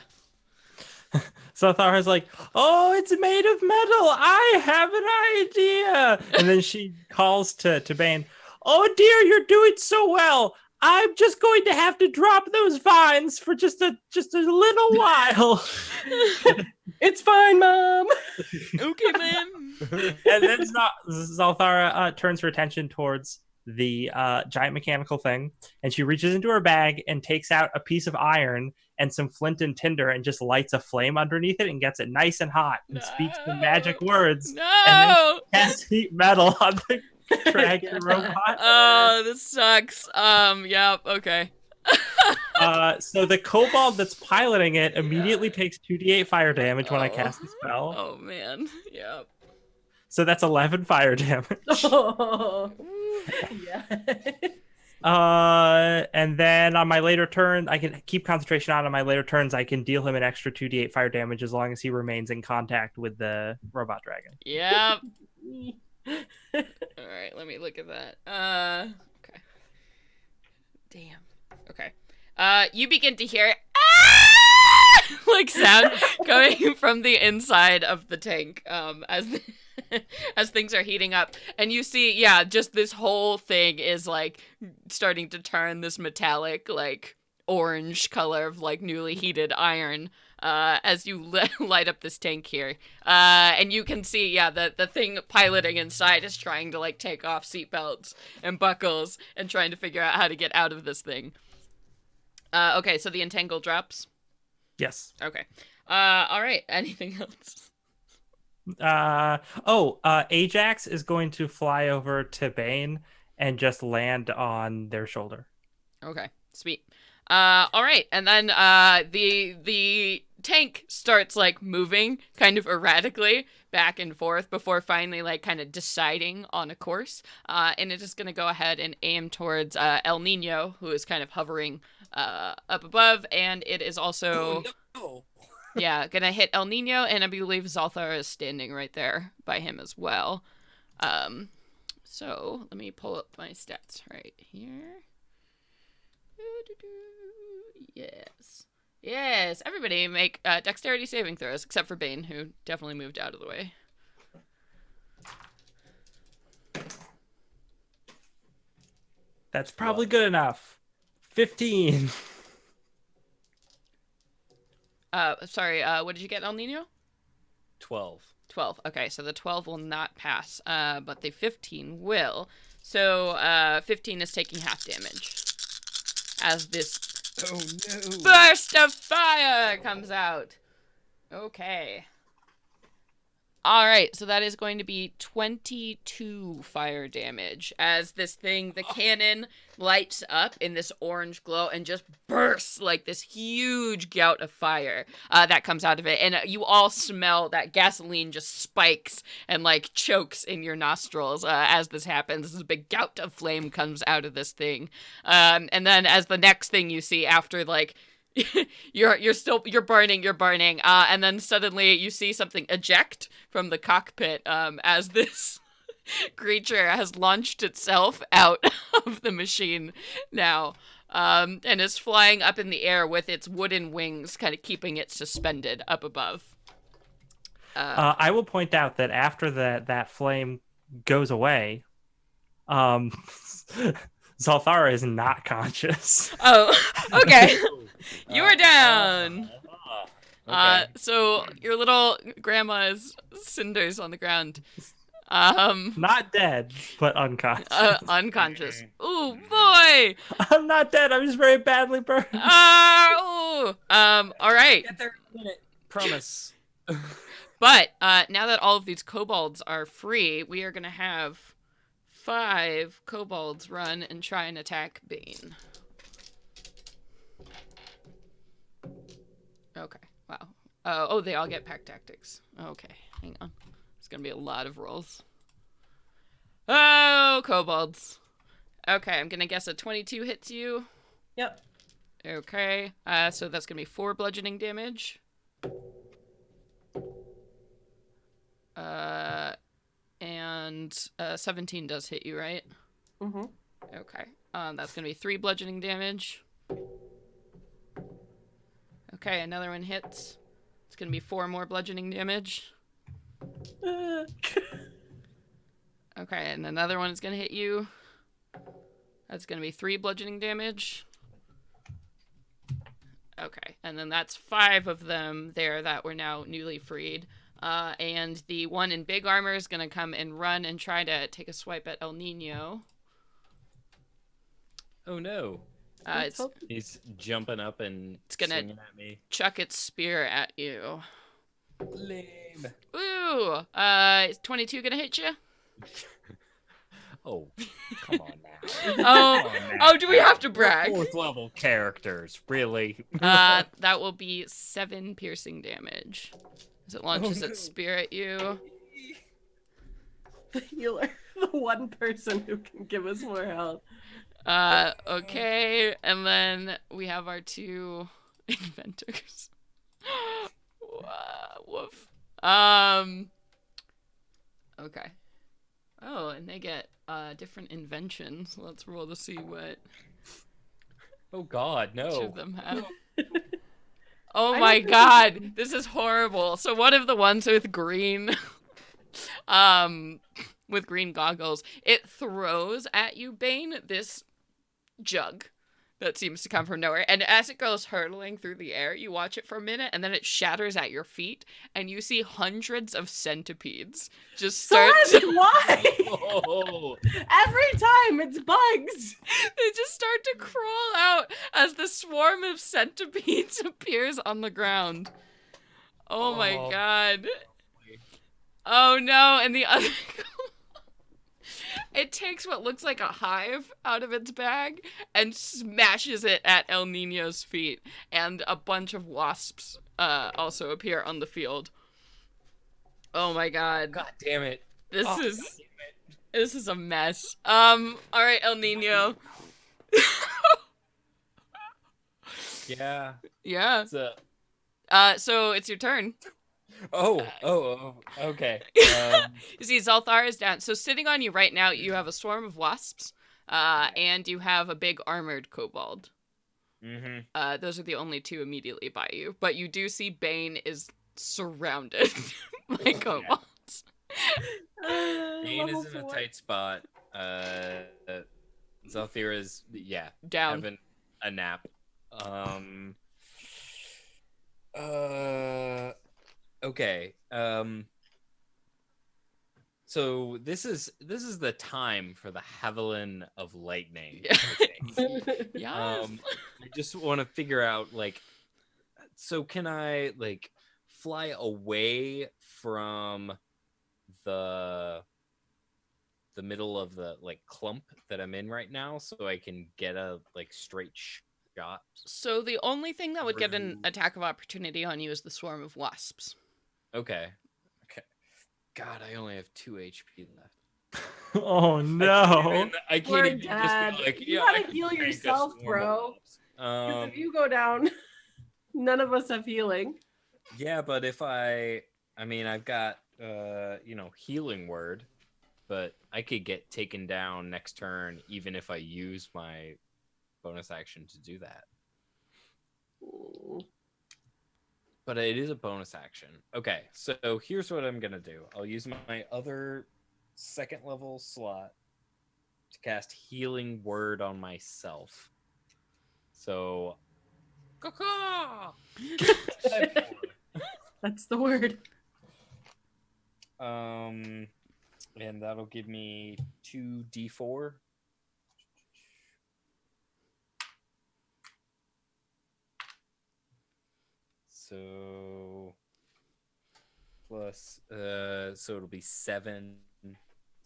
Zalthara's like, oh, it's made of metal. I have an idea. And then she calls to Bane, oh dear, you're doing so well. I'm just going to have to drop those vines for just a little while. It's fine, Mom. Okay, ma'am. And then Zalthara turns her attention towards the giant mechanical thing, and she reaches into her bag and takes out a piece of iron and some flint and tinder and just lights a flame underneath it and gets it nice and hot and speaks the magic words. No! And then casts heat metal on the dragon robot. Oh, this sucks. Yep, okay. So the kobold that's piloting it immediately takes 2d8 fire damage when I cast the spell. Oh, man. Yep. So that's 11 fire damage. Oh, yeah. And then on my later turn, I can keep concentration on my later turns. I can deal him an extra 2d8 fire damage as long as he remains in contact with the robot dragon. Yep. All right, let me look at that. Okay. Damn. Okay. You begin to hear like sound coming from the inside of the tank as things are heating up, and you see, just this whole thing is like starting to turn this metallic, like orange color of like newly heated iron. As you light up this tank here. And you can see, the thing piloting inside is trying to, like, take off seatbelts and buckles and trying to figure out how to get out of this thing. Okay, so the entangle drops? Yes. Okay. All right, anything else? Ajax is going to fly over to Bane and just land on their shoulder. Okay, sweet. All right, and then the tank starts like moving kind of erratically back and forth before finally like kind of deciding on a course, and it is going to go ahead and aim towards El Nino, who is kind of hovering up above, and it is also gonna hit El Nino, and I believe Zalthara is standing right there by him as well. So let me pull up my stats right here. Yes. Everybody make dexterity saving throws, except for Bane, who definitely moved out of the way. That's probably good enough. 15. Sorry, what did you get, El Nino? 12. 12. Okay, so the 12 will not pass, but the 15 will. So 15 is taking half damage as this burst of fire comes out. Okay. All right, so that is going to be 22 fire damage as this thing, the cannon, lights up in this orange glow and just bursts like this huge gout of fire that comes out of it. And you all smell that gasoline just spikes and like chokes in your nostrils as this happens. This big gout of flame comes out of this thing. And then as the next thing you see after like you're burning, and then suddenly you see something eject from the cockpit as this creature has launched itself out of the machine now, and is flying up in the air with its wooden wings kind of keeping it suspended up above. I will point out that after that flame goes away, Zalthara is not conscious. Oh, okay. You are down. Okay. So your little grandma's cinders on the ground. Not dead, but unconscious. Unconscious. Ooh, boy! I'm not dead. I'm just very badly burned. All right. Get there in a minute. Promise. But now that all of these kobolds are free, we are going to have 5 kobolds run and try and attack Bane. Okay, wow. Oh, they all get pack tactics. Okay, hang on. It's going to be a lot of rolls. Oh, kobolds. Okay, I'm going to guess a 22 hits you. Yep. Okay, so that's going to be 4 bludgeoning damage. And 17 does hit you, right? Mm-hmm. Okay. That's gonna be 3 bludgeoning damage. Okay, another one hits. It's gonna be 4 more bludgeoning damage. Okay, and another one is gonna hit you. That's gonna be 3 bludgeoning damage. Okay, and then that's 5 of them there that were now newly freed. And the one in big armor is going to come and run and try to take a swipe at El Nino. Oh no. He's jumping up and it's gonna swinging at me. Chuck its spear at you. Lame. Ooh! Is 22 going to hit you? Oh, come on now. Oh, do we have to brag? 4th level characters, really? That will be 7 piercing damage. As it launches its spear at you. The healer, the one person who can give us more health. Okay, and then we have our 2 inventors. Woof. Okay. Oh, and they get different inventions. Let's roll to see what Oh god, each no. of them have. Oh my god, this is horrible. So one of the ones with green, with green goggles, it throws at you, Bane, this jug that seems to come from nowhere. And as it goes hurtling through the air, you watch it for a minute, and then it shatters at your feet, and you see hundreds of centipedes just start Why? Oh. Every time it's bugs. They just start to crawl out as the swarm of centipedes appears on the ground. Oh my god. Oh no, and the other... It takes what looks like a hive out of its bag and smashes it at El Nino's feet, and a bunch of wasps also appear on the field. Oh my god. God damn it. This is a mess. All right, El Nino. Yeah. Yeah. So So it's your turn. Okay. You see, Zalthar is down. So sitting on you right now, you have a swarm of wasps, and you have a big armored kobold. Mm-hmm. Those are the only 2 immediately by you. But you do see Bane is surrounded by kobolds. Bane is in a tight spot. Zalthir is, Down. having a nap. Okay. So this is the time for the Javelin of Lightning. I think. Yes. I just want to figure out, like, so can I, like, fly away from the middle of the, like, clump that I'm in right now, so I can get a, like, straight shot? So the only thing that would get an attack of opportunity on you is the swarm of wasps. Okay. God, I only have 2 HP left. Oh no. I can't Poor even just Dad. be like, You yeah, I gotta can heal crank a yourself, swarm bro. of Because if you go down, none of us have healing. yeah, but if I've got healing word, but I could get taken down next turn even if I use my bonus action to do that. But it is a bonus action. Okay, so here's what I'm gonna do. I'll use my other 2nd level slot to cast Healing Word on myself. So, That's the word. And that'll give me 2d4. So plus so it'll be 7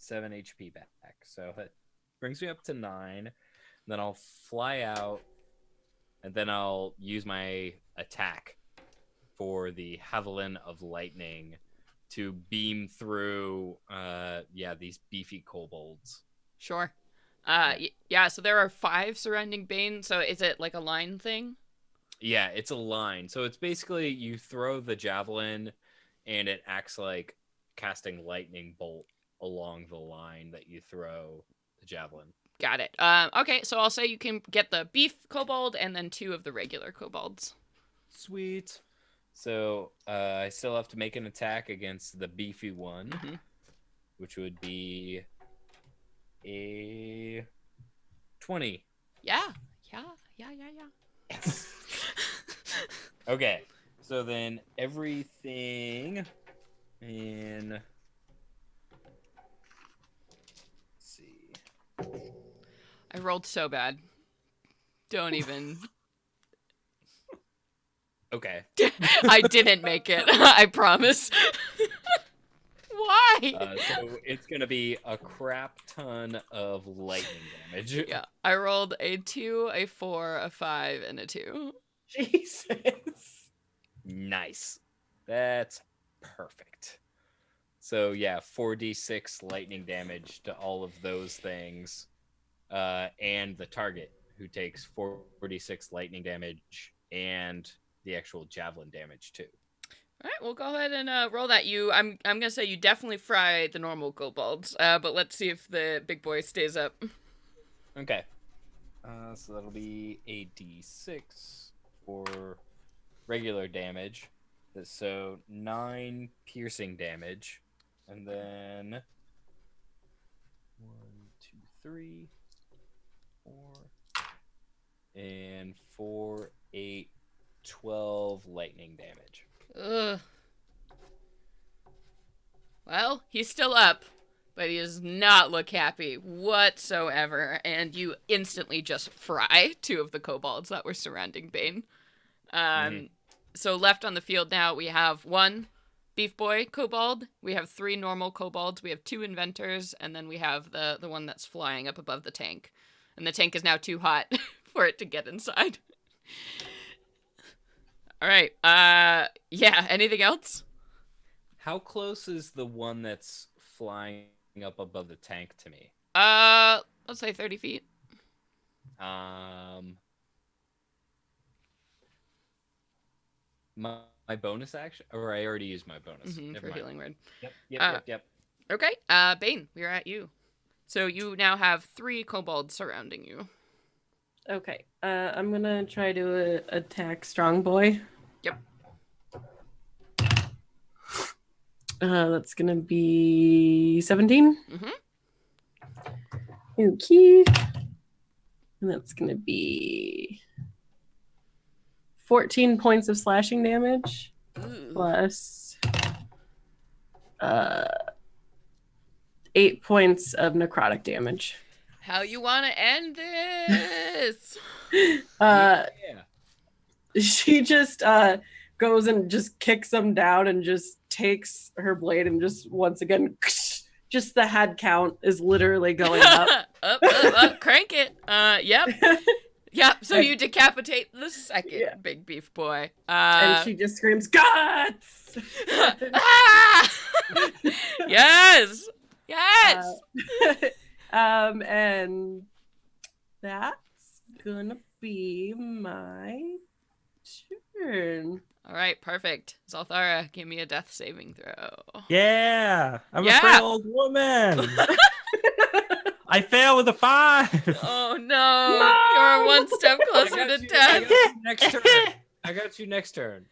HP back. So that brings me up to 9. Then I'll fly out, and then I'll use my attack for the Javelin of Lightning to beam through these beefy kobolds. Sure. Yeah, so there are 5 surrounding Bane, so is it like a line thing? Yeah, it's a line. So it's basically you throw the javelin and it acts like casting lightning bolt along the line that you throw the javelin. Got it. Okay, so I'll say you can get the beef kobold and then 2 of the regular kobolds. Sweet. So I still have to make an attack against the beefy one, which would be a 20. Yeah. Yes. Okay. So then everything in... Let's see. I rolled so bad. Don't even... Okay. I didn't make it. I promise. Why? So it's going to be a crap ton of lightning damage. Yeah, I rolled a 2, a 4, a 5, and a 2. Jesus. Nice. That's perfect. So yeah, 4d6 lightning damage to all of those things. And the target, who takes 4d6 lightning damage and the actual javelin damage too. All right, we'll go ahead and roll that. I'm gonna say you definitely fry the normal kobolds, but let's see if the big boy stays up. Okay. So that'll be a d6 for regular damage. So 9 piercing damage, and then 1, 2, 3, 4, and 4, 8, 12 lightning damage. Ugh. Well, he's still up, but he does not look happy whatsoever, and you instantly just fry 2 of the kobolds that were surrounding Bane. So left on the field now, we have 1 beef boy kobold, we have 3 normal kobolds, we have 2 inventors, and then we have the one that's flying up above the tank. And the tank is now too hot for it to get inside. All right. Yeah. Anything else? How close is the one that's flying up above the tank to me? Let's say 30 feet. My bonus action, or I already used my bonus. Never For mind. healing word. Yep. Okay. Bane, we're at you. So you now have 3 kobolds surrounding you. Okay. I'm gonna try to attack Strong Boy. Yep. That's gonna be 17. Mm-hmm. Okay. And that's gonna be 14 points of slashing damage. Ooh. Plus 8 points of necrotic damage. How you want to end this? Yeah. She just goes and just kicks him down and just takes her blade and just once again, just the head count is literally going up. up, crank it. Yep. Yep, so you decapitate the second big beef boy. And she just screams, "Guts!" Ah! Yes! Yes! And that's gonna be my turn. All right, perfect. Zalthara, give me a death saving throw. Yeah, I'm Yeah. a frail old woman. I fail with a 5. Oh no! You're one step closer to death. I got you next turn.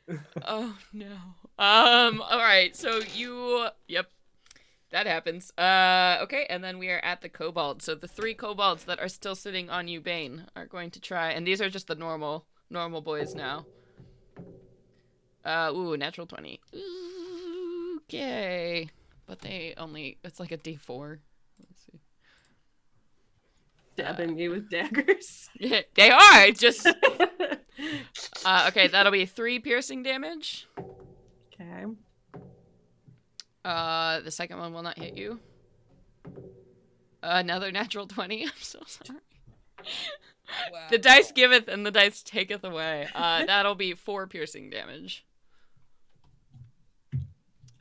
Oh no. All right, so yep. That happens. Okay, and then we are at the kobolds. So the 3 kobolds that are still sitting on you, Bane, are going to try, and these are just the normal boys now. Natural 20. Okay. but it's like a D4. Let's see. Stabbing me with daggers. Yeah, they are just. Okay, that'll be 3 piercing damage. Okay. The second one will not hit you. Another natural 20. I'm so sorry. Wow. The dice giveth and the dice taketh away. That'll be 4 piercing damage.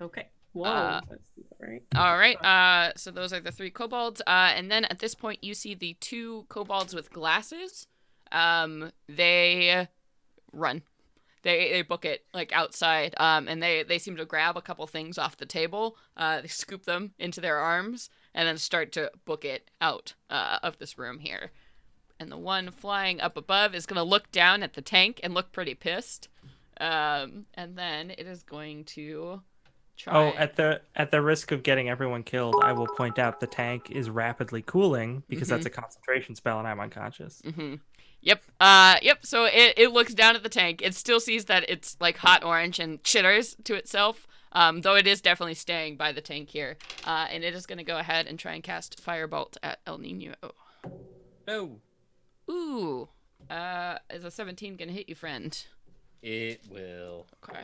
Okay. Whoa. That's right. All right. So those are the 3 kobolds. And then at this point, you see the 2 kobolds with glasses. They run. They book it like outside. And they seem to grab a couple things off the table. They scoop them into their arms and then start to book it out of this room here. And the one flying up above is going to look down at the tank and look pretty pissed. And then it is going to try. Oh, at the risk of getting everyone killed, I will point out the tank is rapidly cooling because that's a concentration spell and I'm unconscious. Mm-hmm. Yep. Yep. So it looks down at the tank. It still sees that it's like hot orange and chitters to itself. Though it is definitely staying by the tank here. And it is going to go ahead and try and cast Firebolt at El Nino. No. Ooh. Is a 17 going to hit you, friend? It will. Okay.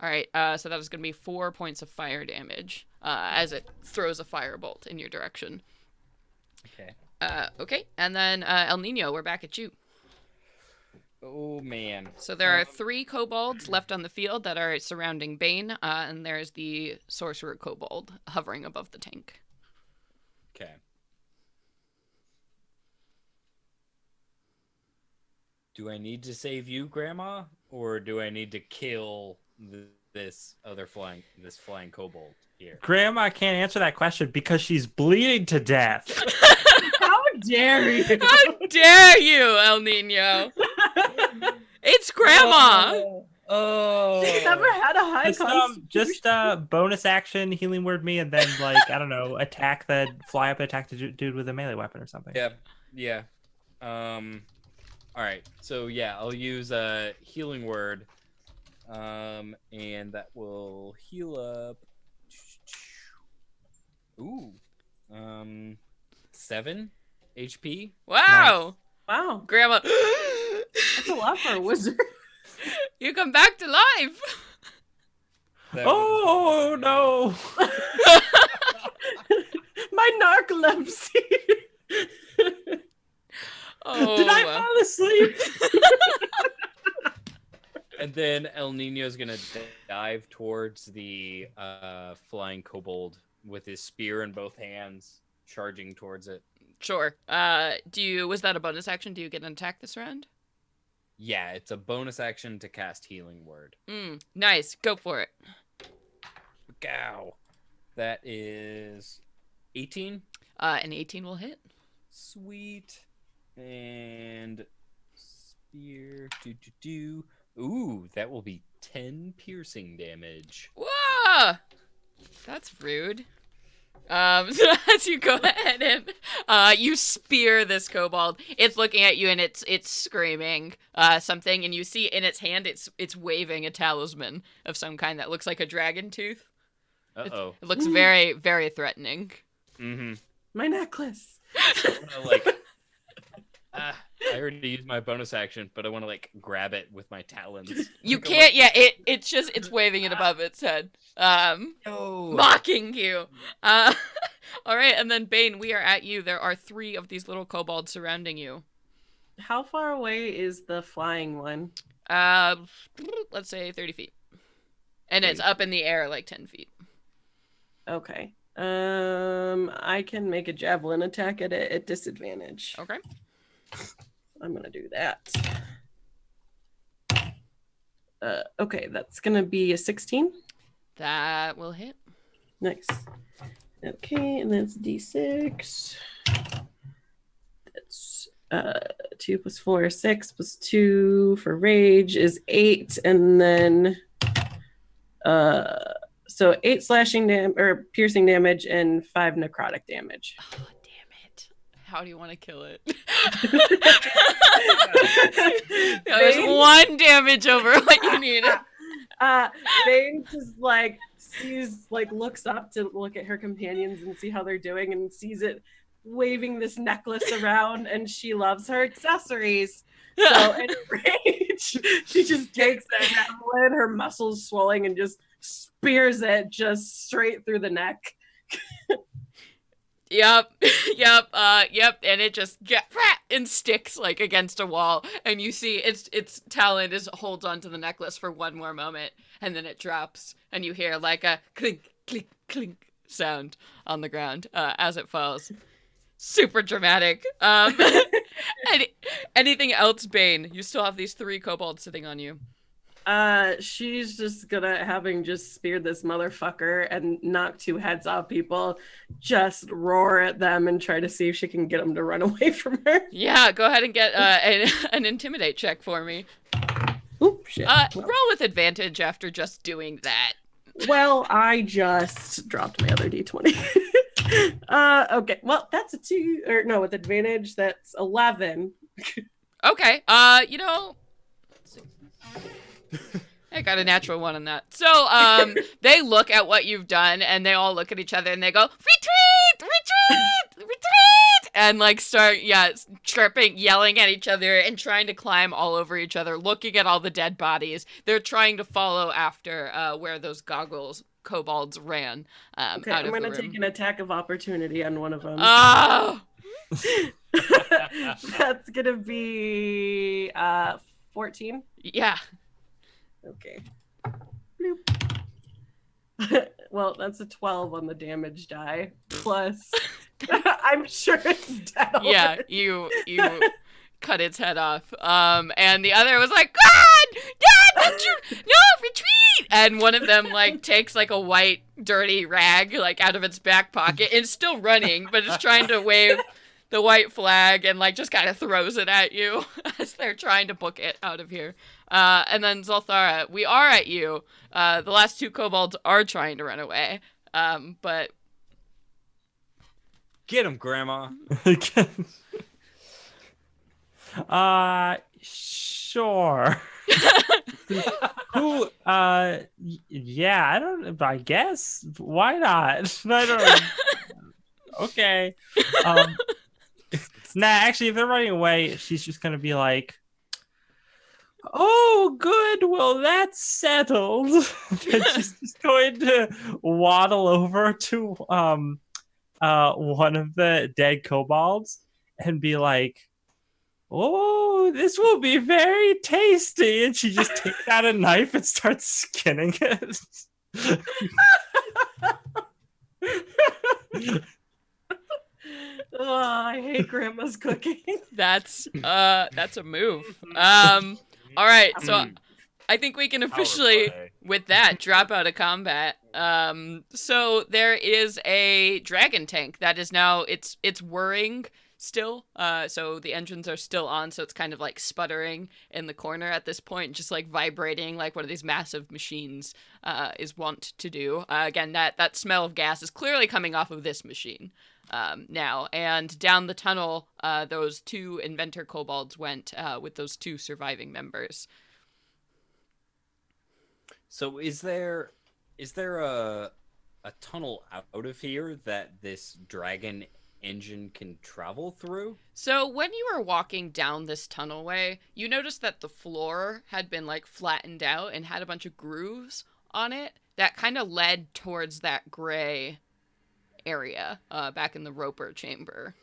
All right. So that is going to be 4 points of fire damage as it throws a firebolt in your direction. Okay. Okay. And then El Nino, we're back at you. Oh, man. So there are 3 kobolds left on the field that are surrounding Bane, and there's the sorcerer kobold hovering above the tank. Okay. Do I need to save you, Grandma, or do I need to kill this flying kobold here? Grandma can't answer that question because she's bleeding to death. How dare you? How dare you, El Nino? It's Grandma! Oh. Never had a high constitution. Just bonus action, healing word me, and then I don't know, fly up and attack the dude with a melee weapon or something. Yeah. All right. So yeah, I'll use a healing word, and that will heal up. Ooh, 7 HP. Wow! Wow. Grandma, That's a lot for a wizard. you come back to life! Oh no! My narcolepsy. Oh. Did I fall asleep? And then El Nino's gonna dive towards the flying kobold with his spear in both hands, charging towards it. Sure. Was that a bonus action? Do you get an attack this round? Yeah, it's a bonus action to cast healing word. Nice. Go for it. Gow. That is 18. An 18 will hit. Sweet. And spear. Ooh, that will be 10 piercing damage. Whoa! That's rude. So as you go ahead and you spear this kobold, it's looking at you and it's screaming something, and you see in its hand it's waving a talisman of some kind that looks like a dragon tooth. Uh-oh. It looks very, very threatening. Mm-hmm. My necklace. I already used my bonus action, but I want to grab it with my talons. You can't. Yeah, it's waving it above its head, mocking you. All right, and then Bane, we are at you. There are 3 of these little kobolds surrounding you. How far away is the flying one? Let's say 30 feet, and it's up in the air like 10 feet. Okay. I can make a javelin attack at disadvantage. Okay. I'm gonna do that. Okay, that's gonna be a 16. That will hit. Nice. Okay, and that's D6. That's 2 plus 4 is 6 plus 2 for rage is 8, and then so 8 slashing or piercing damage and 5 necrotic damage. Oh, damn it. How do you want to kill it? There's 1 damage over what you need. Bane just sees, like, looks up to look at her companions and see how they're doing, and sees it waving this necklace around, and she loves her accessories. So in rage, she just takes that javelin, her muscles swelling, and just spears it just straight through the neck. Yep, and it just and sticks like against a wall, and you see its talon holds onto the necklace for one more moment, and then it drops, and you hear like a clink, clink, clink sound on the ground as it falls. Super dramatic. Anything else, Bane? You still have these 3 kobolds sitting on you. She's just gonna, having just speared this motherfucker and knocked 2 heads off people, just roar at them and try to see if she can get them to run away from her. Yeah, go ahead and get an intimidate check for me. Oop, shit. Roll with advantage after just doing that. Well, I just dropped my other d20. Okay, well, that's a 2, or no, with advantage, that's 11. Okay, you know, I got a natural 1 on that. So, they look at what you've done, and they all look at each other, and they go, retreat, retreat, retreat, and like start, chirping, yelling at each other, and trying to climb all over each other, looking at all the dead bodies. They're trying to follow after where those kobolds ran. Okay, out I'm of gonna the room. take an attack of opportunity on one of them. Oh! That's gonna be 14. Yeah. Okay. Bloop. Well, that's a 12 on the damage die. Plus, I'm sure it's dead. Yeah, already. you cut its head off. And the other was like, God, don't you, no, retreat! And one of them like takes like a white dirty rag like out of its back pocket. It's still running, but it's trying to wave the white flag and like just kind of throws it at you as they're trying to book it out of here. And then Zolthara, we are at you. The last 2 kobolds are trying to run away. But Get him, Grandma. Sure. Who? Yeah, I guess. Why not? I don't. Okay. Nah, actually, if they're running away, she's just gonna be like, "Oh, good. Well, that's settled." And she's just going to waddle over to one of the dead kobolds and be like, "Oh, this will be very tasty." And she just takes out a knife and starts skinning it. Oh, I hate Grandma's cooking. that's a move. All right, so I think we can officially, with that, drop out of combat. So there is a dragon tank that is now it's whirring still. So the engines are still on, so it's kind of like sputtering in the corner at this point, just like vibrating like one of these massive machines is wont to do. Again, that smell of gas is clearly coming off of this machine now. And down the tunnel, those 2 inventor kobolds went with those 2 surviving members. So is there a tunnel out of here that this dragon engine can travel through? So when you were walking down this tunnelway, you noticed that the floor had been like flattened out and had a bunch of grooves on it that kind of led towards that gray area back in the Roper chamber.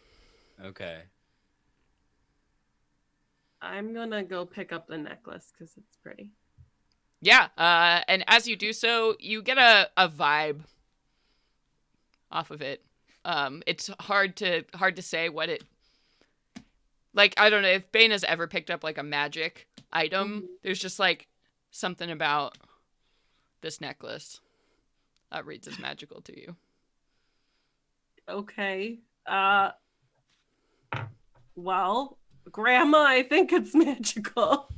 Okay. I'm gonna go pick up the necklace because it's pretty. Yeah, and as you do so, you get a vibe off of it. It's hard to say what it... Like, I don't know, if Bane has ever picked up, like, a magic item, there's just, like, something about this necklace that reads as magical to you. Okay. Well, Grandma, I think it's magical.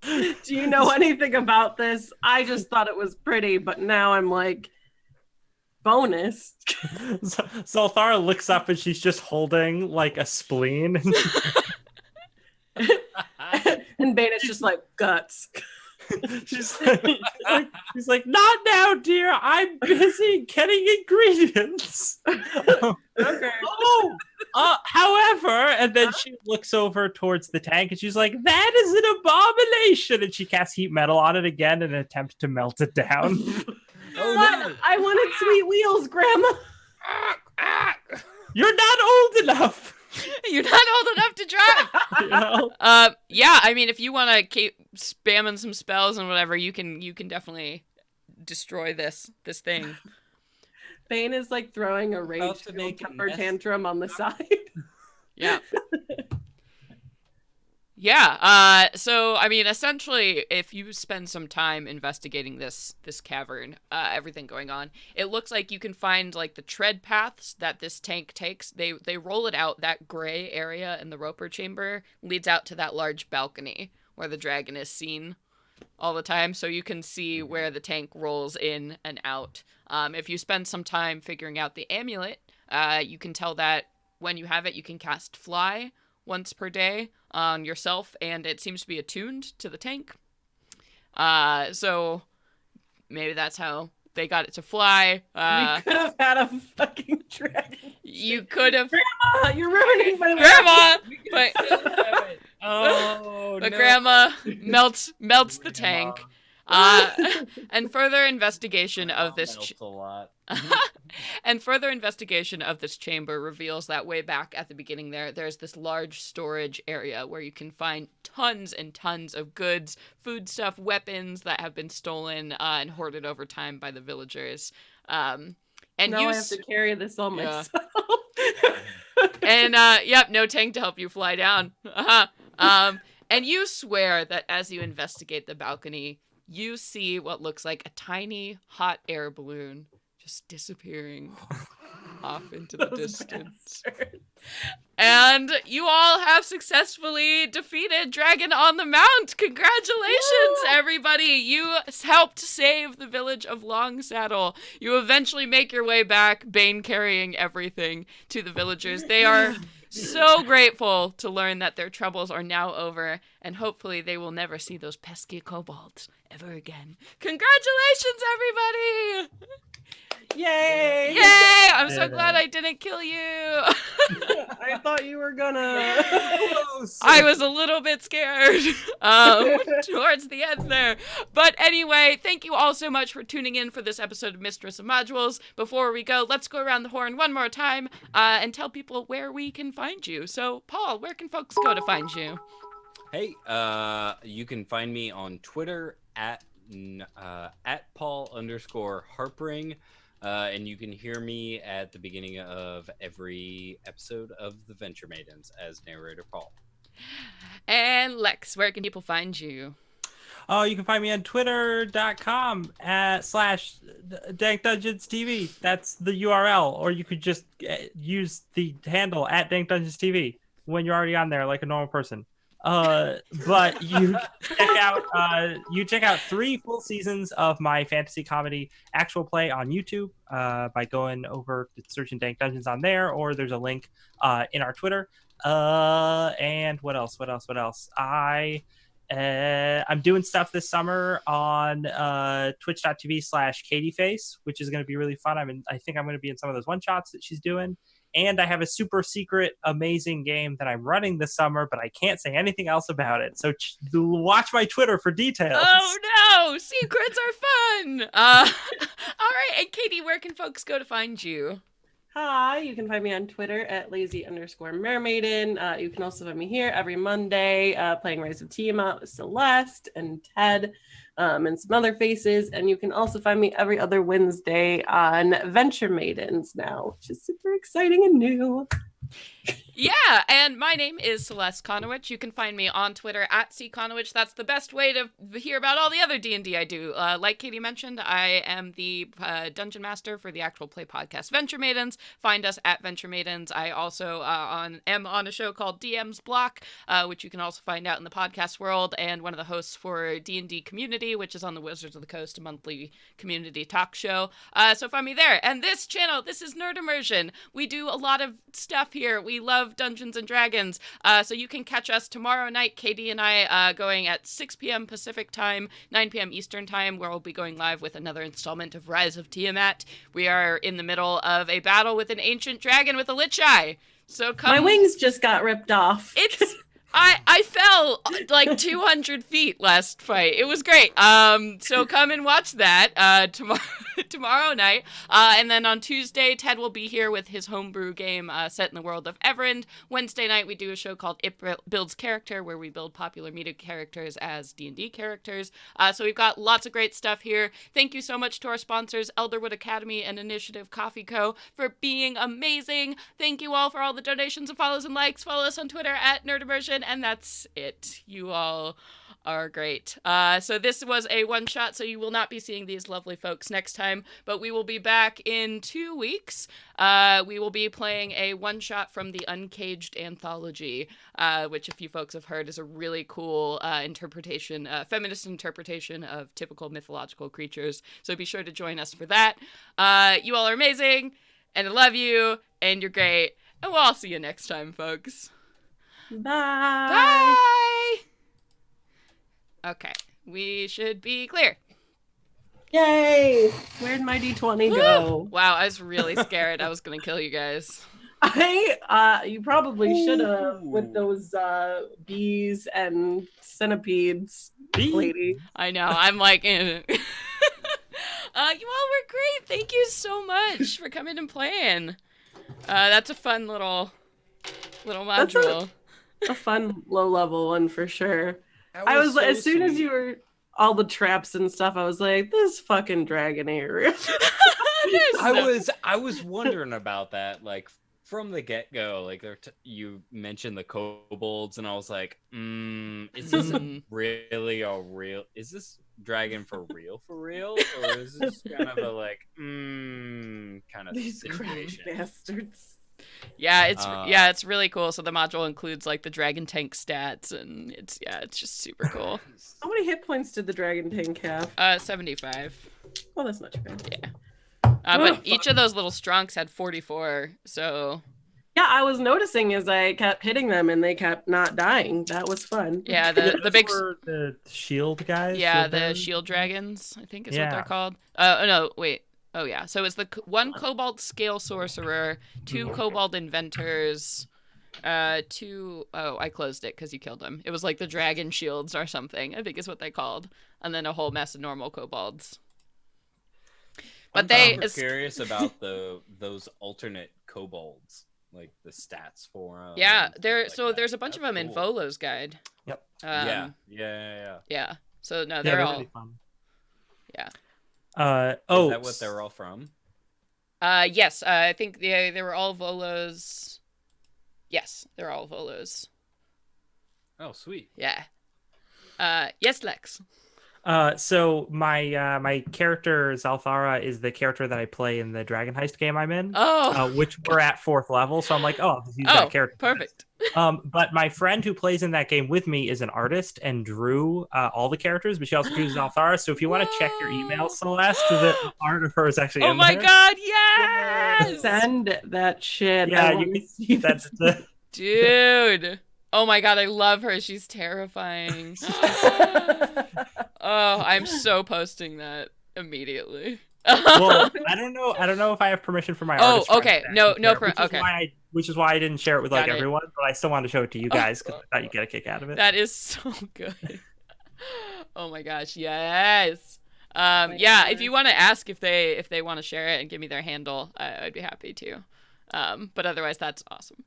Do you know anything about this? I just thought it was pretty, but now I'm like, bonus. Zolthara looks up and she's just holding like a spleen. And Bane is just like, guts. she's like, not now, dear. I'm busy getting ingredients. Okay. However, and then she looks over towards the tank and she's like, that is an abomination. And she casts heat metal on it again in an attempt to melt it down. Oh What? I wanted sweet wheels, Grandma. You're not old enough. You're not old enough to drive. You know? Yeah, I mean, if you want to keep spamming some spells and whatever, you can definitely destroy this thing. Bane is like throwing a About rage to make a temper mess. tantrum on the side. Yeah. Yeah, so, I mean, essentially, if you spend some time investigating this cavern, everything going on, it looks like you can find, like, the tread paths that this tank takes. They roll it out. That gray area in the Roper chamber leads out to that large balcony where the dragon is seen all the time, so you can see where the tank rolls in and out. If you spend some time figuring out the amulet, you can tell that when you have it, you can cast Fly once per day on yourself, and it seems to be attuned to the tank. So maybe that's how they got it to fly. You could have had a fucking dragon. You could have, Grandma, you're ruining my Grandma, Oh, but no. Grandma melts the tank. And further investigation of this Melts a lot. and further investigation of this chamber reveals that way back at the beginning there's this large storage area where you can find tons and tons of goods, food stuff, weapons that have been stolen and hoarded over time by the villagers. And now you I have to carry this all Yeah. myself. And yep, no tank to help you fly down. And you swear that as you investigate the balcony, you see what looks like a tiny hot air balloon just disappearing off into the Those distance. bastards. And you all have successfully defeated Dragon on the Mount. Congratulations, everybody. You helped save the village of Long Saddle. You eventually make your way back, Bane carrying everything to the villagers. They are so grateful to learn that their troubles are now over, and hopefully they will never see those pesky kobolds ever again. Congratulations, everybody! Yay! Yay! I'm so glad I didn't kill you. I thought you were gonna. I was a little bit scared towards the end there. But anyway, thank you all so much for tuning in for this episode of Mistress of Modules. Before we go, let's go around the horn one more time and tell people where we can find you. So, Paul, where can folks go to find you? Hey, you can find me on Twitter at Paul_Harpering. And you can hear me at the beginning of every episode of The Venture Maidens as narrator Paul. And Lex, where can people find you? Oh, you can find me on twitter.com /DankDungeonsTV. That's the URL. Or you could just use the handle at DankDungeonsTV when you're already on there like a normal person. But you check out 3 full seasons of my fantasy comedy actual play on YouTube by going over to searching Dank Dungeons on there, or there's a link in our Twitter. And what else? I'm doing stuff this summer on twitch.tv/KatieFace, which is going to be really fun. I think I'm going to be in some of those one shots that she's doing. And I have a super secret, amazing game that I'm running this summer, but I can't say anything else about it. So watch my Twitter for details. Oh no! Secrets are fun! All right, and Katie, where can folks go to find you? Hi, you can find me on Twitter at lazy_mermaiden. You can also find me here every Monday playing Rise of Tiamat with Celeste and Ted and some other faces. And you can also find me every other Wednesday on Venture Maidens now, which is super exciting and new. Yeah, and my name is Celeste Conowich. You can find me on Twitter at @CConowich. That's the best way to hear about all the other D&D I do. Like Katie mentioned, I am the dungeon master for the actual play podcast Venture Maidens. Find us at Venture Maidens. I also am on a show called DM's Block, which you can also find out in the podcast world, and one of the hosts for D&D Community, which is on the Wizards of the Coast, a monthly community talk show. So find me there. And this channel, this is Nerd Immersion. We do a lot of stuff here. We love of Dungeons and Dragons. So you can catch us tomorrow night, Katie and I, going at 6 p.m. Pacific time, 9 p.m. Eastern time, where we'll be going live with another installment of Rise of Tiamat. We are in the middle of a battle with an ancient dragon with a lich eye. So come. My wings just got ripped off. It's I fell like 200 feet last fight. It was great. So come and watch that tomorrow night. And then on Tuesday, Ted will be here with his homebrew game set in the world of Everend. Wednesday night, we do a show called It Builds Character, where we build popular media characters as D&D characters. So we've got lots of great stuff here. Thank you so much to our sponsors, Elderwood Academy and Initiative Coffee Co., for being amazing. Thank you all for all the donations and follows and likes. Follow us on Twitter at Immersion. And that's it. You all are great. So this was a one-shot, so you will not be seeing these lovely folks next time, but we will be back in 2 weeks. We will be playing a one-shot from the Uncaged anthology, which, if you folks have heard, is a really cool interpretation, feminist interpretation of typical mythological creatures. So be sure to join us for that. You all are amazing, and I love you, and you're great, and we'll all see you next time, folks. Bye. Bye! Okay, we should be clear. Yay! Where'd my D20 go? Wow, I was really scared. I was gonna kill you guys. You probably should have with those bees and centipedes, lady. I know, I'm like, you all were great. Thank you so much for coming and playing. That's a fun little module. A fun low-level one for sure. That was so as soon as sweet. you were all the traps and stuff, I was like, this fucking dragon ain't real. I was wondering about that, like from the get-go. Like you mentioned the kobolds, and I was like, is this really a real? Is this dragon for real, or is this kind of a like, kind of These situation? crazy bastards. Yeah, it's really cool. So the module includes like the dragon tank stats, and it's just super cool. How many hit points did the dragon tank have? 75. Well, that's not too bad. Yeah. But each of those little strunks had 44. So yeah, I was noticing as I kept hitting them, and they kept not dying. That was fun. yeah, the big Were the shield guys. yeah with the them? shield dragons, I think is what Yeah. they're called. Oh no, wait. Oh yeah, so it's the one Kobold scale sorcerer, 2 Kobold inventors, 2. Oh, I closed it because you killed him. It was like the dragon shields or something, I think is what they called, and then a whole mess of normal kobolds. But I'm curious about those alternate kobolds, like the stats for them. Yeah, and there. stuff So like there's that. a bunch of That's them in cool. Volo's guide. Yep. Yeah. Yeah. So no, Yeah, they're all. really fun. Yeah. Is that what they're all from? Yes. I think they were all Volos. Yes, they're all Volos. Oh, sweet. Yeah. Yes, Lex. So my character Zalthara is the character that I play in the Dragon Heist game I'm in. Oh. Which we're at 4th level, so I'm like, I'll just use Oh, that character. perfect. But my friend who plays in that game with me is an artist and drew all the characters, but she also drew Zalthara. So if you want to check your email, Celeste, the art of her is actually Oh in my there. God! Yes. Send that shit. Yeah, I you wanna can see That's this. the Dude. Oh my God, I love her. She's terrifying. Oh, I'm so posting that immediately. well, I don't know if I have permission from my artist. friends okay. to No, actually no share it, per- which is okay. which is why I didn't share it with like Got it. everyone, but I still wanted to show it to you guys because I thought you'd get a kick out of it. That is so good. Oh my gosh, yes. Yeah, if you want to ask if they want to share it and give me their handle, I'd be happy to. But otherwise, that's awesome.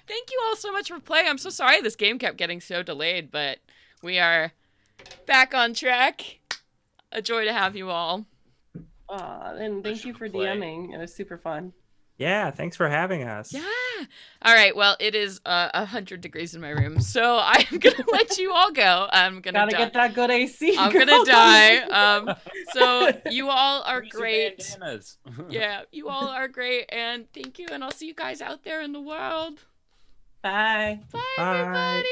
Thank you all so much for playing. I'm so sorry this game kept getting so delayed, but we are back on track. A joy to have you all. And thank you for play. DMing. It was super fun. Yeah, thanks for having us. Yeah. All right. Well, it is 100 degrees in my room, so I'm gonna let you all go. I'm gonna Gotta get that good AC. I'm girl. gonna die. So you all are Where's your great. bandanas? Yeah, you all are great, and thank you, and I'll see you guys out there in the world. Bye. Bye. Bye. Everybody.